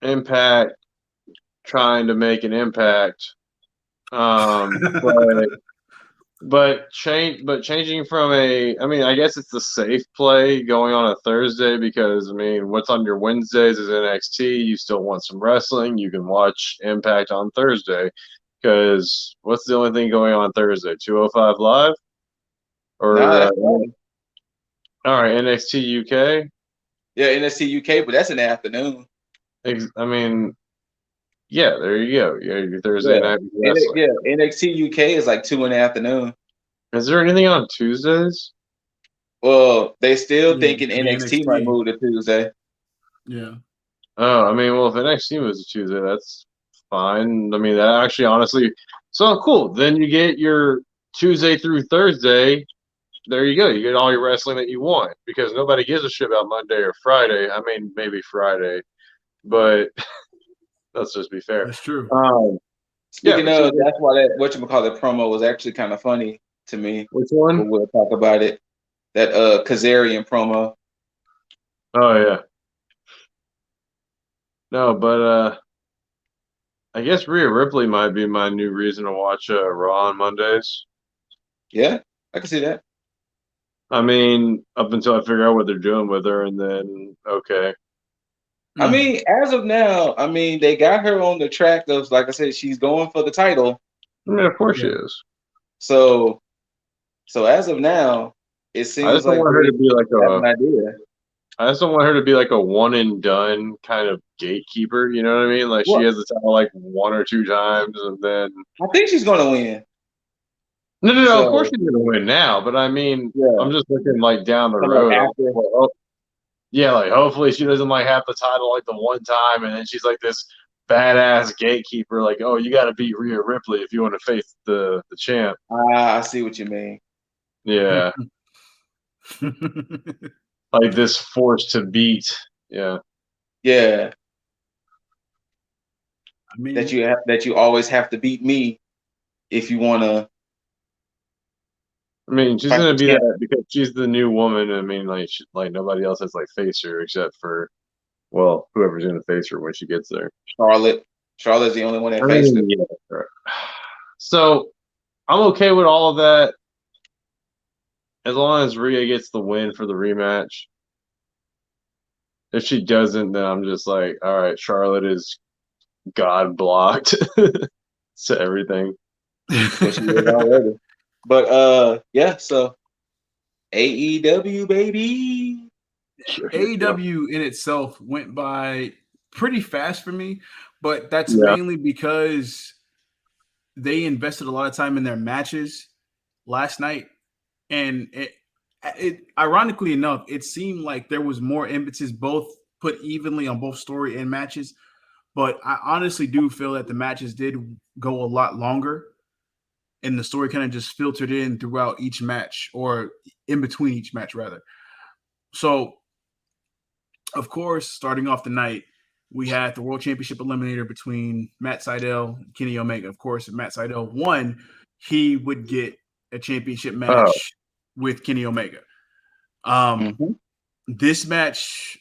Impact trying to make an impact, but changing from I mean, I guess it's the safe play going on a Thursday because I mean, what's on your Wednesdays is NXT. You still want some wrestling, you can watch Impact on Thursday. Because what's the only thing going on Thursday? 205 Live? Or all right, NXT UK? Yeah, NXT UK, but that's in the afternoon. I mean, yeah, there you go. Yeah, your Thursday night wrestling. Yeah, NXT UK is like 2 in the afternoon. Is there anything on Tuesdays? Well, they still thinking NXT might move to Tuesday. Yeah. Oh, I mean, well, if NXT moves to Tuesday, that's fine. I mean, that actually, honestly, so cool. Then you get your Tuesday through Thursday. There you go. You get all your wrestling that you want because nobody gives a shit about Monday or Friday. I mean, maybe Friday, but let's just be fair. That's true. Speaking of, that's why that whatchamacallit promo was actually kind of funny to me. Which one? We'll talk about it. That Kazarian promo. Oh yeah. No, but I guess Rhea Ripley might be my new reason to watch Raw on Mondays. Yeah, I can see that. I mean, up until I figure out what they're doing with her, and then okay. I mean, as of now, I mean, they got her on the track of, like I said, she's going for the title. I mean, of course she is. So as of now, it seems I just don't want her to be like an idea. I just don't want her to be like a one and done kind of gatekeeper. You know what I mean? Like she has the title like 1 or 2 times, and then I think she's gonna win. No. Of course she's gonna win now, but I mean, I'm just looking like down the road. Like hopefully she doesn't like have the title like the one time, and then she's like this badass gatekeeper. Like, oh, you got to beat Rhea Ripley if you want to face the champ. I see what you mean. Yeah. Like this force to beat. Yeah. Yeah. I mean, that you always have to beat me if you want to. I mean, she's gonna be that because she's the new woman. I mean, like nobody else has like face her except for, well, whoever's gonna face her when she gets there. Charlotte's the only one that faced her. Yeah. So I'm okay with all of that as long as Rhea gets the win for the rematch. If she doesn't, then I'm just like, all right, Charlotte is God blocked to everything. Well, she is already. But yeah, so AEW baby. AEW in itself went by pretty fast for me, but that's mainly because they invested a lot of time in their matches last night, and it ironically enough, it seemed like there was more impetus both put evenly on both story and matches, but I honestly do feel that the matches did go a lot longer. And the story kind of just filtered in throughout each match, or in between each match, rather. So, of course, starting off the night, we had the World Championship Eliminator between Matt Sydal and Kenny Omega. Of course, if Matt Sydal won, he would get a championship match with Kenny Omega. This match,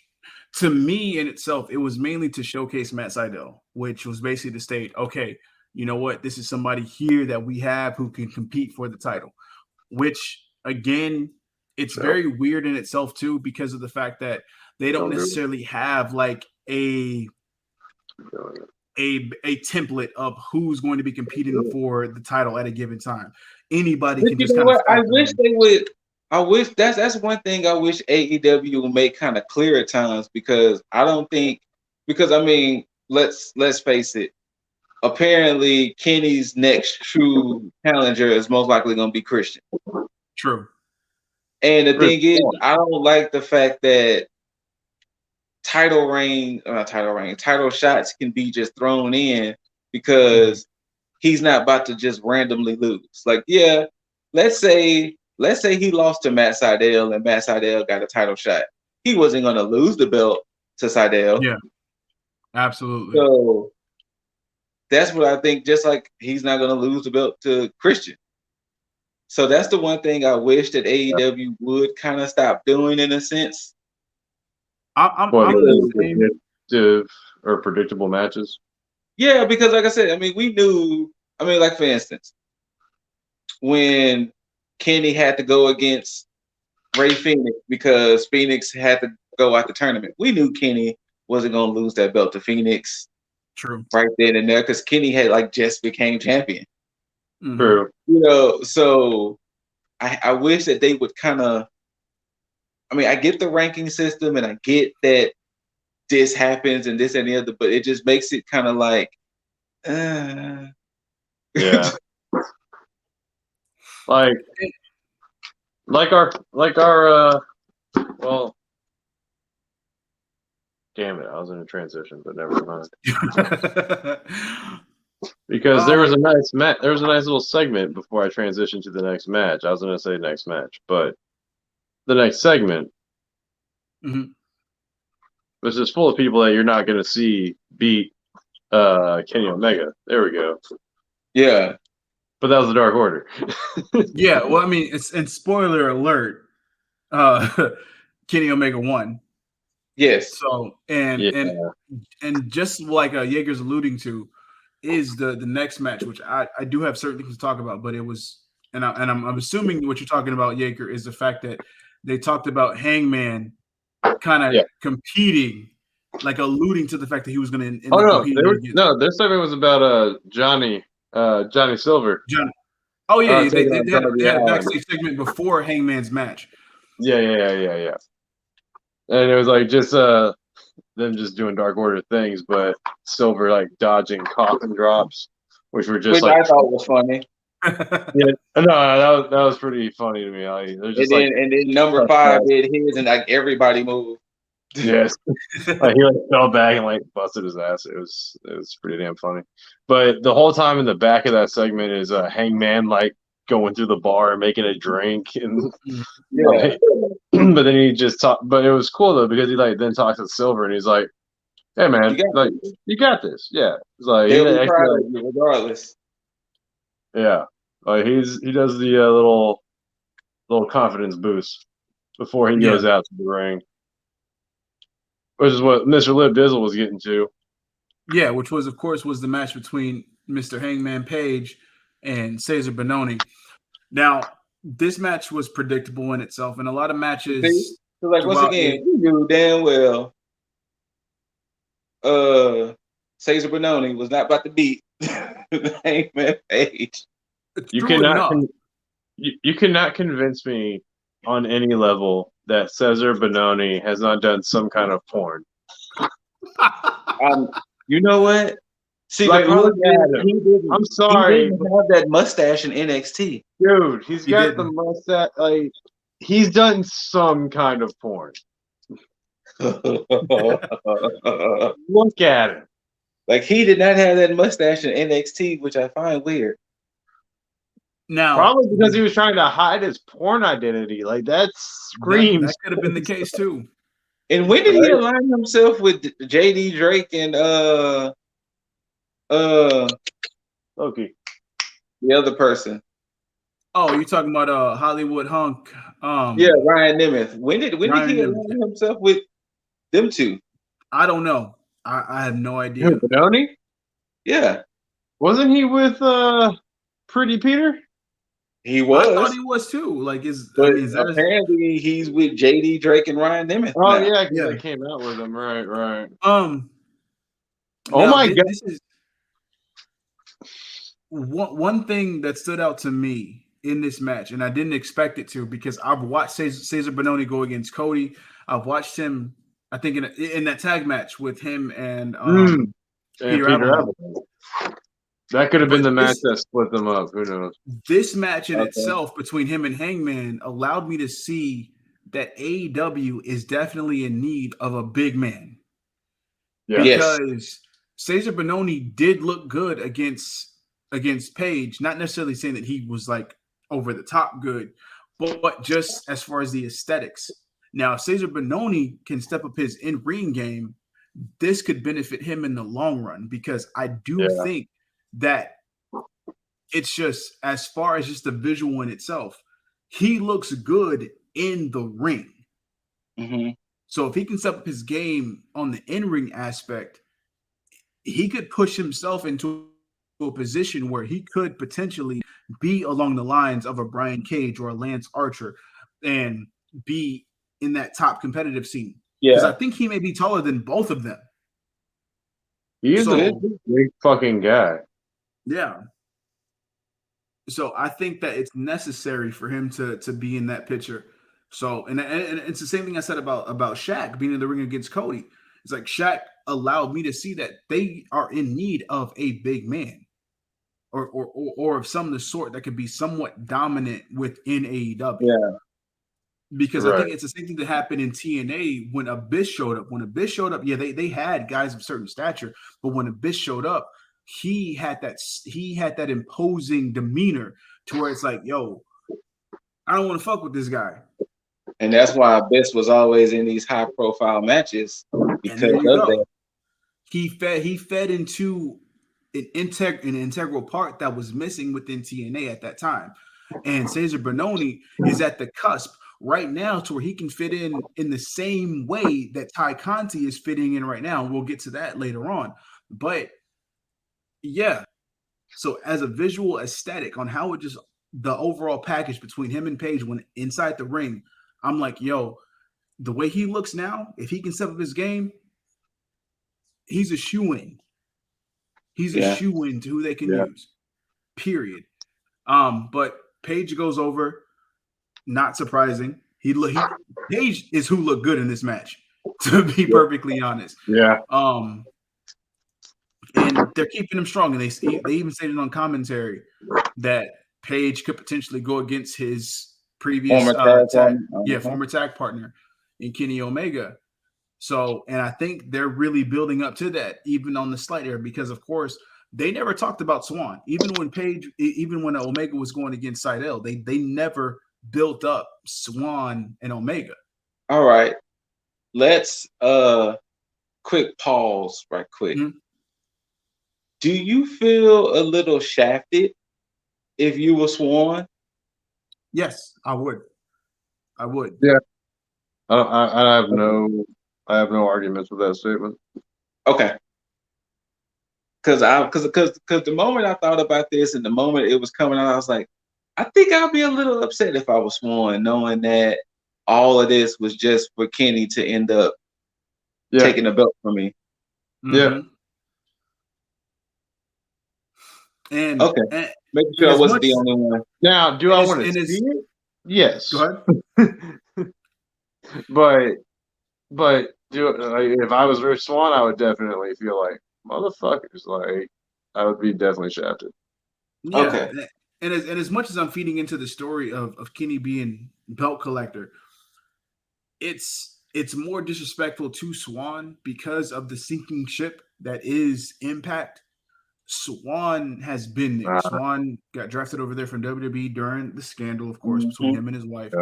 to me in itself, it was mainly to showcase Matt Sydal, which was basically to state, okay, you know what? This is somebody here that we have who can compete for the title, which again, it's very weird in itself too, because of the fact that they don't necessarily have like a a template of who's going to be competing for the title at a given time. Anybody can just kind of. I wish they would. I wish that's one thing I wish AEW would make kind of clear at times, because I don't think, because I mean, let's face it. Apparently, Kenny's next true challenger is most likely going to be Christian. True. And the thing is, I don't like the fact that title shots can be just thrown in, because he's not about to just randomly lose. Like, yeah, let's say he lost to Matt Sydal and Matt Sydal got a title shot. He wasn't going to lose the belt to Sydal. Yeah, absolutely. So that's what I think. Just like he's not going to lose the belt to Christian. So that's the one thing I wish that AEW would kind of stop doing, in a sense. I'm predictive or predictable matches. Yeah, because like I said, I mean, we knew. I mean, like for instance, when Kenny had to go against Ray Phoenix because Phoenix had to go out the tournament, we knew Kenny wasn't going to lose that belt to Phoenix. True. Right then and there, because Kenny had like just became champion. Mm-hmm. True. You know, so I wish that they would kind of. I mean, I get the ranking system and I get that this happens and this and the other, but it just makes it kind of like, yeah, like our well, damn it, I was in a transition, but never mind. Because there was a nice little segment before I transitioned to the next match. I was going to say next match, but the next segment was just full of people that you're not going to see beat Kenny Omega. There we go. Yeah. But that was the Dark Order. Yeah, well, I mean, and spoiler alert, Kenny Omega won. Yes. So and just like Jaeger's alluding to, is the next match, which I do have certain things to talk about, but it was, and I'm assuming what you're talking about, Jaeger, is the fact that they talked about Hangman kind of competing, like alluding to the fact that he was going to. This segment was about Johnny Silver. Oh yeah, they had a backstage segment before Hangman's match. Yeah. And it was like just them just doing Dark Order things, but Silver like dodging coffin drops, which were just I thought was funny. Yeah, no, that was pretty funny to me. And then number 5 did his, and like everybody moved. Yes, like he fell back and like busted his ass. It was pretty damn funny. But the whole time in the back of that segment is Hangman like going through the bar and making a drink, and but then he just talked. But it was cool though, because he like then talks to Silver and he's like, "Hey man, you got this." Yeah, it's like regardless. Yeah, like he does the little confidence boost before he goes out to the ring, which is what Mr. Lib Dizzle was getting to. Yeah, which was, of course, the match between Mr. Hangman Page and Cesar Bononi. Now, this match was predictable in itself, and a lot of matches. So, like, once again, you knew damn well Cesar Bononi was not about to beat Hangman Page. You cannot convince me on any level that Cesar Bononi has not done some kind of porn. You know what? See, like, I'm sorry. He didn't have that mustache in NXT. Dude, he got the mustache. Like, he's done some kind of porn. Look at him. Like, he did not have that mustache in NXT, which I find weird. Now, probably because he was trying to hide his porn identity. Like, that screams. That could have been the case too. And when did he align himself with JD Drake and Loki, the other person? Oh, you're talking about Hollywood Hunk? Yeah, Ryan Nemeth. When did he align himself with them two? I don't know. I have no idea. Bononi? Yeah, wasn't he with Pretty Peter? He was. I thought he was too. Like, apparently he's with JD Drake and Ryan Nemeth. Oh now. Yeah, they came out with him. Right. Oh Now, my God. this is one thing that stood out to me in this match, and I didn't expect it to because I've watched Cesar Bononi go against Cody. I've watched him, I think, in that tag match with him and And Peter Peter Avalon. Avalon. That could have been But the match that split them up. Who knows? This match in Okay. itself between him and Hangman allowed me to see that AEW is definitely in need of a big man. Yeah. Yes. Because Cesar Bononi did look good against Page, not necessarily saying that he was like over the top good, but just as far as the aesthetics. Now, if Cesar Bononi can step up his in-ring game, this could benefit him in the long run because I do think that it's just as far as just the visual in itself, he looks good in the ring. Mm-hmm. So if he can step up his game on the in-ring aspect, he could push himself into a position where he could potentially be along the lines of a Brian Cage or a Lance Archer and be in that top competitive scene. Because I think he may be taller than both of them. He's a big fucking guy. Yeah. So I think that it's necessary for him to be in that picture. So and it's the same thing I said about Shaq being in the ring against Cody. It's like Shaq allowed me to see that they are in need of a big man, or of some of the sort that could be somewhat dominant within AEW. Yeah. Because I think it's the same thing that happened in TNA when Abyss showed up. When Abyss showed up, yeah, they had guys of certain stature, but when Abyss showed up, he had that imposing demeanor to where it's like, yo, I don't want to fuck with this guy. And that's why Abyss was always in these high profile matches because of that. He fed into an integral part that was missing within TNA at that time. And Cesar Bononi is at the cusp right now to where he can fit in the same way that Ty Conti is fitting in right now. We'll get to that later on. But yeah, so as a visual aesthetic on how it just the overall package between him and Page when inside the ring, I'm like, yo, the way he looks now, if he can step up his game, he's a shoe-in. He's a shoe-in to who they can use. Period. But Page goes over. Not surprising. Page is who looked good in this match, to be perfectly honest. Yeah. And they're keeping him strong. And they even stated on commentary that Page could potentially go against his previous former tag partner in Kenny Omega. So, and I think they're really building up to that, even on the slight air, because of course they never talked about Swan. Even when Omega was going against Seidel, they never built up Swan and Omega. All right. Let's quick pause right quick. Mm-hmm. Do you feel a little shafted if you were Swan? Yes, I would. Yeah. I have no arguments with that statement. Okay. Because the moment I thought about this and the moment it was coming out, I was like, I think I'd be a little upset if I was Swan, knowing that all of this was just for Kenny to end up taking the belt from me. Mm-hmm. Yeah. And making sure I wasn't the only one. Now, do I want to see it? Yes. Go ahead. but if I was Rich Swan, I would definitely feel like motherfuckers. Like I would be definitely shafted. Yeah. Okay. And as much as I'm feeding into the story of Kenny being belt collector, it's more disrespectful to Swan because of the sinking ship that is Impact. Swan has been there. Swan got drafted over there from WWE during the scandal, of course, between him and his wife,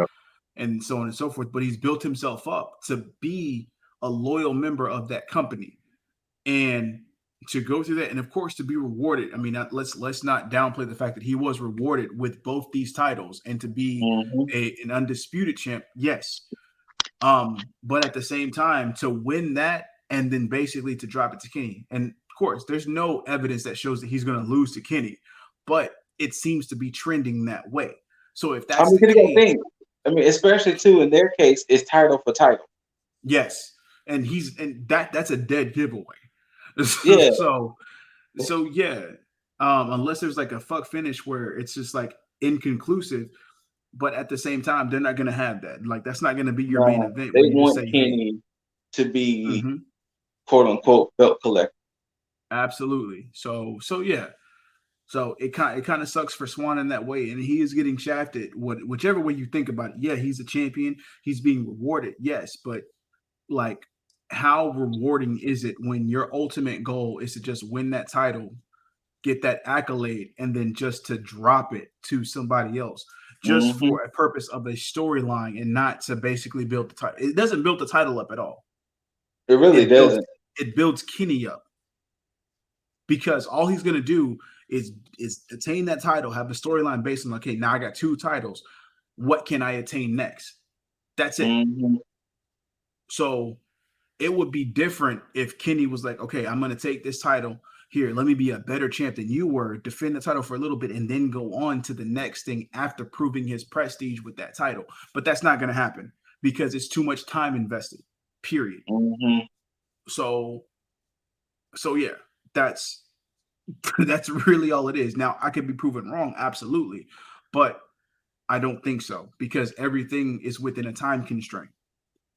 and so on and so forth. But he's built himself up to be a loyal member of that company, and to go through that, and of course to be rewarded. I mean, let's not downplay the fact that he was rewarded with both these titles and to be an undisputed champ. Yes, but at the same time to win that and then basically to drop it to Kenny. And of course, there's no evidence that shows that he's going to lose to Kenny, but it seems to be trending that way. So if that's the case, especially too in their case, it's title for title. Yes, and that's a dead giveaway. Yeah. So yeah. Unless there's like a fuck finish where it's just like inconclusive, but at the same time, they're not gonna have that. Like that's not gonna be your main No, event they where you just want say, "Hey." Kenny to be Mhm. quote unquote belt collector. Absolutely. So yeah. So it kind of sucks for Swan in that way, and he is getting shafted. Whichever way you think about it, yeah, he's a champion. He's being rewarded, yes, but like, how rewarding is it when your ultimate goal is to just win that title, get that accolade, and then just to drop it to somebody else, just Mm-hmm. for a purpose of a storyline and not to basically build the title? It doesn't build the title up at all. It really doesn't. It builds Kenny up, because all he's gonna do is attain that title, have a storyline based on, okay, now I got 2 titles. What can I attain next? That's it. Mm-hmm. So it would be different if Kenny was like, okay, I'm gonna take this title here. Let me be a better champ than you were, defend the title for a little bit, and then go on to the next thing after proving his prestige with that title. But that's not gonna happen because it's too much time invested. Period. Mm-hmm. So yeah, that's that's really all it is. Now, I could be proven wrong, absolutely, but I don't think so, because everything is within a time constraint,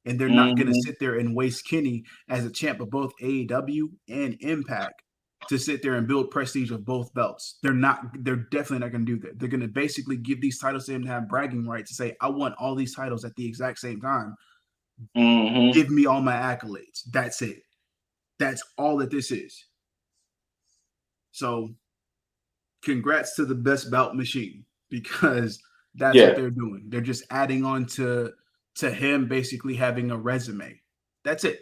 and they're not going to Mm-hmm. sit there and waste Kenny as a champ of both AEW and Impact to sit there and build prestige of both belts. They're definitely not going to do that. They're going to basically give these titles to him to have bragging rights to say, I won all these titles at the exact same time. Mm-hmm. Give me all my accolades. That's it. That's all that this is. So congrats to the best bout machine, because that's what they're doing. They're just adding on to him basically having a resume. That's it.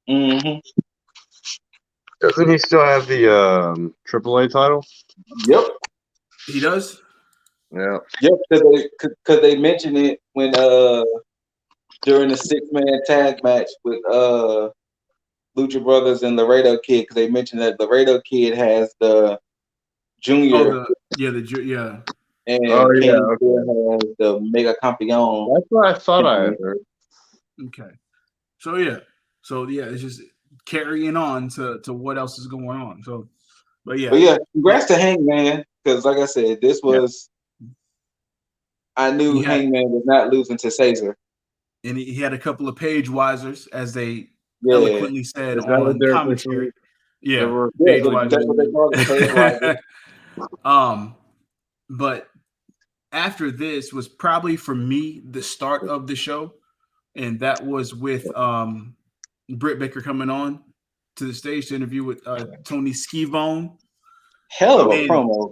Mm-hmm. Doesn't he still have the AAA title? Yep. He does. Yeah. Yep. Because they mentioned it when during the 6-man tag match with Lucha Brothers and Laredo Kid, because they mentioned that Laredo Kid has the junior. Yeah. And yeah, Kenny still has the Mega Campeon. That's what I thought I had heard. Okay. So yeah, it's just carrying on to what else is going on. So, but yeah, congrats to Hangman, because like I said, this was I knew Hangman was not losing to Caesar. And he had a couple of page wisers, as they eloquently said Is that what on they're commentary. That's what they call it, page wisers. But after this was probably for me the start of the show, and that was with Britt Baker coming on to the stage to interview with Tony Schiavone. Hell of a promo.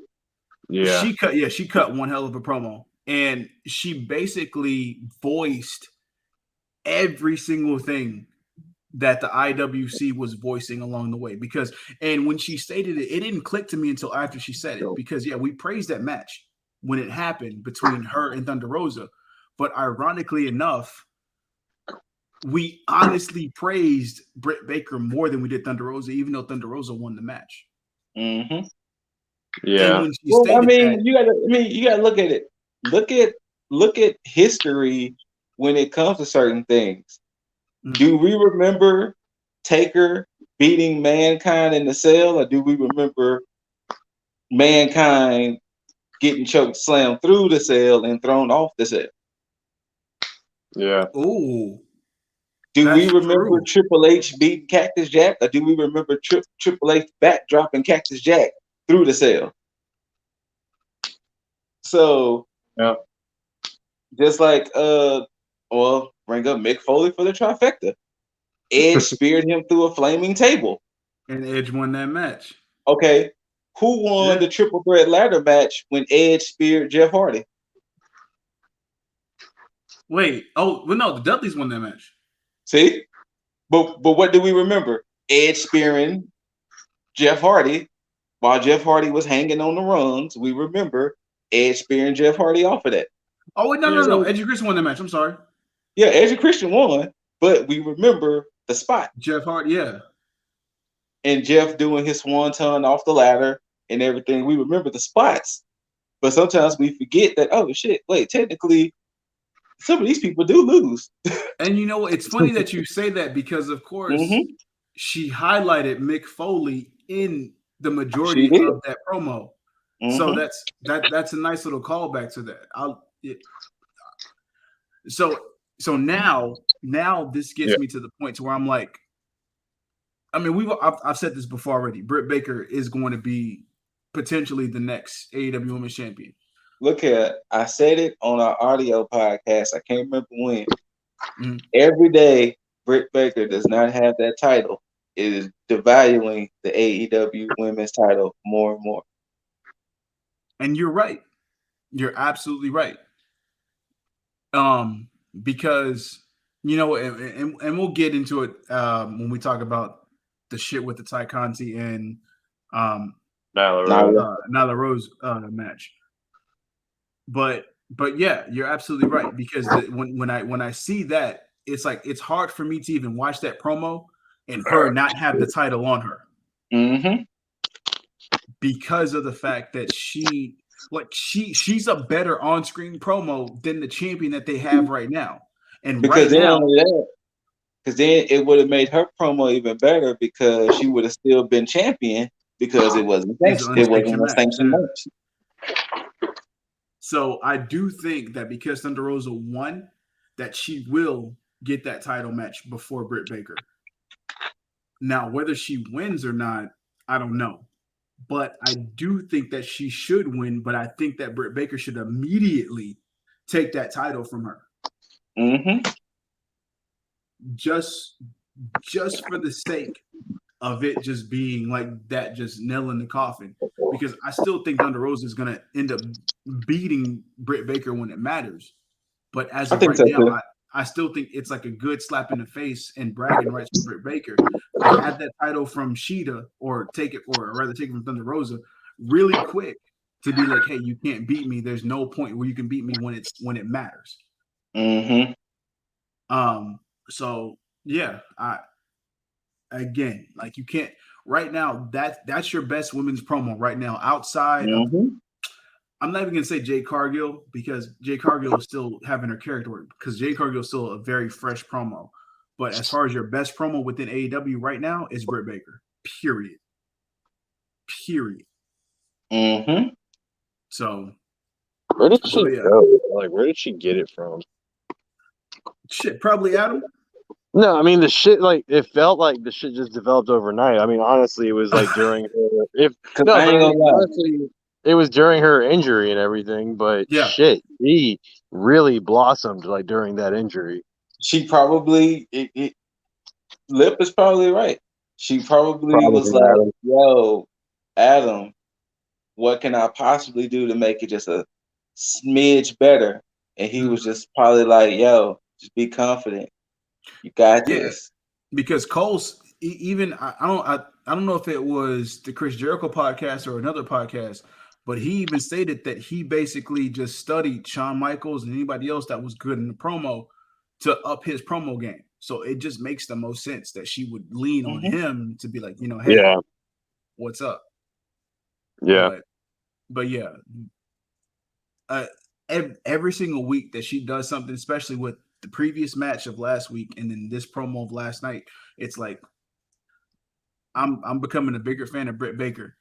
Yeah. She cut one hell of a promo, and she basically voiced every single thing that the IWC was voicing along the way. And when she stated it, it didn't click to me until after she said it, because we praised that match when it happened between her and Thunder Rosa. But ironically enough, we honestly praised Britt Baker more than we did Thunder Rosa, even though Thunder Rosa won the match. Mm-hmm. Yeah. And when she stated you gotta look at it. Look at history when it comes to certain things. Mm-hmm. Do we remember Taker beating Mankind in the cell, or do we remember Mankind getting choked slammed through the cell and thrown off the cell? Yeah. Oh. Do we remember Triple H beating Cactus Jack, or do we remember Triple H back dropping Cactus Jack through the cell? So, just like bring up Mick Foley for the trifecta. Edge speared him through a flaming table, and Edge won that match. Okay, who won the triple threat ladder match when Edge speared Jeff Hardy? Wait, no, the Dudleys won that match. See, but what do we remember? Edge spearing Jeff Hardy while Jeff Hardy was hanging on the rungs. We remember Edge spearing Jeff Hardy off of that. Oh wait, no. Edge and Christian won that match. I'm sorry. Yeah, Edge and Christian won, but we remember the spot. Jeff Hardy, and Jeff doing his swanton off the ladder and everything. We remember the spots, but sometimes we forget that. Oh shit! Wait, technically, some of these people do lose. And you know, it's funny that you say that, because of course, she highlighted Mick Foley in the She majority did. of that promo. So Mhm. that's a nice little callback to that. So now this gets Yeah. me to the point to where I'm like, I mean, I've said this before already. Britt Baker is going to be potentially the next AEW Women's Champion. Look here, I said it on our audio podcast. I can't remember when. Mhm. Every day Britt Baker does not have that title, it is devaluing the AEW Women's title more and more. And you're right. You're absolutely right. Because you know, and we'll get into it when we talk about the shit with the Ty Conti and Nyla Now, Rose. Nyla Rose match. But yeah, you're absolutely right, because when I see that, it's like it's hard for me to even watch that promo and her not have the title on her, mm-hmm. because of the fact that she's a better on-screen promo than the champion that they have right now. And Because right then now, only that, because then it would have made her promo even better because she would have still been champion because it wasn't it's an it wasn't unsanctioned a match. sanctioned Yeah. match. So I do think that because Thunder Rosa won, that she will get that title match before Britt Baker. Now, whether she wins or not, I don't know. But I do think that she should win, but I think that Britt Baker should immediately take that title from her. Mm-hmm. Just for the sake of it just being like that, just nail in the coffin. Because I still think Thunder Rosa is going to end up beating Britt Baker when it matters. But as I of think right so now, too. I still think it's like a good slap in the face and bragging rights for Britt Baker to have that title from Sheeta, or rather take it from Thunder Rosa really quick, to be like, hey, you can't beat me. There's no point where you can beat me when it matters. Mm-hmm. So yeah, again, like, you can't right now. That's your best women's promo right now, outside of, Mm-hmm. I'm not even gonna say Jade Cargill, because Jade Cargill is still having her character work, because Jade Cargill is still a very fresh promo. But as far as your best promo within AEW right now is Britt Baker. Period. Mm-hmm. So Where did she yeah, go? Like, where did she get it from? shit, probably Adam. No, I mean the shit. Like, it felt like the shit just developed overnight. I mean, honestly, it was like during her. I ain't gonna lie. Honestly, it was during her injury and everything. But Yeah, shit, she really blossomed like during that injury. She probably Lip is probably right. She probably was Probably like, Adam. "Yo, Adam, what can I possibly do to make it just a smidge better?" And he was just probably like, "Yo, just be confident. You got yeah. this." Because Cole's even I don't know if it was the Chris Jericho podcast or another podcast, but he even stated that he basically just studied Shawn Michaels and anybody else that was good in the promo to up his promo game. So it just makes the most sense that she would lean on Mm-hmm. him to be like, hey, Yeah, what's up? yeah. But yeah, every single week that she does something, especially with the previous match of last week and then this promo of last night, it's like I'm becoming a bigger fan of Britt Baker.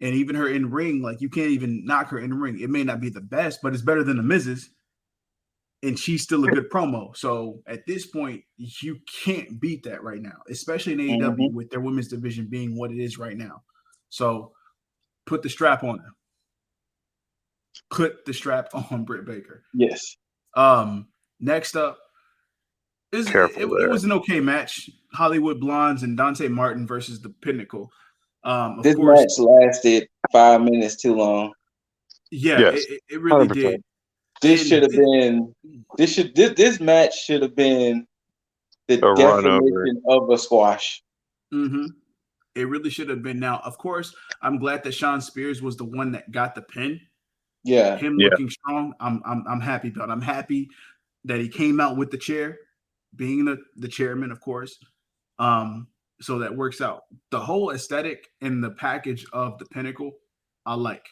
And even her in ring, like, you can't even knock her in the ring. It may not be the best, but it's better than the Miz's. And she's still a good promo. So at this point, you can't beat that right now, especially in AEW with their women's division being what it is right now. So put the strap on her. Put the strap on Britt Baker. Yes. Next up, Careful it was an okay match. Hollywood Blondes and Dante Martin versus the Pinnacle. This Of course, match lasted 5 minutes too long. yeah, Yes, it really 100%. did. This And should have been. This match should have been the A run over. definition of a squash. Mm-hmm. It really should have been. Now, of course, I'm glad that Sean Spears was the one that got the pin. Yeah. Him Yeah. looking strong, I'm happy about. I'm happy that he came out with the chair, being the chairman, of course. So that works out. The whole aesthetic and the package of the Pinnacle, I like.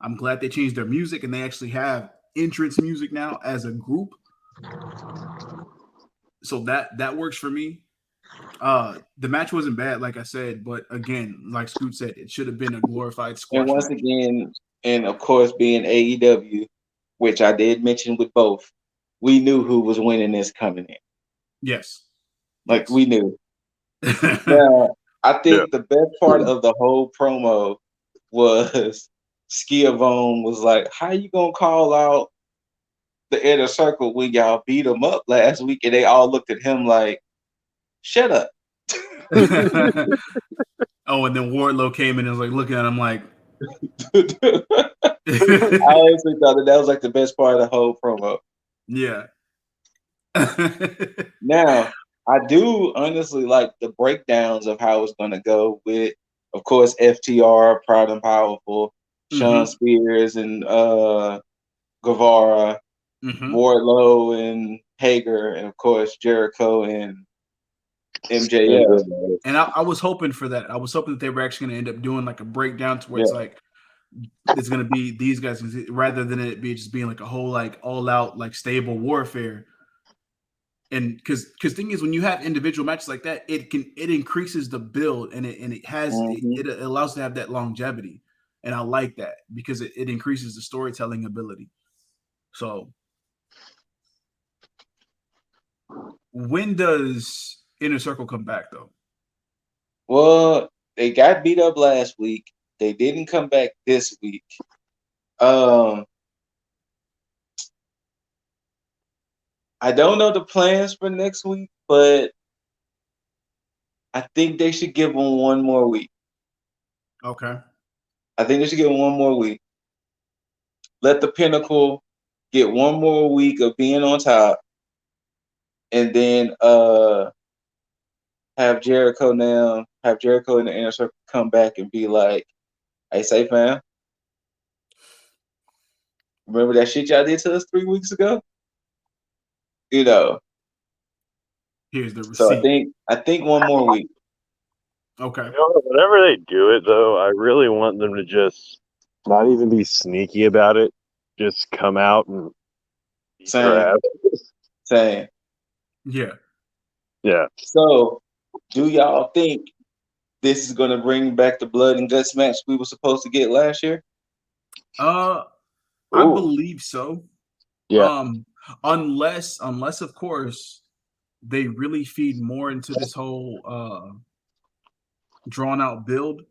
I'm glad they changed their music and they actually have entrance music now as a group. So that works for me. The match wasn't bad, like I said, but again, like Scoot said, it should have been a glorified And squash once match. again, and of course, being AEW, which I did mention with both, we knew who was winning this coming in. Yes. Like Yes. we knew. Now, I Yeah. think the best part of the whole promo was Schiavone was like, "How you gonna call out the Inner Circle when y'all beat them up last week?" And they all looked at him like, "Shut up." Oh, and then Wardlow came in and was like looking at him like I honestly thought that was like the best part of the whole promo. yeah. Now, I do honestly like the breakdowns of how it's going to go with, of course, FTR, Proud and Powerful, Sean Spears and Guevara, Wardlow and Hager, and of course Jericho and MJF. And I was hoping for that. I was hoping that they were actually going to end up doing like a breakdown to where it's like it's going to be these guys rather than it be just being like a whole like all out like stable warfare. And because thing is, when you have individual matches like that, it increases the build and it has it allows to have that longevity, and I like that because it increases the storytelling ability. So when does Inner Circle come back though? Well, they got beat up last week. They didn't come back this week. I don't know the plans for next week, but I think they should give them one more week. Okay. I think they should give them one more week. Let the Pinnacle get one more week of being on top, and then have Jericho and the Inner Circle come back and be like, "Hey, say fam, remember that shit y'all did to us 3 weeks ago?" You know. Here's the So receipt. I think one more week. Okay. You know, whenever they do it, though, I really want them to just not even be sneaky about it. Just come out and beat their ass. Same. Yeah. Yeah. So, do y'all think this is going to bring back the blood and guts match we were supposed to get last year? I Ooh. believe so. Yeah. Unless of course they really feed more into this whole drawn out build.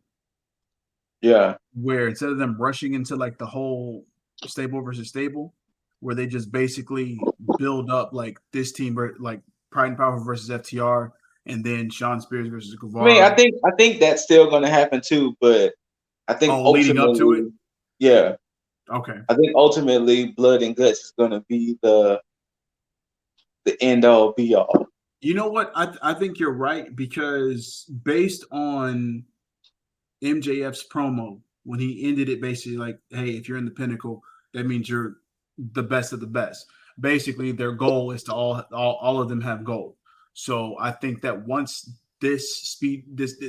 Yeah. Where instead of them rushing into like the whole stable versus stable, where they just basically build up like this team like Pride and Power versus FTR and then Sean Spears versus Guevara. I mean, I think that's still going to happen too, but I think leading up to it. Yeah. Okay. I think ultimately blood and guts is going to be the end all be all. You know what? I think you're right because based on MJF's promo when he ended it basically like, hey, if you're in the Pinnacle, that means you're the best of the best. Basically, their goal is to all of them have gold. So I think that once this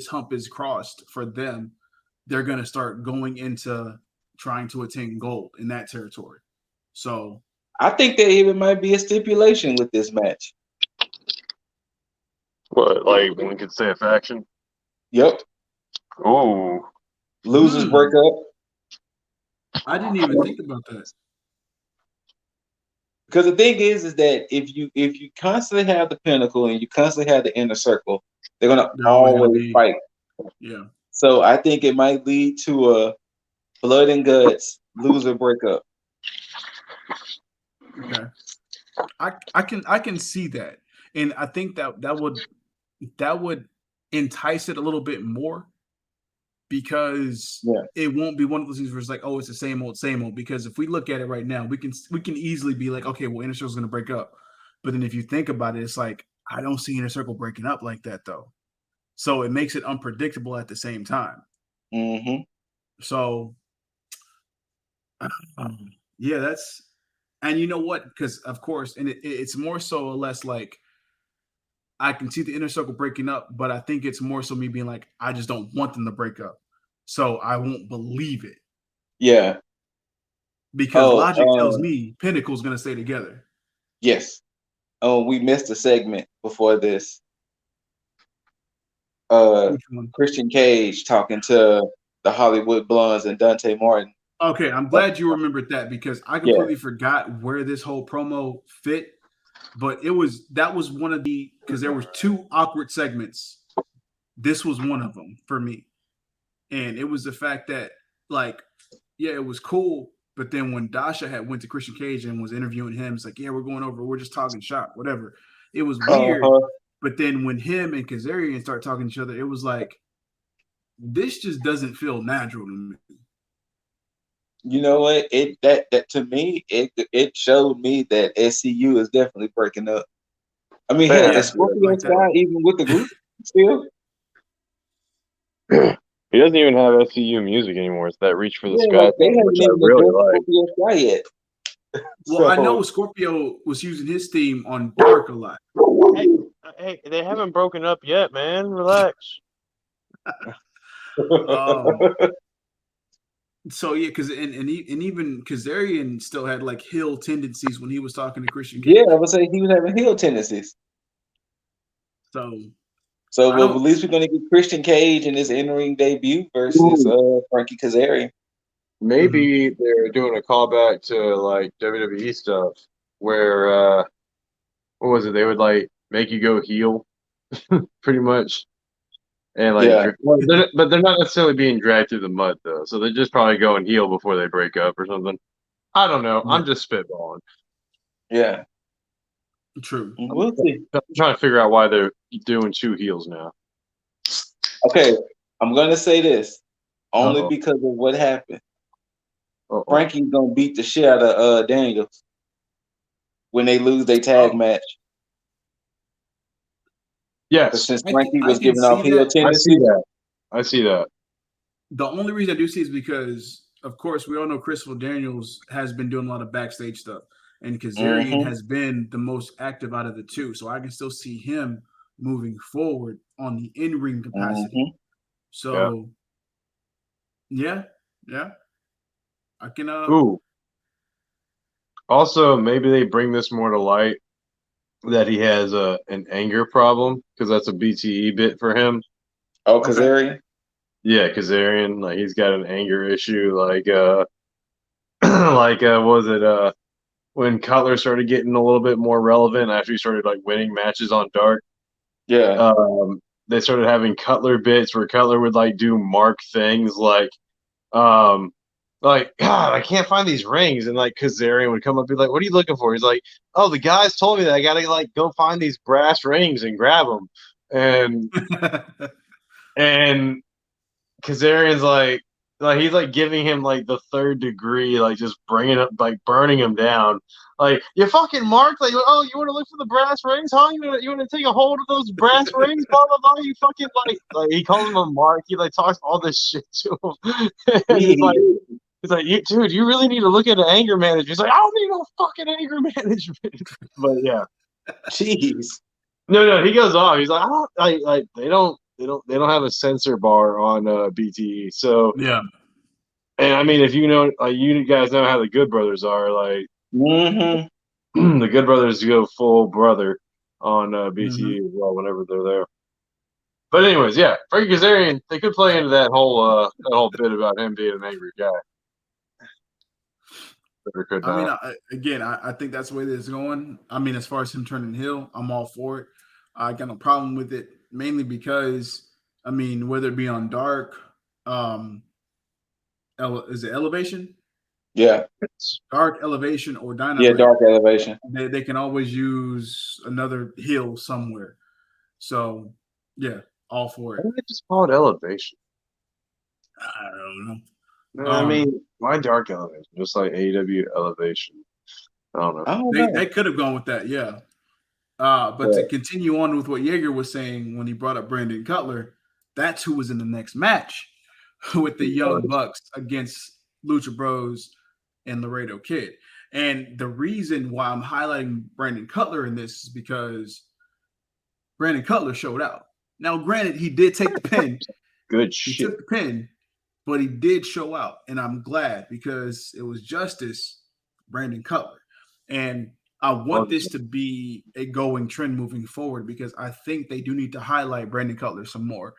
hump is crossed for them, they're gonna start going into trying to attain gold in that territory. So I think there even might be a stipulation with this match. What, like one could say a faction? Yep. Ooh. Losers break up. I didn't even think about that. Because the thing is that if you constantly have the Pinnacle and you constantly have the Inner Circle, they're gonna always fight. Yeah. So I think it might lead to a blood and guts loser breakup. Okay. I can see that. And I think that would entice it a little bit more because it won't be one of those things where it's like, oh, it's the same old. Because if we look at it right now, we can easily be like, okay, well, Inner Circle's going to break up. But then if you think about it, it's like I don't see Inner Circle breaking up like that though. So it makes it unpredictable at the same time. Mm-hmm. So yeah, that's and you know what? Because of course, and it's more so or less like I can see the Inner Circle breaking up, but I think it's more so me being like, I just don't want them to break up. So I won't believe it. Yeah. Because logic tells me Pinnacle's going to stay together. Yes. Oh, we missed a segment before this. Which one? Christian Cage talking to the Hollywood Blondes and Dante Martin. Okay, I'm glad you remembered that because I Yeah. completely forgot where this whole promo fit. But that was one of the because there was 2 awkward segments. This was one of them for me, and it was the fact that like, yeah, it was cool. But then when Dasha had went to Christian Cage and was interviewing him, it's like, yeah, we're going over, we're just talking shop, whatever. It was weird. But then when him and Kazarian start talking to each other, it was like, this just doesn't feel natural to me. You know what? That to me, it showed me that SCU is definitely breaking up. I mean, hell, Yeah, is Scorpio like Sky even with the group still? He doesn't even have SCU music anymore. It's that Reach for the Yeah, Sky like they thing, haven't which I even really addressed like. Scorpio Sky yet. Well, I know Scorpio was using his theme on Dark a lot. Hey, they haven't broken up yet, man. Relax. So yeah, because and even Kazarian still had like heel tendencies when he was talking to Christian Cage. Yeah, I would say he was having heel tendencies. So but at least we're gonna get Christian Cage in his in-ring debut versus Frankie Kazarian. Maybe they're doing a callback to like WWE stuff where what was it? They would like make you go heel, pretty much, and like, Yeah. but they're not necessarily being dragged through the mud though. So they're just probably going heel before they break up or something. I don't know. I'm just spitballing. Yeah. True. We'll see. I'm trying to figure out why they're doing 2 heels now. Okay, I'm gonna say this only Uh-oh. because of what happened. Uh-oh. Frankie's gonna beat the shit out of Daniels when they lose their tag match. Yes, since Frankie was I can giving off see heel that. tendencies. I see that. The only reason I do see is because, of course, we all know Christopher Daniels has been doing a lot of backstage stuff, and Kazarian has been the most active out of the 2. So I can still see him moving forward on the in-ring capacity. So, yeah, I can. Ooh. Also, maybe they bring this more to light that he has an anger problem because that's a BTE bit for him. Oh, Kazarian. Yeah, Kazarian, like he's got an anger issue, like was it when Cutler started getting a little bit more relevant after he started like winning matches on Dark. Yeah. They started having Cutler bits where Cutler would like do Mark things like God, I can't find these rings, and like Kazarian would come up and be like, "What are you looking for?" He's like, "Oh, the guys told me that I gotta like go find these brass rings and grab them," and Kazarian's like he's like giving him like the 3rd degree, like just bringing up, like burning him down. Like, you fucking Mark, like, oh, you want to look for the brass rings, huh? You want to take a hold of those brass rings, blah blah blah. You fucking like he calls him a Mark. He like talks all this shit to him, and he's like, dude, you really need to look at an anger management. He's like, I don't need no fucking anger management. But yeah, jeez. No, he goes off. He's like, I don't they don't have a censor bar on BTE. So yeah. And I mean, if you know, like you guys know how the Good Brothers are, like the Good Brothers go full brother on BTE as well whenever they're there. But anyways, yeah, Frankie Kazarian, they could play into that whole bit about him being an angry guy. I mean, I think that's the way that it's going. I mean, as far as him turning heel, I'm all for it. I got no problem with it, mainly because, I mean, whether it be on Dark, is it Elevation? Yeah. Dark, Elevation, or Dynamite. Yeah, Dark Elevation. They can always use another heel somewhere. So, yeah, all for it. Why don't they just call it Elevation? I don't know. I mean, why Dark Elevation? Just like AEW Elevation. I don't know. They could have gone with that, yeah. But to continue on with what Yeager was saying when he brought up Brandon Cutler, that's who was in the next match with the Young Bucks against Lucha Bros and Laredo Kid. And the reason why I'm highlighting Brandon Cutler in this is because Brandon Cutler showed out. Now, granted, he did take the pin. Good shit. He took the pin, but he did show out. And I'm glad because it was justice, Brandon Cutler. And I want this to be a going trend moving forward because I think they do need to highlight Brandon Cutler some more.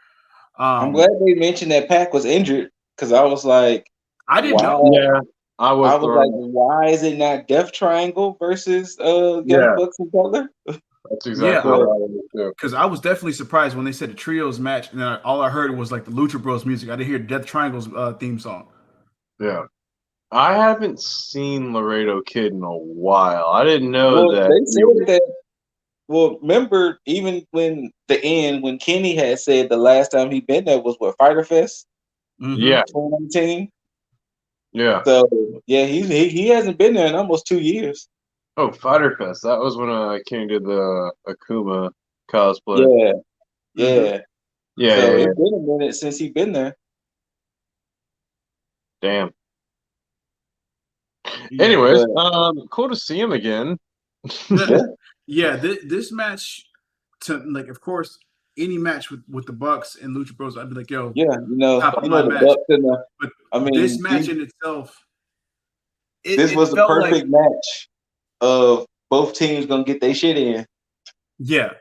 I'm glad they mentioned that Pac was injured because I was like, I didn't why? know. Yeah, I was. I was like, why is it not Death Triangle versus Young Yeah. Bucks and Cutler? That's exactly Yeah, what I was too. because I was definitely surprised when they said a trios match, and then all I heard was like the Lucha Bros music. I didn't hear Death Triangle's theme song. Yeah. I haven't seen Laredo Kid in a while. I didn't know Well, that. they said that. Well, remember, even when when Kenny had said the last time he been there was what, Fyter Fest Mhm. Yeah, 2019. yeah. So yeah, he hasn't been there in almost 2 years. Oh, Fighter Fest. That was when Kenny did the Akuma cosplay. Yeah, Mhm. yeah. Yeah, So yeah. it's been a minute since he been there. Damn. Yeah. Anyways, But cool to see him again. yeah, Yeah, this match, like, of course, any match with the Bucks and Lucha Bros, I'd be like, yo, yeah, top of you my know the match. Bucks and the. But I this mean, match in itself, this it was the felt perfect like, match of both teams gonna get their shit in. yeah.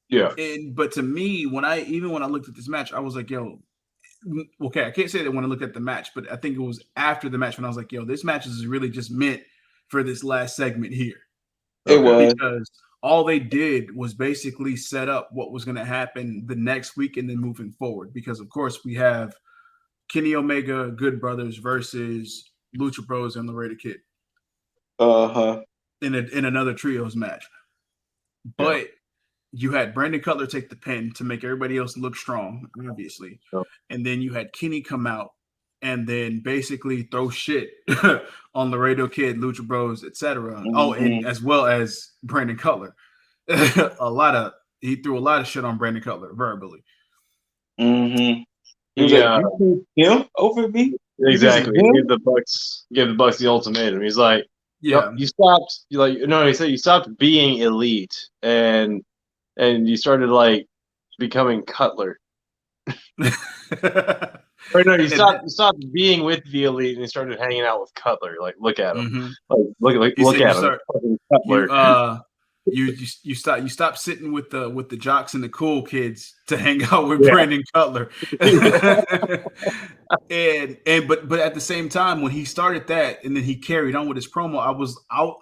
Yeah. But to me, when I looked at this match, I was like, yo, okay, I can't say that when I looked at the match, but I think it was after the match when I was like, yo, this match is really just meant for this last segment here. It was. Because all they did was basically set up what was going to happen the next week and then moving forward. Because of course we have Kenny Omega, Good Brothers versus Lucha Bros and Laredo Kid Uh-huh. in another trios match. Yeah. But you had Brandon Cutler take the pin to make everybody else look strong, obviously. Yep. And then you had Kenny come out and then basically throw shit on Laredo Kid, Lucha Bros, etc. Oh, and as well as Brandon Cutler. He threw a lot of shit on Brandon Cutler verbally. Mm-hmm. He was like, "You choose him over me." Exactly. Him? Give the Bucks the ultimatum. He's like, Yeah. Yep, you stopped. He said you stopped being elite and you started like becoming Cutler. Or no, you stopped being with the elite and you started hanging out with Cutler. Like, look at him. Mm-hmm. Like, look at him. Cutler. You stop sitting with the jocks and the cool kids to hang out with Brandon Cutler. But at the same time, when he started that and then he carried on with his promo,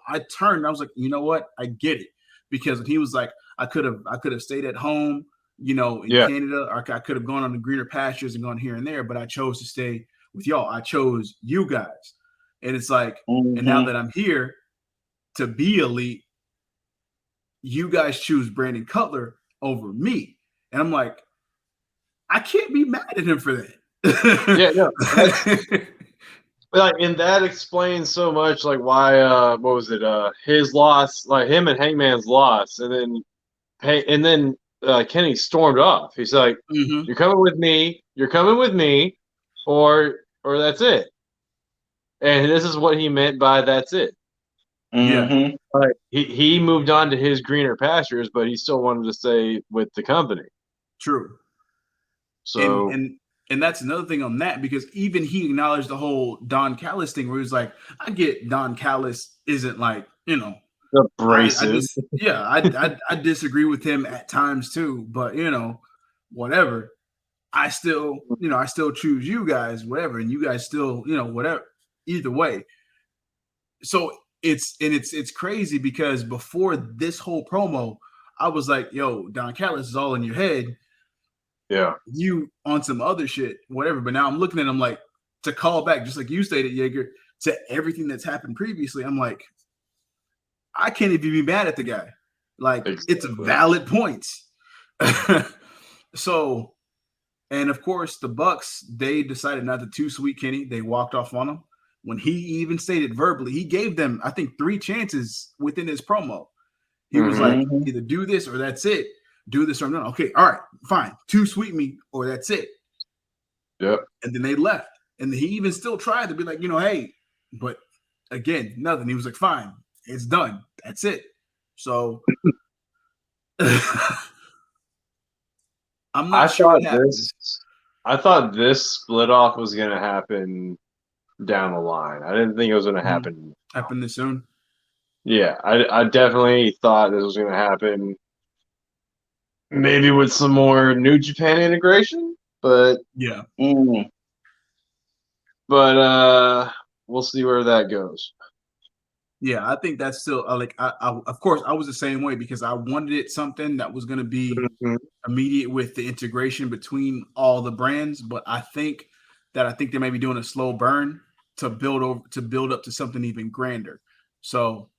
I turned, I was like, you know what? I get it. Because he was like, I could have stayed at home, in Canada, or I could have gone on the greener pastures and gone here and there, but I chose to stay with y'all. I chose you guys. And it's like, and now that I'm here to be elite, you guys choose Brandon Cutler over me. And I'm like, I can't be mad at him for that. And that explains so much, like why what was it? His loss, like him and Hangman's loss, and then Kenny stormed off. He's like, "You're coming with me. You're coming with me, or that's it." And this is what he meant by "that's it." Yeah. Like he moved on to his greener pastures, but he still wanted to stay with the company. True. So and that's another thing on that, because even he acknowledged the whole Don Callis thing where he was like, I get Don Callis isn't like, abrasive. I disagree with him at times too, but whatever. I still choose you guys, whatever, and you guys still, whatever. Either way. So it's crazy because before this whole promo, I was like, yo, Don Callis is all in your head. Yeah. You on some other shit, whatever. But now I'm looking at him like, to call back, just like you stated, Jaeger, to everything that's happened previously. I'm like, I can't even be mad at the guy. Like, It's valid points. So, and of course, the Bucks, they decided not to too sweet Kenny. They walked off on him. When he even stated verbally, he gave them, I think, 3 chances within his promo. He was like, either do this or that's it. Do this or no. Okay, all right, fine. Too sweet me or that's it. Yep. And then they left. And he even still tried to be like, hey, but again, nothing. He was like, fine, it's done. That's it. So I'm not sure what happens. I thought this split off was going to happen down the line. I didn't think it was going to happen. Happen this soon? Yeah, I definitely thought this was going to happen. Maybe with some more New Japan integration, but Yeah. We'll see where that goes. Yeah, I think that's still I of course I was the same way because I wanted it something that was going to be immediate with the integration between all the brands, but I think they may be doing a slow burn to build up to something even grander. So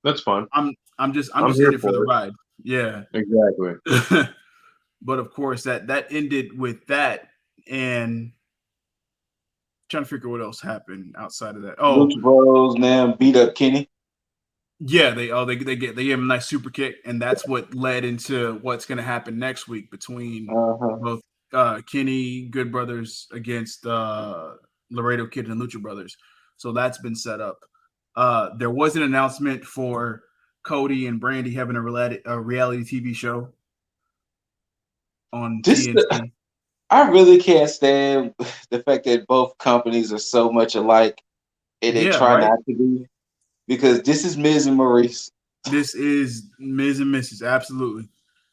That's fun. I'm just here in it for the ride. Yeah. Exactly. But of course that ended with that, and trying to figure what else happened outside of that. Oh, Lucha Bros now beat up Kenny. Yeah, they gave him a nice super kick, and that's what led into what's going to happen next week between both Kenny Good Brothers against Laredo Kid and Lucha Brothers. So that's been set up. There was an announcement for Cody and Brandy having a reality TV show on TNT. I really can't stand the fact that both companies are so much alike, and they try not to be. Because this is Miz and Maurice. This is Miz and Mrs. Absolutely.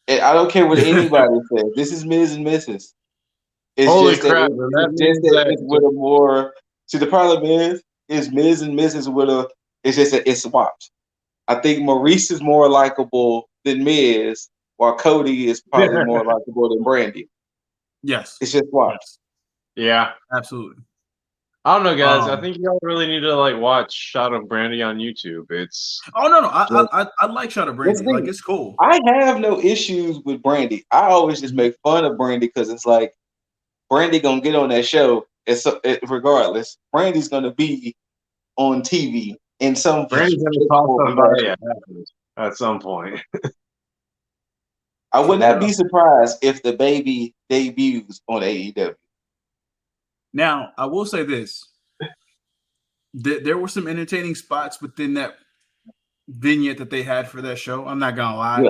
And I don't care what anybody says. This is Miz and Mrs. It's Holy just crap! it's with a more. See, the problem is Miz and Mrs. with a. It's just that it's swapped. I think Maurice is more likable than Miz, while Cody is probably more likable than Brandy. Yes, it's just swapped. Yes. Yeah, absolutely. I don't know, guys. I think y'all really need to watch Shot of Brandy on YouTube. It's no. I like Shot of Brandy. Like, it's cool. I have no issues with Brandy. I always just make fun of Brandy because it's like Brandy gonna get on that show. Regardless, Brandy's gonna be on TV in some. Brandy's gonna talk somebody at some point. I would not be surprised if the baby debuts on AEW. Now, I will say this. There were some entertaining spots within that vignette that they had for that show. I'm not going to lie.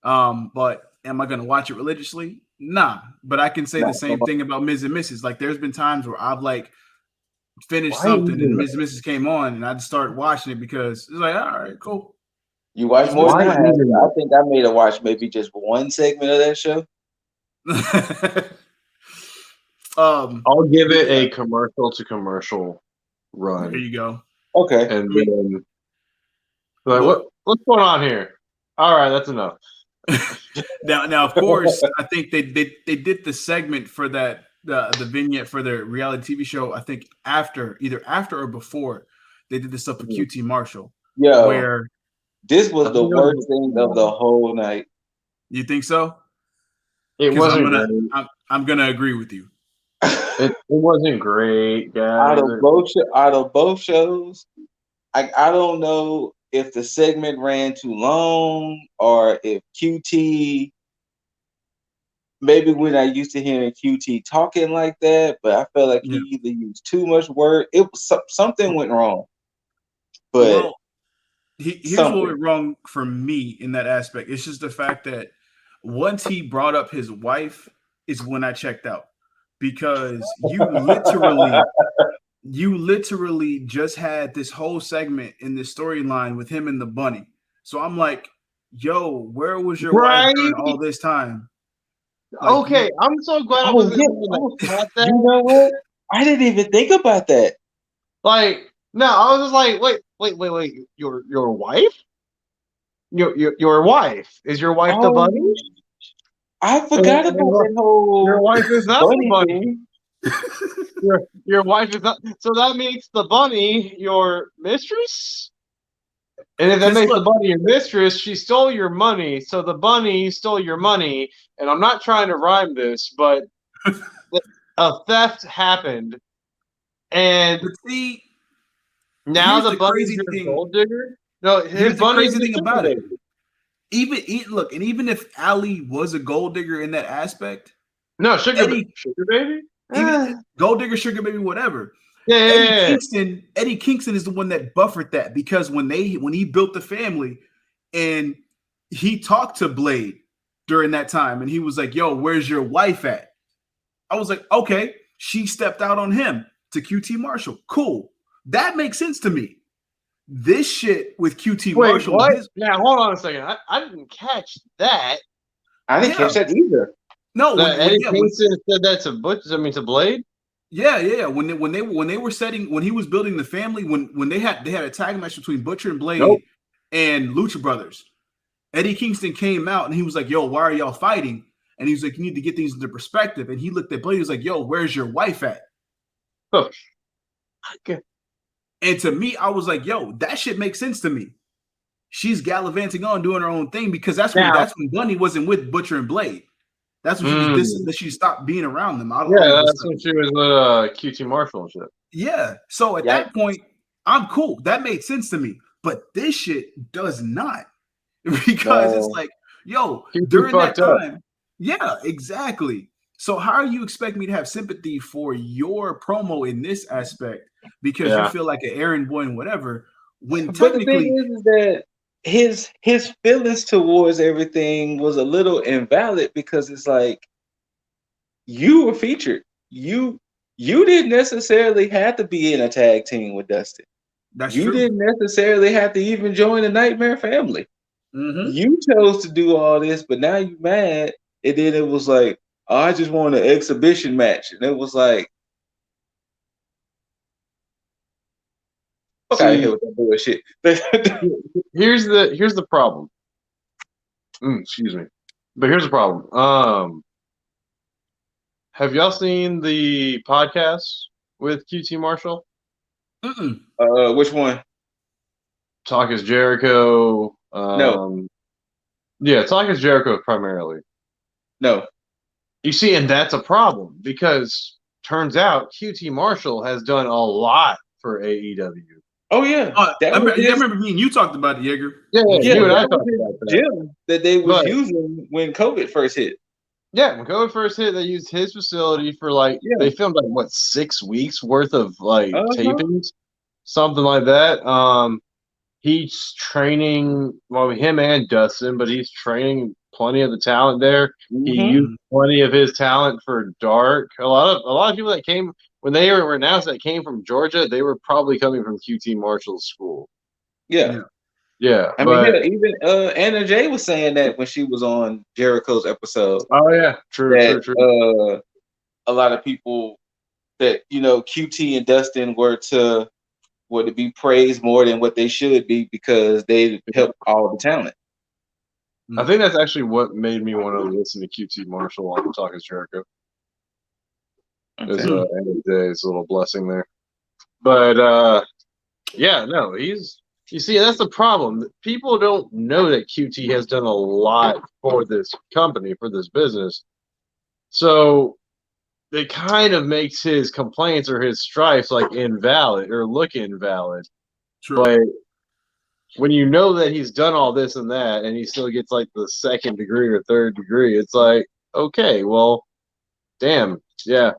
Yeah. But am I going to watch it religiously? Nah. But I can say the same thing about Ms. and Mrs. Like, there's been times where I've, finished something and Ms. and Mrs. came on, and I'd start watching it because it's like, all right, cool. You watch more than I have. I think I made a watch maybe just one segment of that show. I'll give it a commercial to commercial run. There you go. Okay. And then what's going on here? All right, that's enough. now of course, I think they did the segment for that the vignette for their reality TV show. I think either after or before they did this stuff with QT Marshall. Yeah. Where this was the worst thing of the whole night. You think so? It wasn't. I'm gonna agree with you. It wasn't great, guys. Out of both shows, I don't know if the segment ran too long or if QT. Maybe we're not used to hearing QT talking like that, but I felt like he either used too much word. It was something went wrong. But here's what went wrong for me in that aspect. It's just the fact that once he brought up his wife is when I checked out. Because you literally just had this whole segment in this storyline with him and the bunny. So I'm like, yo, where was your wife during all this time? Okay, I'm so glad I wasn't that. You know what? I didn't even think about that. No, I was just like, wait, your wife? Your wife. Is your wife the bunny? I forgot about that whole. Your wife is not the bunny. your wife is not. So that makes the bunny your mistress. And if that makes the bunny your mistress, she stole your money. So the bunny stole your money. And I'm not trying to rhyme this, but a theft happened. And see, now the bunny's your gold digger. No, his bunny is the thing about it. Even if Allie was a gold digger in that aspect, sugar baby, gold digger, sugar baby, whatever. Eddie Kingston is the one that buffered that because when he built the family, and he talked to Blade during that time, and he was like, "Yo, where's your wife at?" I was like, "Okay, she stepped out on him to QT Marshall. Cool, that makes sense to me." This shit with QT Wait, Marshall, what? his Now, hold on a second. I didn't catch that. I didn't catch that either. No, That Eddie Kingston said that to to Blade. Yeah. When they were setting, when he was building the family, when they had a tag match between Butcher and Blade and Lucha Brothers, Eddie Kingston came out and he was like, "Yo, why are y'all fighting?" And he was like, "You need to get things into perspective." And he looked at Blade. He was like, "Yo, where's your wife at?" Oh, okay. And to me, I was like, "Yo, that shit makes sense to me." She's gallivanting on doing her own thing because that's when Bunny wasn't with Butcher and Blade. That's when she was dissing that she stopped being around them. That's when she was with QT Marshall and shit. Yeah. So at that point, I'm cool. That made sense to me. But this shit does not. Because it's like, yo, during that time, yeah, exactly. So how do you expect me to have sympathy for your promo in this aspect because you feel like an errand boy and whatever? When technically, but the thing is that his feelings towards everything was a little invalid because it's like you were featured. You didn't necessarily have to be in a tag team with Dustin. That's you true. didn't necessarily have to even join the Nightmare family. Mm-hmm. You chose to do all this, but now you're mad. And then it was like, oh, I just want an exhibition match. And it was like, fuck out of here with that bullshit. here's the problem. Excuse me. But here's the problem. Have y'all seen the podcast with QT Marshall? Which one? Talk is Jericho. No. Yeah, Talk is Jericho primarily. No. You see, and that's a problem because turns out QT Marshall has done a lot for AEW. Oh yeah, I remember me and you talked about it, Jaeger. Yeah, you and I talked about that. Gym that they was using when COVID first hit. Yeah, when COVID first hit, they used his facility for they filmed 6 weeks worth of tapings, something like that. He's training him and Dustin, but he's training plenty of the talent there. He used plenty of his talent for Dark. A lot of people that came when they were announced that came from Georgia, they were probably coming from QT Marshall's school. Yeah. I mean, even Anna Jay was saying that when she was on Jericho's episode. Oh yeah, true. A lot of people that QT and Dustin were to be praised more than what they should be because they help all the talent. I think that's actually what made me want to listen to QT Marshall on Talk is Jericho. There's a little blessing there. But you see, that's the problem. People don't know that QT has done a lot for this company, for this business. So it kind of makes his complaints or his stripes invalid or look invalid. True. But when you know that he's done all this and that and he still gets the second degree or third degree, it's like, okay, well, damn, yeah.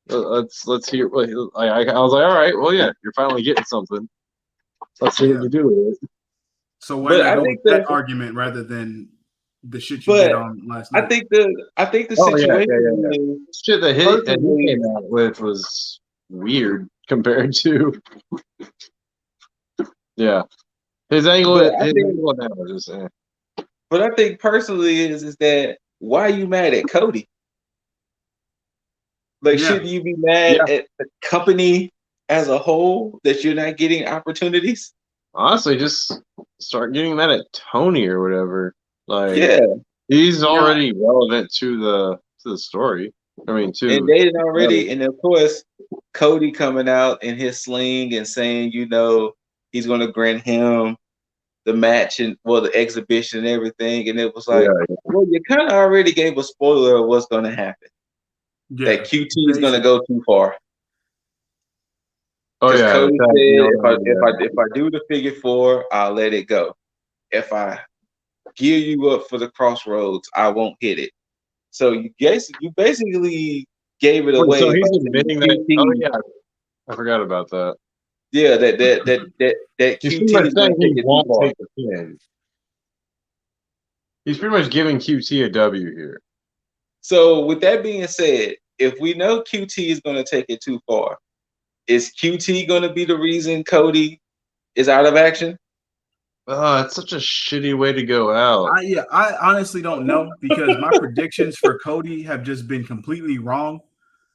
Let's hear. I was like, all right, well, yeah, you're finally getting something. Let's see what you do with it. So why not go with that argument rather than the shit you did on last night? I think the situation shit that he came out with was weird compared to his angle. But I think personally is that why are you mad at Cody? Shouldn't you be mad at the company as a whole that you're not getting opportunities? Honestly, just start getting mad at Tony or whatever. He's already relevant to the story. I mean, and they didn't already, and of course, Cody coming out in his sling and saying, he's going to grant him the match and the exhibition and everything, and it was like, well, you kind of already gave a spoiler of what's going to happen. That QT is going to go too far. Cody said, if I do the figure 4, I'll let it go. If I gear you up for the crossroads, I won't hit it. So you basically gave it away. So he's admitting that. Oh yeah, I forgot about that. Yeah, that QT is going to take it too far. Take the pin. He's pretty much giving QT a W here. So with that being said, if we know QT is going to take it too far, is QT going to be the reason Cody is out of action? Oh, it's such a shitty way to go out. I honestly don't know because my predictions for Cody have just been completely wrong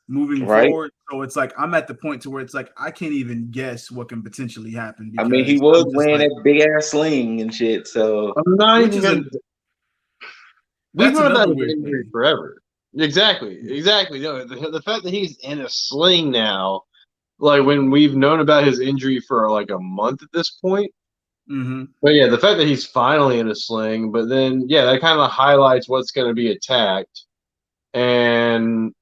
moving Right. forward. So it's like I'm at the point to where it's like I can't even guess what can potentially happen. I mean, he Because was I'm just wearing like, that big ass sling and shit. So I'm not which even is gonna. We've that's known about another his weird injury thing. forever. Exactly. No, the fact that he's in a sling now, like when we've known about his injury for like a month at this point. Mm-hmm. But yeah, the fact that he's finally in a sling, but then yeah, that kind of highlights what's going to be attacked, and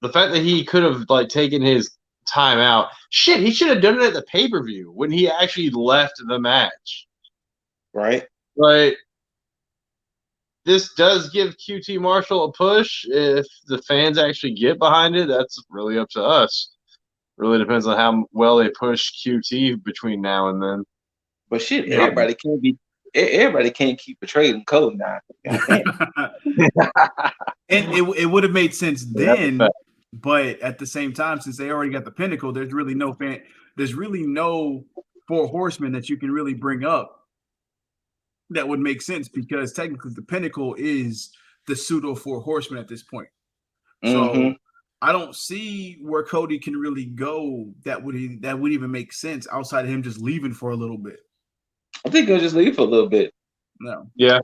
the fact that he could have like taken his time out. Shit, he should have done it at the pay-per-view when he actually left the match. right. Like, this does give QT Marshall a push. If the fans actually get behind it, that's really up to us. Really depends on how well they push QT between now and then. But shit, Yeah. everybody can't keep a trading code now. Goddamn. And it would have made sense Yeah, that's a then, fact. but at the same time, since they already got the Pinnacle, there's really no four horsemen that you can really bring up that would make sense because technically the Pinnacle is the pseudo four horsemen at this point. Mm-hmm. So I don't see where Cody can really go that would even make sense outside of him just leaving for a little bit. I think he'll just leave for a little bit. No. Yeah,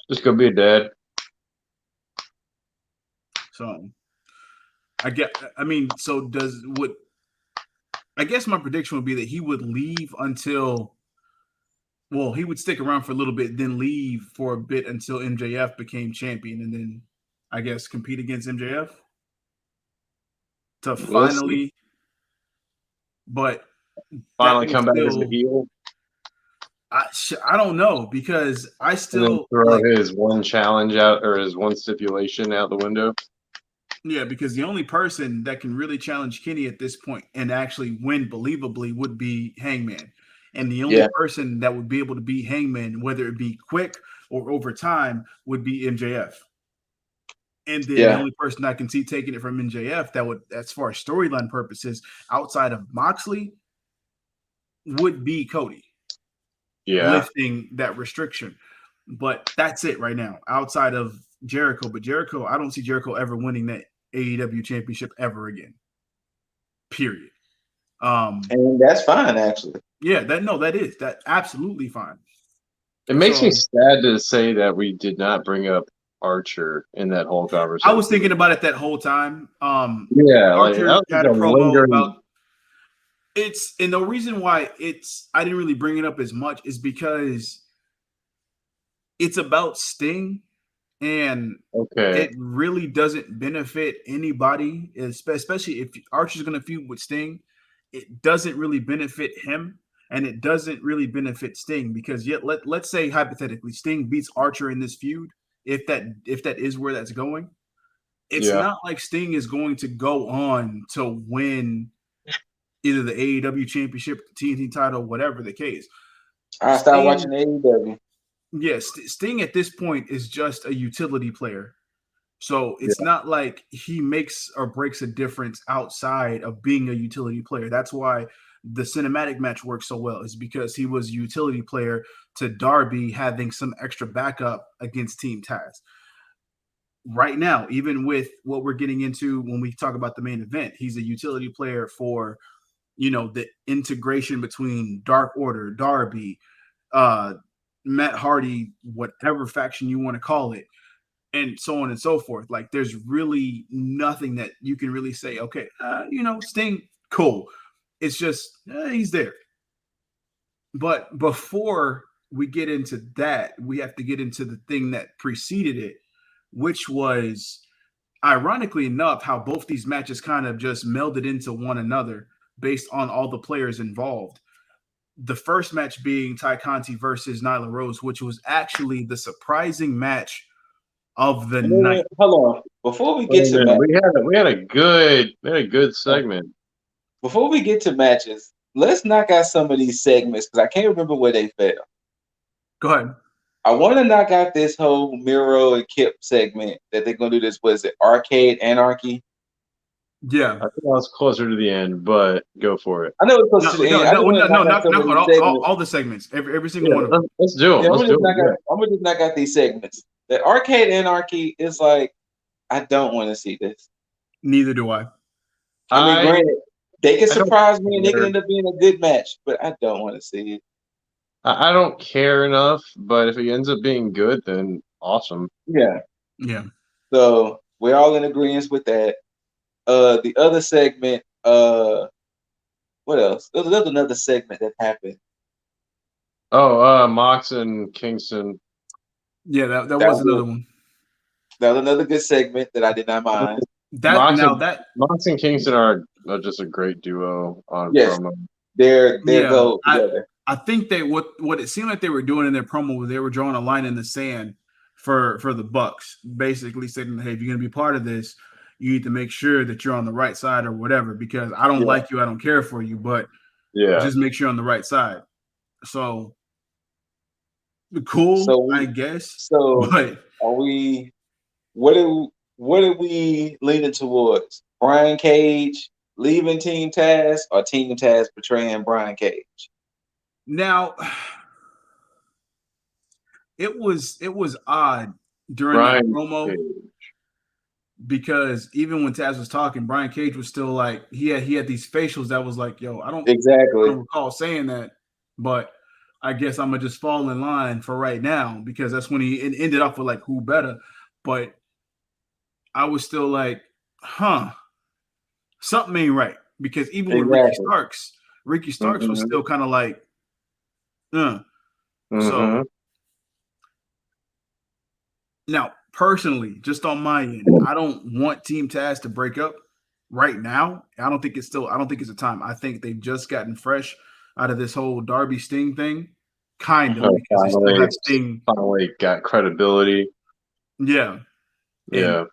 just go be a dad. So I guess my prediction would be that he would leave until he would stick around for a little bit, then leave for a bit until MJF became champion, and then I guess compete against MJF to We'll see. finally. But Finally that come would back as a still, heel I don't know because I and then still throw like his one challenge out or his one stipulation out the window. because the only person that can really challenge Kenny at this point and actually win believably would be Hangman. And the only person that would be able to beat Hangman, whether it be quick or over time, would be MJF. And then the only person I can see taking it from MJF that would, as far as storyline purposes, outside of Moxley, would be Cody. Yeah. Lifting that restriction. But that's it right now, outside of Jericho. But Jericho, I don't see Jericho ever winning that AEW championship ever again. Period. And that's fine, actually. Yeah, that absolutely fine. It makes me sad to say that we did not bring up Archer in that whole conversation. I was thinking about it that whole time. Yeah, Archer like, had a promo lingering... about and the reason why I didn't really bring it up as much is because it's about Sting, and it really doesn't benefit anybody, especially if Archer's going to feud with Sting. It doesn't really benefit him, and it doesn't really benefit Sting because let's say hypothetically Sting beats Archer in this feud, if that is where that's going. It's not like Sting is going to go on to win either the AEW championship, the TNT title, whatever the case. I stopped watching AEW. Yes, Sting at this point is just a utility player. So it's not like he makes or breaks a difference outside of being a utility player. That's why the cinematic match works so well, is because he was a utility player to Darby having some extra backup against Team Taz. Right now, even with what we're getting into when we talk about the main event, he's a utility player for, the integration between Dark Order, Darby, Matt Hardy, whatever faction you want to call it, and so on and so forth. Like, there's really nothing that you can really say, okay, Sting, cool. It's just, he's there. But before we get into that, we have to get into the thing that preceded it, which was, ironically enough, how both these matches kind of just melded into one another based on all the players involved. The first match being Ty Conti versus Nyla Rose, which was actually the surprising match of the night. Hold on. Before we get to matches, we had a good segment. Before we get to matches, let's knock out some of these segments because I can't remember where they fell. Go ahead. I want to knock out this whole Miro and Kip segment that they're gonna do. This was it, Arcade Anarchy. Yeah. I think I was closer to the end, but go for it. I know it's close No, to the no, end. I no, just want no, to no, knock out some knock of out these segments. all the segments, every single Yeah, one of them. let's do them. Yeah, Let's do them. Yeah. I'm gonna just knock out these segments. The Arcade Anarchy is like, I don't want to see this. Neither do I. I mean, granted, they can I don't surprise me and they can care. end up being a good match, but I don't want to see it. I don't care enough, but if he ends up being good, then awesome. Yeah. Yeah. So we're all in agreement with that. The other segment, what else? There's another segment that happened. Oh, Mox and Kingston. Yeah, that That was was another one. That was another good segment that I did not mind. Mox and Kingston are just a great duo on Yes. promo. They're go together. I think they what it seemed like they were doing in their promo was they were drawing a line in the sand for the Bucks, basically saying, hey, if you're gonna be part of this, you need to make sure that you're on the right side or whatever, because I don't like you, I don't care for you, but just make sure you're on the right side. So cool, I guess. So but are we what are we leaning towards? Brian Cage leaving Team Taz or Team Taz betraying Brian Cage? Now it was odd during Brian that promo. Cage. Because even when Taz was talking, Brian Cage was still like he had these facials that was like, yo, I don't recall saying that, but I guess I'm gonna just fall in line for right now, because that's when he ended up with like who better. But I was still like, something ain't right, because even with Ricky Starks was still kind of like, So now, personally, just on my end, I don't want Team Taz to break up right now. I don't think it's a time. I think they've just gotten fresh out of this whole Darby Sting thing. Kind of, because they still have Sting. Finally got credibility. Yeah. Yeah. And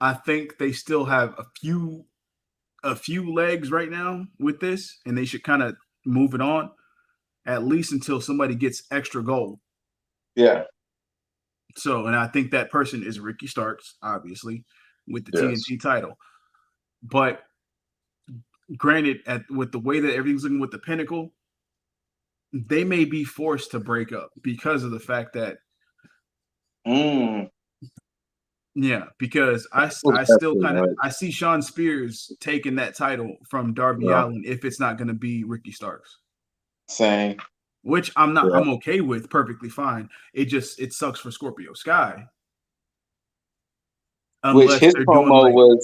I think they still have a few legs right now with this, and they should kind of move it on, at least until somebody gets extra gold. Yeah. So, and I think that person is Ricky Starks, obviously, with the TNT title. But granted, with the way that everything's looking with the Pinnacle, they may be forced to break up because of the fact that, because I still kind of I see Sean Spears taking that title from Darby Allin if it's not going to be Ricky Starks. Same. Which I'm not. I'm okay with. Perfectly fine. It sucks for Scorpio Sky. Which his promo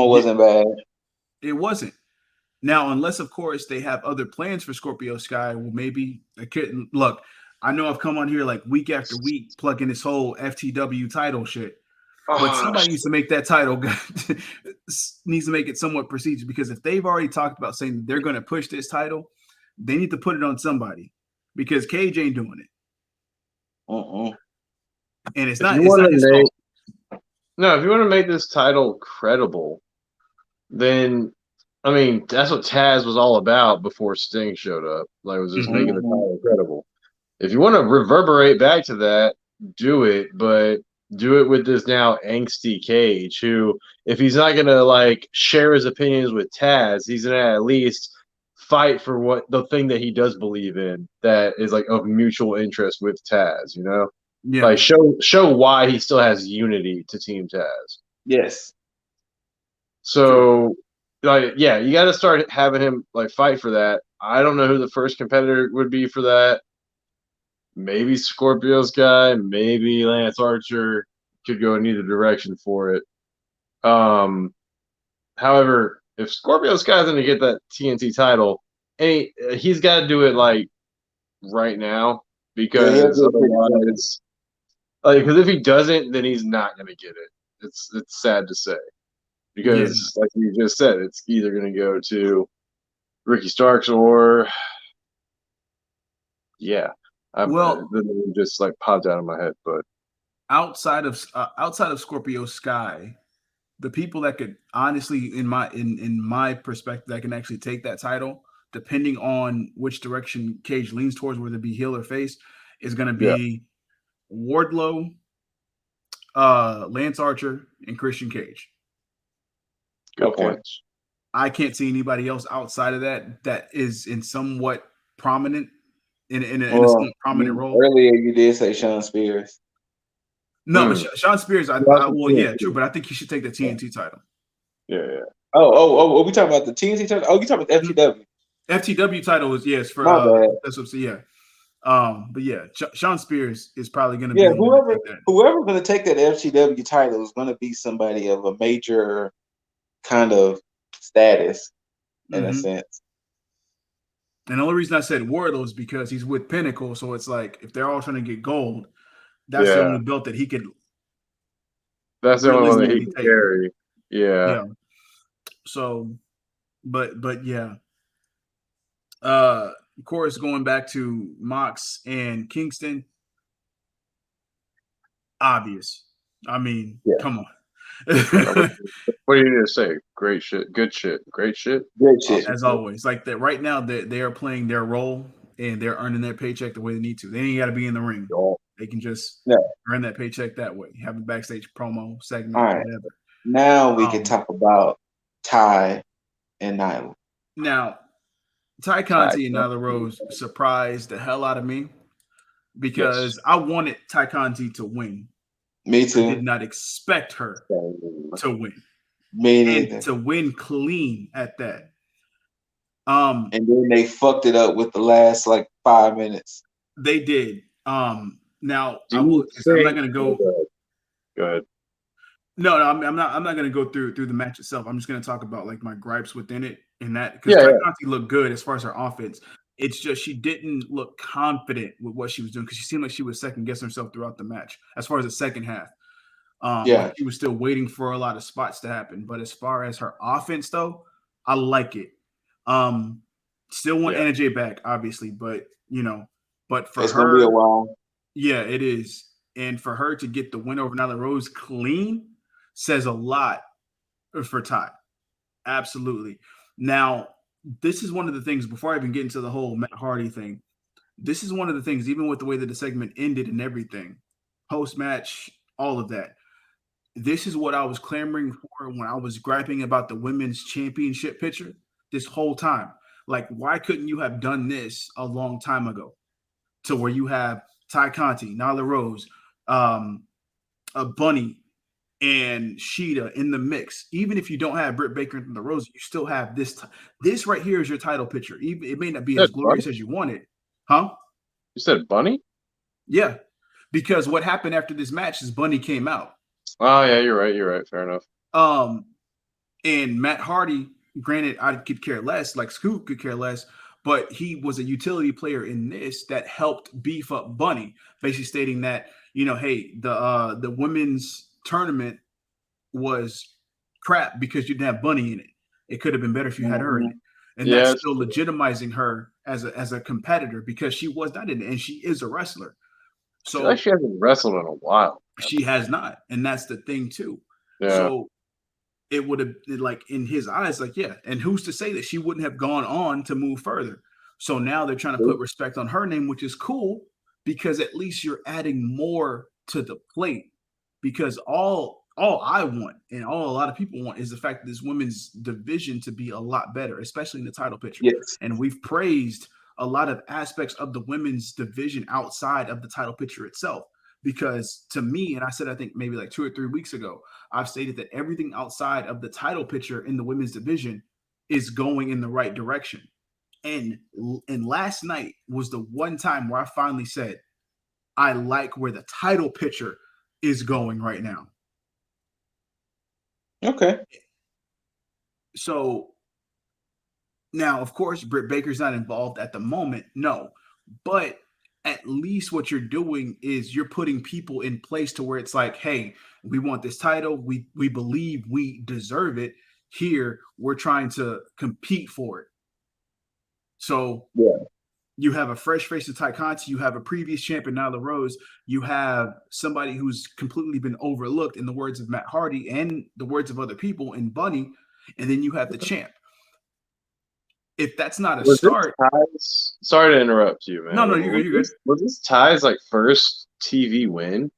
wasn't bad. It wasn't. Now, unless of course they have other plans for Scorpio Sky, well, maybe I couldn't look. I know I've come on here like week after week plugging this whole FTW title shit, but somebody needs to make that title needs to make it somewhat prestigious, because if they've already talked about saying they're going to push this title, they need to put it on somebody, because Cage ain't doing it. And it's not his fault. No, if you want to make this title credible, then I mean that's what Taz was all about before Sting showed up. Like, it was just making the title credible. If you want to reverberate back to that, do it, but do it with this now angsty Cage, who, if he's not gonna like share his opinions with Taz, he's gonna at least fight for what the thing that he does believe in, that is like of mutual interest with Taz, you know? Yeah. Like, show why he still has unity to Team Taz. Yes. So, like, yeah, you got to start having him like fight for that. I don't know who the first competitor would be for that. Maybe Scorpio Sky, maybe Lance Archer. Could go in either direction for it. However, if Scorpio Sky's going to get that TNT title, he's got to do it like right now, because otherwise, because if he doesn't, then he's not going to get it. It's sad to say, because like you just said, it's either going to go to Ricky Starks or the name just like popped out of my head. But outside of Scorpio Sky, the people that could honestly, in my perspective, that can actually take that title, depending on which direction Cage leans towards, whether it be heel or face, is going to be Wardlow, Lance Archer, and Christian Cage. Good points. I can't see anybody else outside of that is in somewhat prominent in a somewhat prominent role. Earlier you did say Sean Spears. No, but Sean Spears, well, yeah, true, but I think he should take the TNT title. Yeah. Oh, we talking about the TNT title? Oh, you talking about the FTW? FTW title is yes for My bad. that's what I'm saying. Yeah. But yeah, Sean Spears is probably going to Yeah, be whoever's going to take that FTW title is going to be somebody of a major kind of status in a sense. And the only reason I said Wardlow is because he's with Pinnacle, so it's like if they're all trying to get gold, that's the only belt that he could. That's the only one that he can carry. Yeah. So, but yeah. Of course, going back to Mox and Kingston, obvious. I mean, come on. What do you need to say? Great shit. Good shit. Great shit. Great shit. As always, like that. Right now, they are playing their role and they're earning their paycheck the way they need to. They ain't got to be in the ring. They can just earn that paycheck that way. Have a backstage promo segment, whatever. Now we can talk about Ty and Nyla. Now, Ty Conti and Nyla Rose surprised the hell out of me because I wanted Ty Conti to win. Me too. I did not expect her to win. Me neither. And to win clean at that. And then they fucked it up with the last like 5 minutes. They did. Now I'm not gonna go. Go ahead. No, I'm not gonna go through the match itself. I'm just gonna talk about like my gripes within it and that because Ty Conti looked good as far as her offense. It's just she didn't look confident with what she was doing because she seemed like she was second guessing herself throughout the match as far as the second half. Like she was still waiting for a lot of spots to happen. But as far as her offense, though, I like it. Still want NJ back, obviously, but but for it's her, gonna be a while. Yeah, it is. And for her to get the win over Nyla Rose clean says a lot for Ty. Absolutely. Now, this is one of the things before I even get into the whole Matt Hardy thing. This is one of the things, even with the way that the segment ended and everything, post-match, all of that. This is what I was clamoring for when I was griping about the women's championship picture this whole time. Like, why couldn't you have done this a long time ago? To where you have Ty Conti, Nyla Rose, a Bunny, and Sheeta in the mix. Even if you don't have Britt Baker and the Rose, you still have this. This right here is your title picture. Even it may not be as glorious as you wanted, huh? You said Bunny? Yeah, because what happened after this match is Bunny came out. Oh yeah, you're right. Fair enough. And Matt Hardy, granted, I could care less, like Scoot could care less, but he was a utility player in this that helped beef up Bunny, basically stating that, hey, the women's tournament was crap because you didn't have Bunny in it. It could have been better if you had her in it. And that's still legitimizing her as a competitor because she was not in it and she is a wrestler. So I feel like she hasn't wrestled in a while. She has not, and that's the thing too. Yeah. So it would have, like, in his eyes, like, yeah. And who's to say that she wouldn't have gone on to move further? So now they're trying to put respect on her name, which is cool because at least you're adding more to the plate. Because all I want and all a lot of people want is the fact that this women's division to be a lot better, especially in the title picture. Yes. And we've praised a lot of aspects of the women's division outside of the title picture itself. Because to me, and I said, I think maybe like 2 or 3 weeks ago, I've stated that everything outside of the title picture in the women's division is going in the right direction. And last night was the one time where I finally said, I like where the title picture is going right now. Okay. So now, of course, Britt Baker's not involved at the moment. No, but at least what you're doing is you're putting people in place to where it's like, hey, we want this title. We believe we deserve it. Here, we're trying to compete for it. So you have a fresh face of Ty Conti. You have a previous champion, Nyla Rose. You have somebody who's completely been overlooked in the words of Matt Hardy and the words of other people in Bunny. And then you have the champ. If that's not a start. Sorry to interrupt you, man. No, you're good. Was this Ty's like first TV win?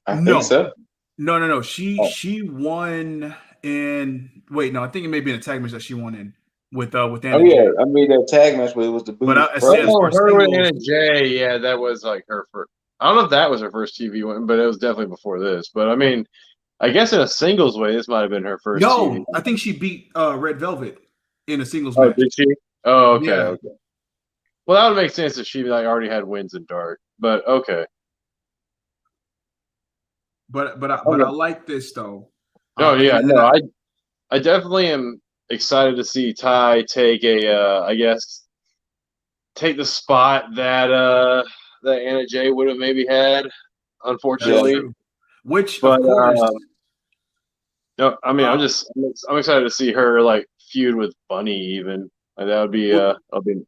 I think so. No. She won and wait, no, I think it may be in a tag match that she won in with Oh Anna yeah, Jay. I mean that tag match, but it was the But booty. as for her with singles, Anna Jay, yeah, that was like her first. I don't know if that was her first TV win, but it was definitely before this. But I mean, I guess in a singles way, this might have been her first TV. no, I think she beat Red Velvet in a singles Oh, match. did she? Oh, okay, Yeah. okay. Well, that would make sense if she like already had wins in dark. But okay. But I Okay. like this though. Oh yeah, and no, I definitely am excited to see Ty take I guess take the spot that Anna Jay would have maybe had, that's unfortunately. true. Which But of course, no, I mean uh, I'm excited to see her like feud with Bunny even. Like, that would be well, that'd be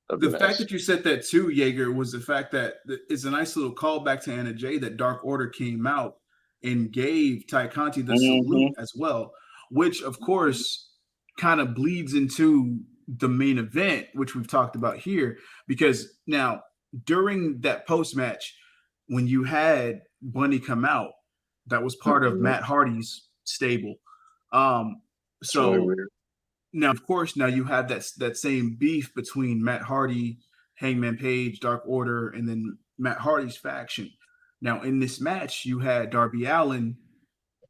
the fact nice. that you said that too, Jaeger, was the fact that it's a nice little callback to Anna Jay that Dark Order came out and gave Ty Conti the salute as well, which of course kind of bleeds into the main event, which we've talked about here. Because now during that post match, when you had Bunny come out, that was part of Matt Hardy's stable. It's really So weird. now, of course, now you have that same beef between Matt Hardy, Hangman Page, Dark Order, and then Matt Hardy's faction. Now, in this match, you had Darby Allin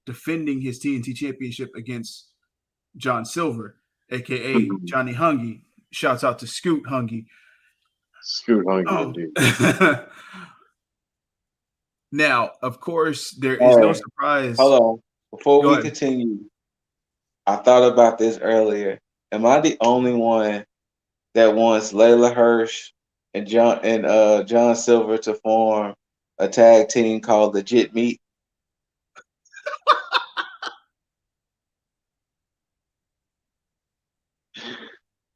defending his TNT Championship against John Silver, aka Johnny Hungy. Shouts out to Scoot Hungy. Scoot hungry Oh. indeed. Now, of course, there All is no right. surprise. Hold on. Before Go we ahead. continue, I thought about this earlier. Am I the only one that wants Layla Hirsch and John Silver to form a tag team called Legit Meat?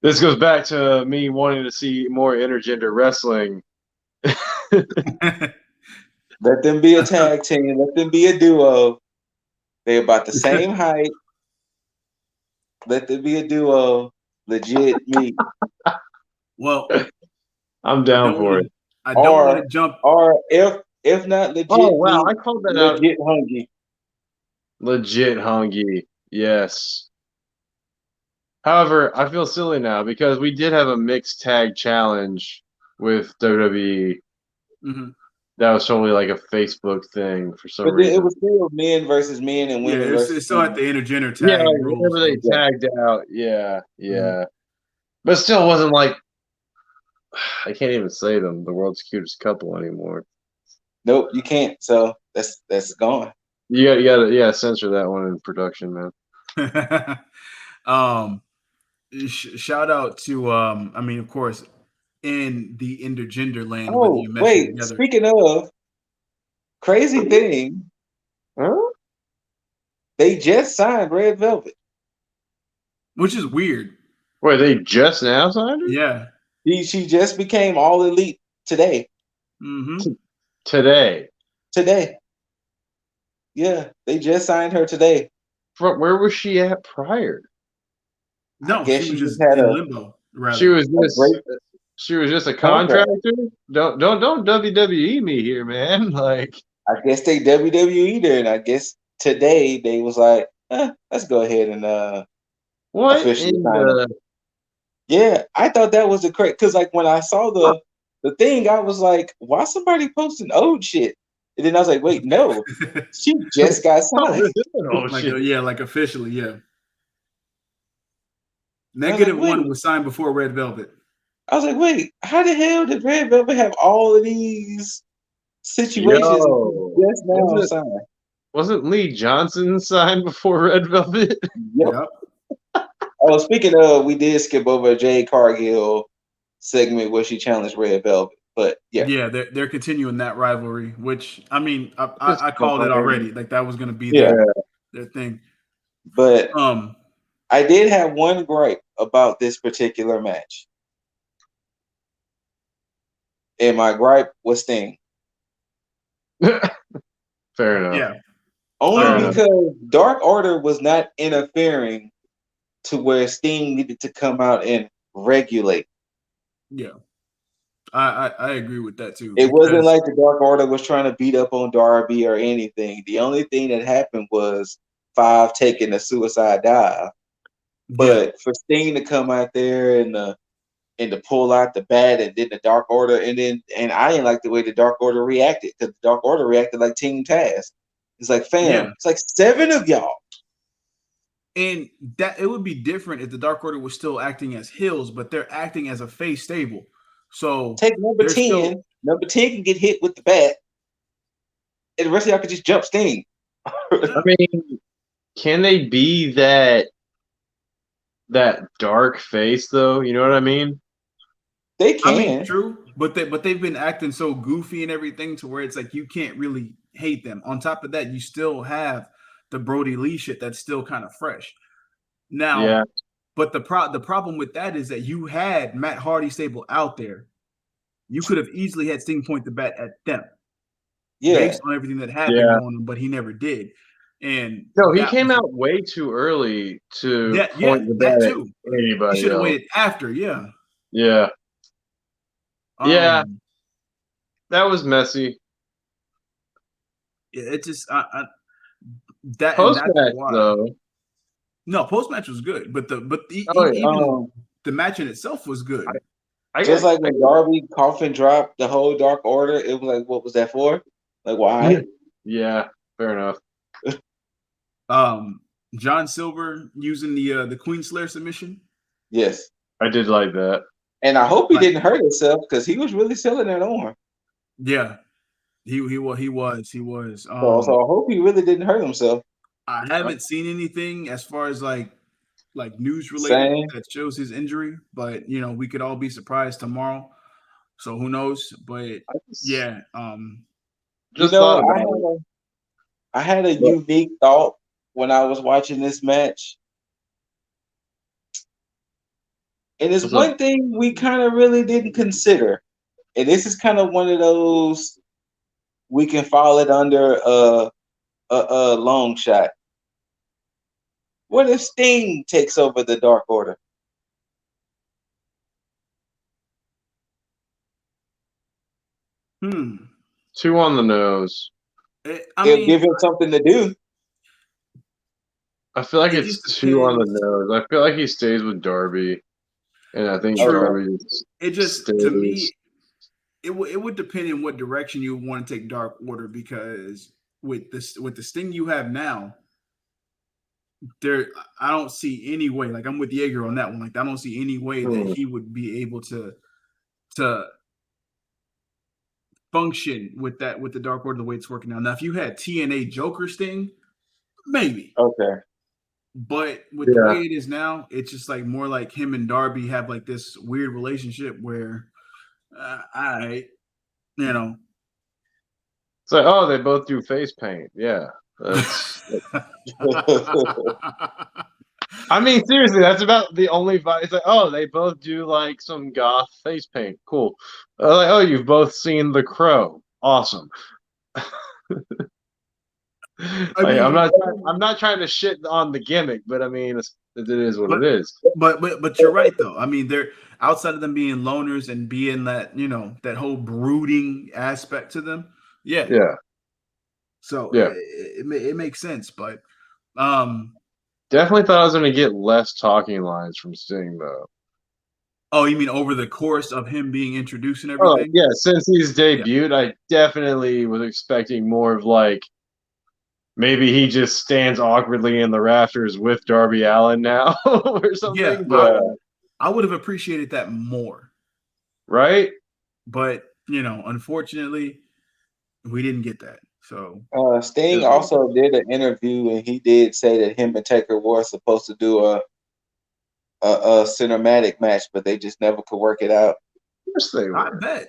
This goes back to me wanting to see more intergender wrestling. Let them be a tag team. Let them be a duo. They're about the same height. Let them be a duo. Legit Meat. Well, I'm I down don't for want it. to. I don't want to jump. Or if not Legit Oh wow, Meat, I called that out. Legit Hungry. Legit Hongi, yes. However, I feel silly now because we did have a mixed tag challenge with WWE. Mhm. That was totally like a Facebook thing for some But then it reason. was still men versus men and Yeah, women versus it's still at women. the intergender Yeah, tag like rules. whenever they So. tagged out, yeah. But still wasn't like I can't even say them the world's cutest couple anymore. Nope, you can't. So that's gone. You gotta censor that one in production, man. Shout out to I mean, of course, in the intergender land, whether Oh, you mesh it wait. together, Speaking of crazy thing, Huh? they just signed Red Velvet. which is weird. Wait, they just now signed her? Yeah. She just became all elite today. Mm-hmm. Today. Today. Yeah, they just signed her today. Where was she at prior? No, I guess she was she just just had in a limbo. Rather, She was great just a contract. contractor. Don't WWE me here, man. Like I guess they WWE'd her, and I guess today they was like, let's go ahead and what officially in sign her. the Yeah, I thought that was a crazy because like when I saw the thing, I was like, why somebody posting old shit? And then I was like, wait, no, she just got signed. like like officially, yeah. I was like, -1 was signed before Red Velvet. wait, how the hell did Red Velvet have all of these situations Yo, just now signed? wasn't Lee Johnson signed before Red Velvet? Yep. Oh, speaking of, we did skip over a Jade Cargill segment where she challenged Red Velvet, but yeah, they're continuing that rivalry, which I mean, I called it already. Like that was going to be their thing. But I did have one gripe about this particular match, and my gripe was Sting. Fair enough. Yeah. Only because Dark Order was not interfering to where Sting needed to come out and regulate. Yeah. I agree with that too. It wasn't like the Dark Order was trying to beat up on Darby or anything. The only thing that happened was 5 taking a suicide dive. Yeah. But for Sting to come out there and to pull out the bat and then the Dark Order and I didn't like the way the Dark Order reacted because the Dark Order reacted like Team Taz. It's like, fam, it's like 7 of y'all. And that it would be different if the Dark Order was still acting as heels, but they're acting as a face stable. So take number 10. Still, number 10 can get hit with the bat, and the rest of y'all can just jump Sting. I mean, can they be that dark face though? You know what I mean? They can. I mean, true, but they've been acting so goofy and everything to where it's like you can't really hate them. On top of that, you still have the Brody Lee shit that's still kind of fresh. Now, Yeah. But the problem with that is that you had Matt Hardy stable out there. You could have easily had Sting point the bat at them, based on everything that had been going on, but he never did. And no, he came out way too early to point the bat at anybody. He should have waited after. Yeah. Yeah. That was messy. Yeah, it just that post match though. No, post match was good, but the match in itself was good. Just like when Darby coffin dropped the whole Dark Order, it was like, what was that for? Like, why? Yeah, fair enough. John Silver using the Queen Slayer submission. Yes, I did like that, and I hope he didn't hurt himself because he was really selling that arm. Yeah, he was. So I hope he really didn't hurt himself. I haven't seen anything as far as like news related that shows his injury, but we could all be surprised tomorrow. So who knows? But yeah, I had a unique thought when I was watching this match. And it's one thing we kind of really didn't consider. And this is kind of one of those we can fall it under a long shot. What if Sting takes over the Dark Order? Too on the nose. It'll give him something to do. I feel like it's too on the nose. I feel like he stays with Darby, and I think Darby. It just stays. To me, it would depend on what direction you want to take Dark Order, because with the Sting you have now, I don't see any way. Like, I'm with Jaeger on that one. Like, I don't see any way that he would be able to function with the Dark Order the way it's working now. Now, if you had TNA Joker Sting, maybe. Okay. But with the way it is now, it's just like more like him and Darby have like this weird relationship where, it's like, oh, they both do face paint. Yeah. I mean, seriously, that's about the only vibe. It's like, oh, they both do like some goth face paint. Cool. Like, oh, you've both seen The Crow. Awesome. I'm not trying to shit on the gimmick, but I mean, it is what it is. But you're right though. I mean, they're outside of them being loners and being that that whole brooding aspect to them. Yeah. Yeah. So it makes sense, but definitely thought I was going to get less talking lines from Sting though. Oh, you mean over the course of him being introduced and everything? Oh, yeah, since he's debuted, I definitely was expecting more of like, maybe he just stands awkwardly in the rafters with Darby Allin now or something. Yeah, but I would have appreciated that more. Right? But, unfortunately, we didn't get that. So Sting also did an interview, and he did say that him and Taker were supposed to do a cinematic match, but they just never could work it out. Of course they were.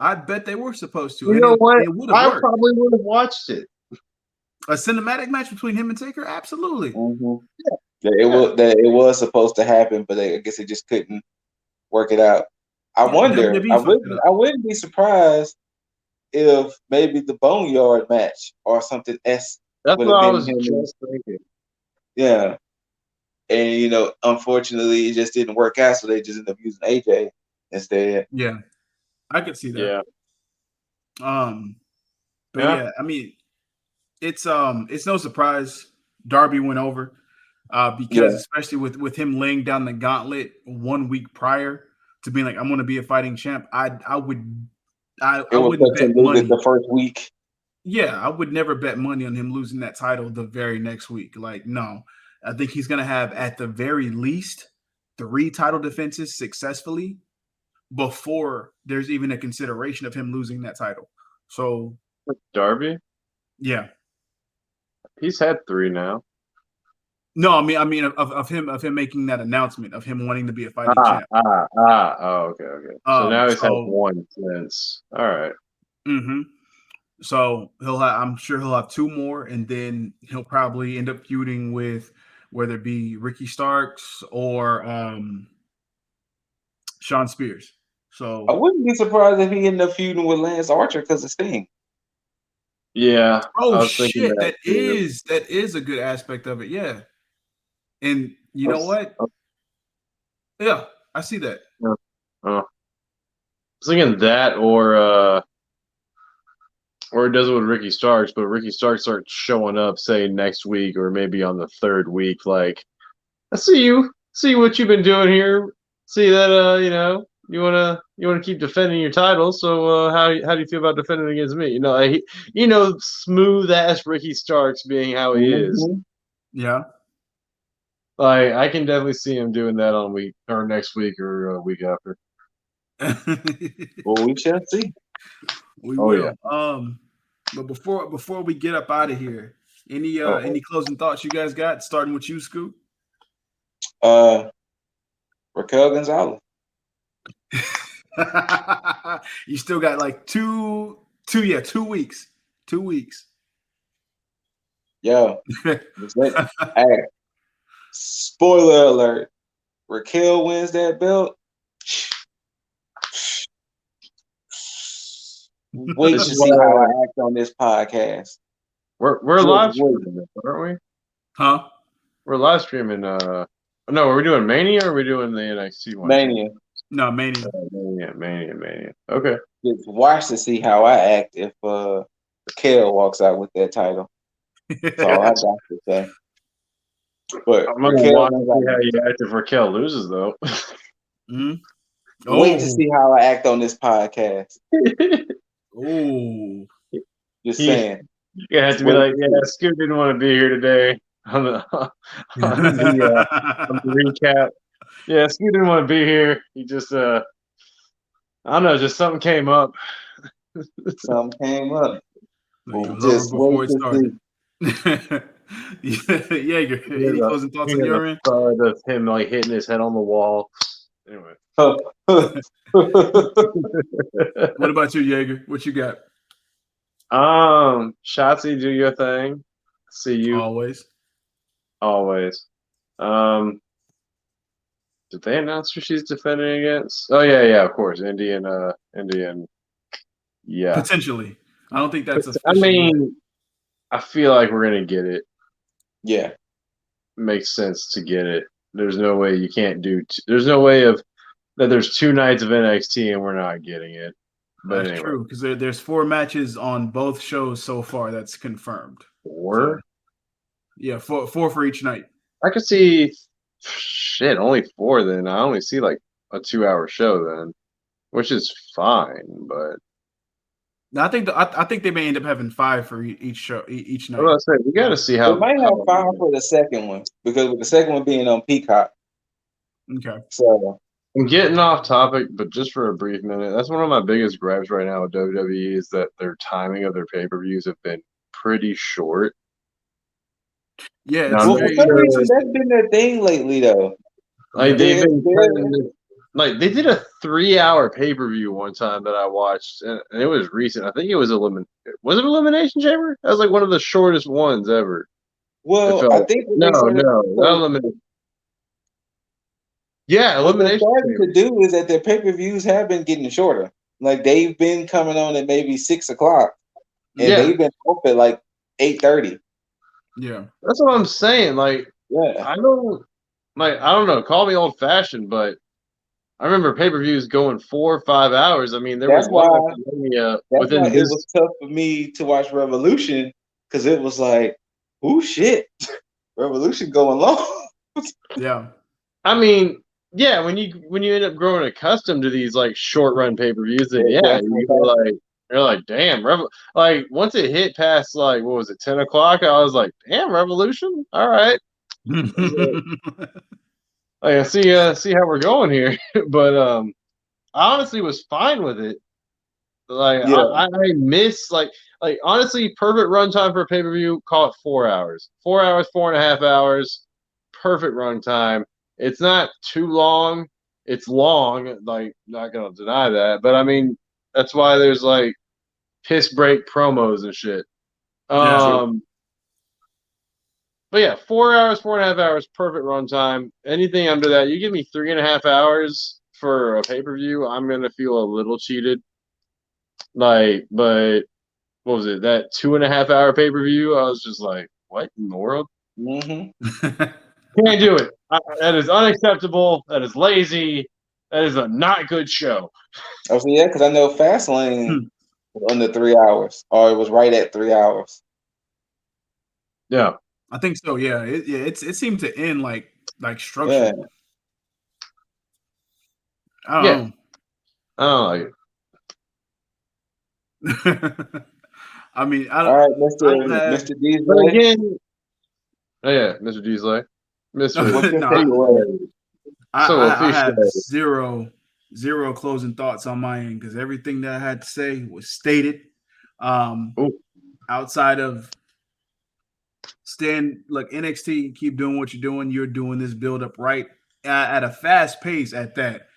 I bet they were supposed to. You know what? I probably would have watched it. A cinematic match between him and Taker? Absolutely. Mm-hmm. Yeah. It was supposed to happen, but I guess they just couldn't work it out. I wonder. I wouldn't be surprised if maybe the Boneyard match or something else. That's what I was just thinking. Yeah. And, unfortunately, it just didn't work out, so they just ended up using AJ instead. Yeah. I could see that. Yeah. But yeah, I mean, it's no surprise Darby went over because especially with him laying down the gauntlet 1 week prior to being like, I'm going to be a fighting champ. I wouldn't bet lose it money. the first week. Yeah, I would never bet money on him losing that title the very next week. Like, no, I think he's going to have at the very least 3 title defenses successfully before there's even a consideration of him losing that title. So, Darby, yeah, he's had 3 now. no, I mean of him making that announcement of him wanting to be a fighting champ. Oh, okay. So now he's had 1 since. All right. Mm-hmm. So I'm sure he'll have 2 more, and then he'll probably end up feuding with whether it be Ricky Starks or Sean Spears. So I wouldn't be surprised if he ended up feuding with Lance Archer because of Sting. Yeah. Oh shit, that is a good aspect of it. Yeah. And you know what? Yeah, I see that. I was thinking that or it does it with Ricky Starks, but Ricky Starks starts showing up, say next week or maybe on the 3rd week. Like, I see what you've been doing here. See that you wanna keep defending your title. So how do you feel about defending against me? Smooth ass Ricky Starks being how he is. Yeah. Like, I can definitely see him doing that on week or next week or week after. Well, we shall see. We will. Yeah. But before we get up out of here, any closing thoughts you guys got? Starting with you, Scoot. Raquel Gonzalez. You still got like 2 weeks. 2 weeks. Yo. Hey, spoiler alert. Raquel wins that belt. Wait to see how I act on this podcast. We're live streaming, aren't we? Huh? We're live streaming. No, are we doing Mania or are we doing the NXT one? Mania. No, Mania. Mania. Okay. Just watch to see how I act if Raquel walks out with that title. That's all I got to say. But I'm gonna watch to see how you act if Raquel loses, though. Mm-hmm. Wait to see how I act on this podcast. Oh, just saying. You have to be like, yeah, Scoot didn't want to be here today on the recap. Yeah, Scoot didn't want to be here. He just, I don't know, just something came up. Something came up. Just before it started. Yeah, any closing thoughts on your end? Of him like hitting his head on the wall. Anyway. What about you, Jaeger? What you got? Shotzi, do your thing. See you always. Did they announce who she's defending against? Oh yeah, of course, Indian. Yeah, potentially. I don't think that's official. I mean, I feel like we're gonna get it. Yeah, makes sense to get it. There's no way you can't do. There's no way that there's 2 nights of NXT and we're not getting it. But that's true because there's 4 matches on both shows so far. That's confirmed. 4? So, yeah, 4 for each night. I could see. Shit, only 4 then. I only see like a 2-hour show then, which is fine. But I think they may end up having 5 for each show each night. I was gonna say, we got to see how. They might have 5 for the second one because with the second one being on Peacock. Okay. So I'm getting off topic, but just for a brief minute, that's one of my biggest gripes right now with WWE is that their timing of their pay-per-views have been pretty short. Yeah, for some reason that's been their thing lately, though. Like they did a 3-hour pay-per-view one time that I watched, and it was recent. I think it was Elimination Chamber? That was like one of the shortest ones ever. Well, I think not Elimination. Yeah, Elimination. What they're starting to do is that their pay-per-views have been getting shorter. Like they've been coming on at maybe 6 o'clock, and they've been open at like 8:30. Yeah, that's what I'm saying. Like, yeah, I don't know. Call me old-fashioned, but I remember pay-per-views going 4 or 5 hours. I mean, that's why it was tough for me to watch Revolution because it was like, oh shit. Revolution going long. Yeah. I mean, yeah, when you end up growing accustomed to these like short run pay per views, then yeah, you're like, damn, like once it hit past like what was it, 10 o'clock, I was like, damn, Revolution, all right. I see how we're going here, but I honestly was fine with it. Like Yeah. I miss like honestly, perfect runtime for a pay per view. Call it 4 hours, 4 hours, 4.5 hours, perfect runtime. It's not too long. It's long. Like not gonna deny that, but I mean that's why there's like piss break promos and shit. Yeah. But yeah, 4 hours, 4.5 hours, perfect runtime. Anything under that, you give me 3.5 hours for a pay per view, I'm gonna feel a little cheated. Like, but what was it? That 2.5 hour pay per view, I was just like, what in the world? Mm-hmm. Can't do it. That is unacceptable. That is lazy. That is a not good show. Oh, so yeah, because I know Fastlane was under 3 hours, or it was right at 3 hours. Yeah. I think so. Yeah. It seemed to end like structured. Yeah. I Yeah. don't I don't like it. know. I mean, All right, have, Mr. D's But way. again, oh yeah, Mr. Diesel, Mr. What's your no, takeaway? So I have official. zero closing thoughts on my end because everything that I had to say was stated. Ooh. Outside of look, NXT, keep doing what you're doing. You're doing this build up right at a fast pace. At that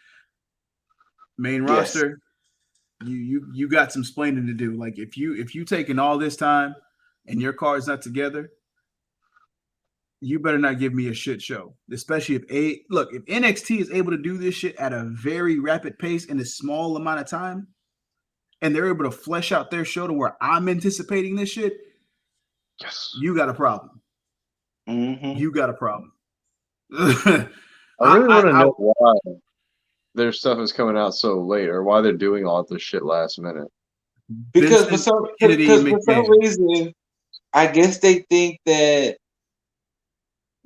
main Yes. roster, you got some explaining to do. Like if you taking all this time and your card's not together, you better not give me a shit show. Especially if if NXT is able to do this shit at a very rapid pace in a small amount of time, and they're able to flesh out their show to where I'm anticipating this shit, Yes. you got a problem. Mm-hmm. You got a problem. I really want to know why their stuff is coming out so late, or why they're doing all this shit last minute. Because for some reason, I guess they think that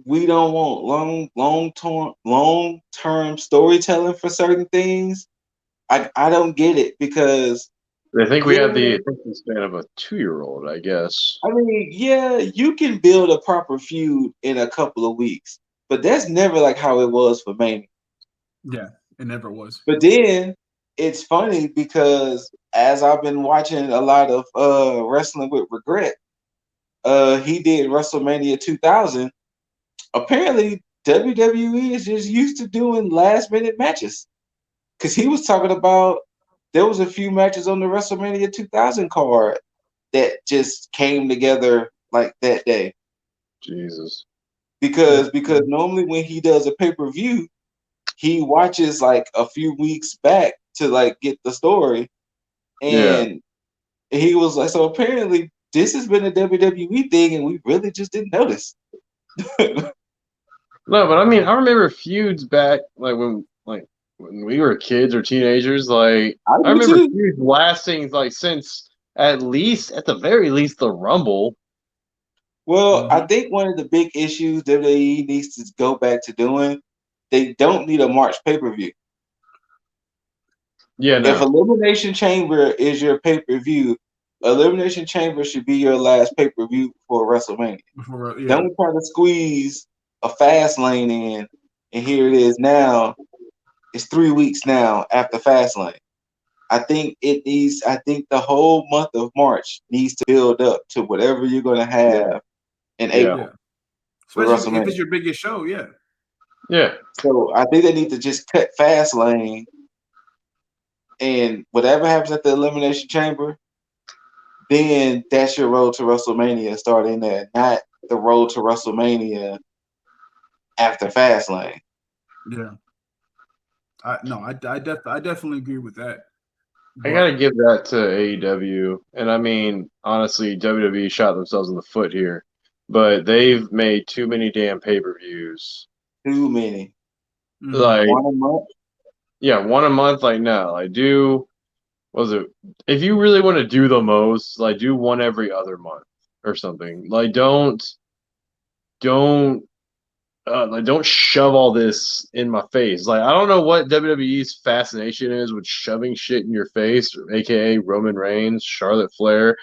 we don't want long term storytelling for certain things. I don't get it because They think we have the attention span of a 2-year-old, I guess. I mean, yeah, you can build a proper feud in a couple of weeks, but that's never like how it was for Mania. Yeah, it never was. But then it's funny because as I've been watching a lot of Wrestling with Regret, he did WrestleMania 2000. Apparently, WWE is just used to doing last minute matches. Because he was talking about there was a few matches on the WrestleMania 2000 card that just came together like that day. Jesus. Because normally when he does a pay-per-view, he watches like a few weeks back to like get the story. And he was like, so apparently this has been a WWE thing and we really just didn't notice. No, but I mean, I remember feuds back when we were kids or teenagers. Like I remember feuds lasting like since at the very least the Rumble. Well, I think one of the big issues WWE needs to go back to doing, they don't need a March pay-per-view. Yeah, no. If Elimination Chamber is your pay-per-view, Elimination Chamber should be your last pay-per-view for WrestleMania. Don't try to squeeze a fast lane in, and here it is now. It's 3 weeks now after Fastlane. I think the whole month of March needs to build up to whatever you're going to have in April. Especially if it's your biggest show, yeah. Yeah. So I think they need to just cut Fastlane, and whatever happens at the Elimination Chamber, then that's your road to WrestleMania starting there, not the road to WrestleMania after Fastlane. Yeah. I definitely agree with that. I gotta give that to AEW, and I mean, honestly, WWE shot themselves in the foot here, but they've made too many damn pay-per-views. Too many. Like one a month. Yeah, one a month. Like no, if you really want to do the most, like do one every other month or something. Like don't don't don't shove all this in my face. Like I don't know what WWE's fascination is with shoving shit in your face, aka Roman Reigns, Charlotte Flair,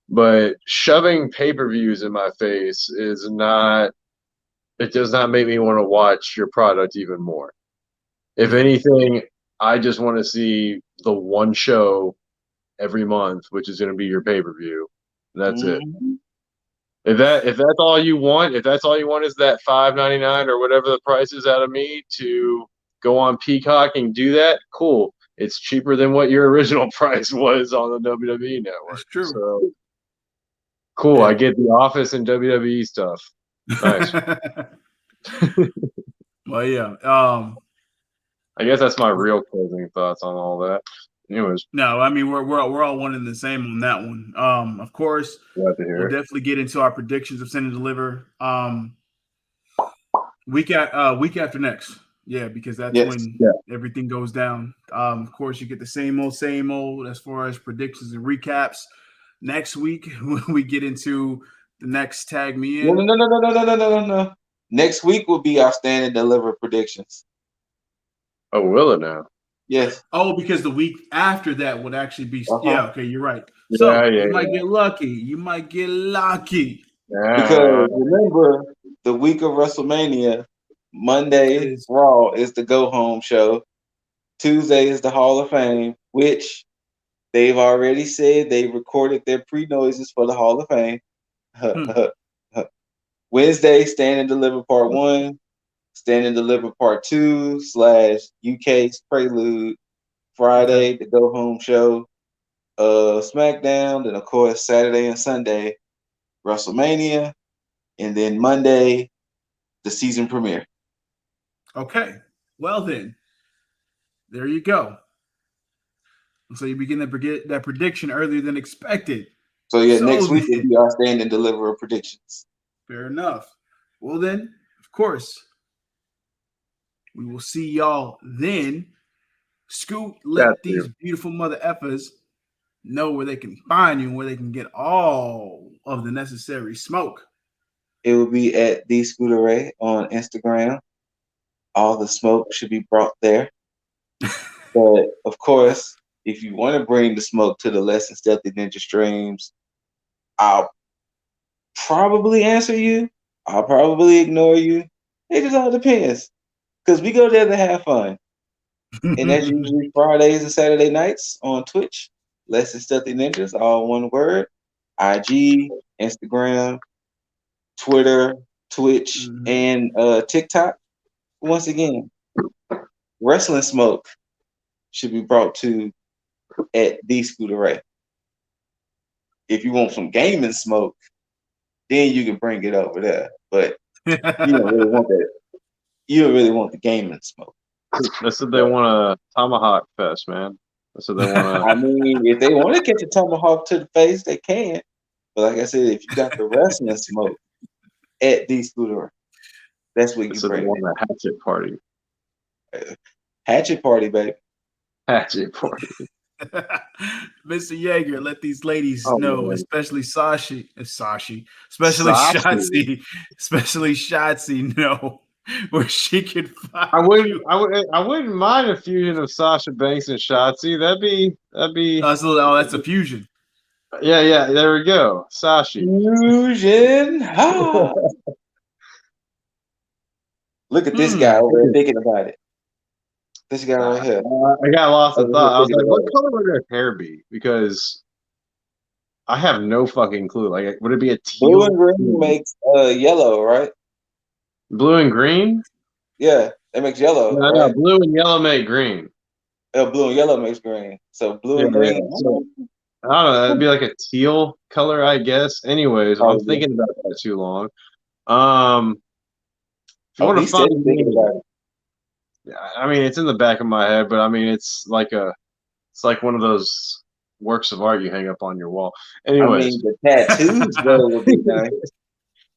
but shoving pay-per-views in my face is not. It does not make me want to watch your product even more. If anything, I just want to see the one show every month, which is going to be your pay-per-view. That's it. If that's all you want, if that's all you want is that $5.99 or whatever the price is out of me to go on Peacock and do that, cool. It's cheaper than what your original price was on the WWE network. That's true. So cool. Yeah. I get The Office and WWE stuff. Nice. Well, yeah. I guess that's my real closing thoughts on all that. Anyways, No, I mean we're all one and the same on that one. Of course, glad to hear. we'll definitely get into our predictions of Send and Deliver. Week after next. Yeah, because that's when everything goes down. Of course, you get the same old as far as predictions and recaps. Next week, when we get into the next Tag Me In. No. Next week will be our Stand and Deliver predictions. Oh, will it now? Yes. Oh, because the week after that would actually be okay, you're right. Yeah, So you might get lucky. You might get lucky. Because remember, the week of WrestleMania, Monday Raw is the go home show. Tuesday is the Hall of Fame, which they've already said they recorded their pre-noises for the Hall of Fame. Wednesday, Stand and Deliver Part 1, Stand and Deliver Part 2 / UK's Prelude. Friday, the go home show. SmackDown, then of course Saturday and Sunday, WrestleMania, and then Monday, the season premiere. Okay. Well then, there you go. So you begin that prediction earlier than expected. So next week will be our Stand and Deliver predictions. Fair enough. Well then, of course, we will see y'all then. Scoot, let these beautiful mother effers know where they can find you and where they can get all of the necessary smoke. It will be at the ScooterRay on Instagram. All the smoke should be brought there. But of course, if you want to bring the smoke to the Less Than Stealthy Ninja streams, I'll probably answer you. I'll probably ignore you. It just all depends. Because we go there to have fun. And that's usually Fridays and Saturday nights on Twitch. Less Than Stealthy Ninjas, all one word. IG, Instagram, Twitter, Twitch, and TikTok. Once again, wrestling smoke should be brought to at the ScooterRay. If you want some gaming smoke, then you can bring it over there. But you don't really want that. You don't really want the gaming smoke. They said they want a tomahawk fest, man. They said they want to. I mean, if they want to catch a tomahawk to the face, they can. But like I said, if you got the wrestling smoke at the ScooterRay, that's what you bring. They want a hatchet party. Hatchet party, baby. Hatchet party. Mr. Yeager, let these ladies know, man. Especially Shotzi know where she can find I wouldn't mind a fusion of Sasha Banks and Shotzi. That'd be. that's a fusion. Yeah. There we go, Sashi. Fusion. Look at this guy over there thinking about it. This guy right here. I got lost in thought. I was like, what color would their hair be? Because I have no fucking clue. Like, would it be a teal? Blue and green makes yellow, right? Blue and green? Yeah, it makes yellow. No, blue and yellow make green. Blue and yellow makes green. So blue and green. Yeah. So, I don't know. That'd be like a teal color, I guess. Anyways, I'm thinking about that too long. If you want to find me, I mean, it's in the back of my head, but I mean, it's like one of those works of art you hang up on your wall. Anyways, I mean, the tattoos though would be nice.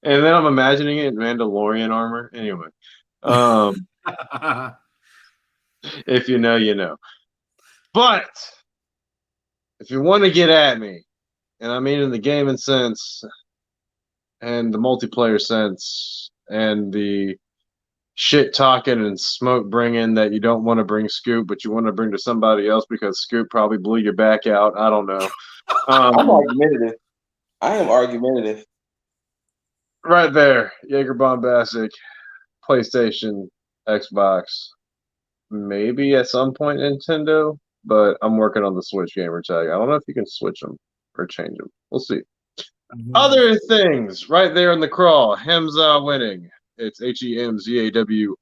And then I'm imagining it in Mandalorian armor. Anyway, if you know, you know. But if you want to get at me, and I mean in the gaming sense and the multiplayer sense and the shit talking and smoke bringing that you don't want to bring Scoop, but you want to bring to somebody else because Scoop probably blew your back out. I don't know. I'm argumentative. I am argumentative. Right there, Jaeger Bombastic, PlayStation, Xbox, maybe at some point Nintendo, but I'm working on the Switch gamer tag. I don't know if you can switch them or change them. We'll see. Other things, right there in the crawl, Hemza winning. It's HEMZAWINNING.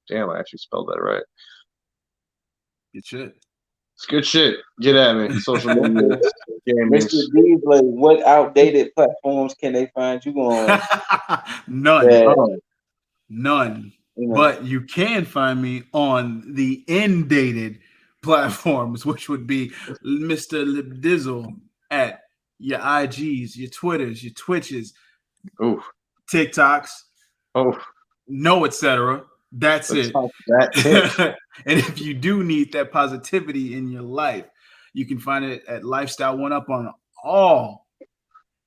Damn, I actually spelled that right. Good shit. It's good shit. Get at me. Social media, gaming. Mr. D, like, what outdated platforms can they find you on? None. that, None. you know, But you can find me on the indated platforms, which would be Mr. Libdizzle at your IGs, your Twitters, your Twitches, Ooh. TikToks, Oh, no, etc. That's let's it. talk that. And if you do need that positivity in your life, you can find it at Lifestyle One Up on all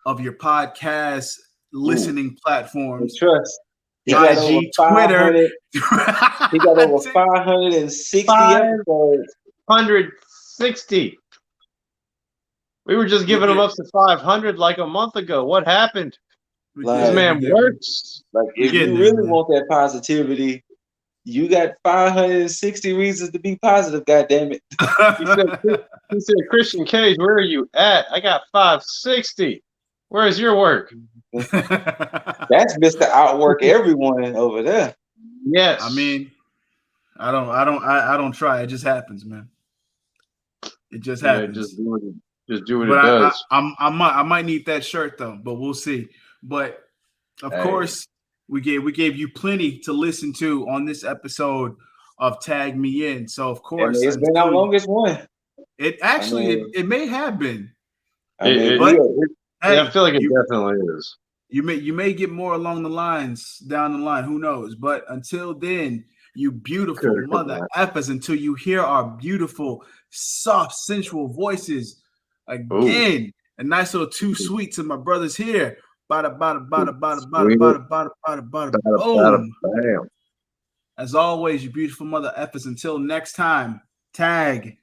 of your podcast listening platforms. trust. He got IG, over Twitter. 500. He got over 560 episodes. 160. We were just giving him up to 500 like a month ago. What happened? This man works. Like, if you really want that positivity, you got 560 reasons to be positive. God damn it! He said, Christian Cage, where are you at? I got 560. Where's your work? That's Mr. Outwork everyone over there. Yes. I mean, I don't try. It just happens, man. It just happens. Just do what but it does. I might need that shirt though, but we'll see. But of course, we gave you plenty to listen to on this episode of Tag Me In. So of course, it's been our longest one. It actually it may have been. I feel like it definitely is. You may get more along the lines down the line. Who knows? But until then, you beautiful mother effers, until you hear our beautiful, soft, sensual voices again. Ooh. A nice little two sweets of my brothers here. Bada bada bada bada bada bada bada bada bada boom. As always, you beautiful mother effers. Until next time, tag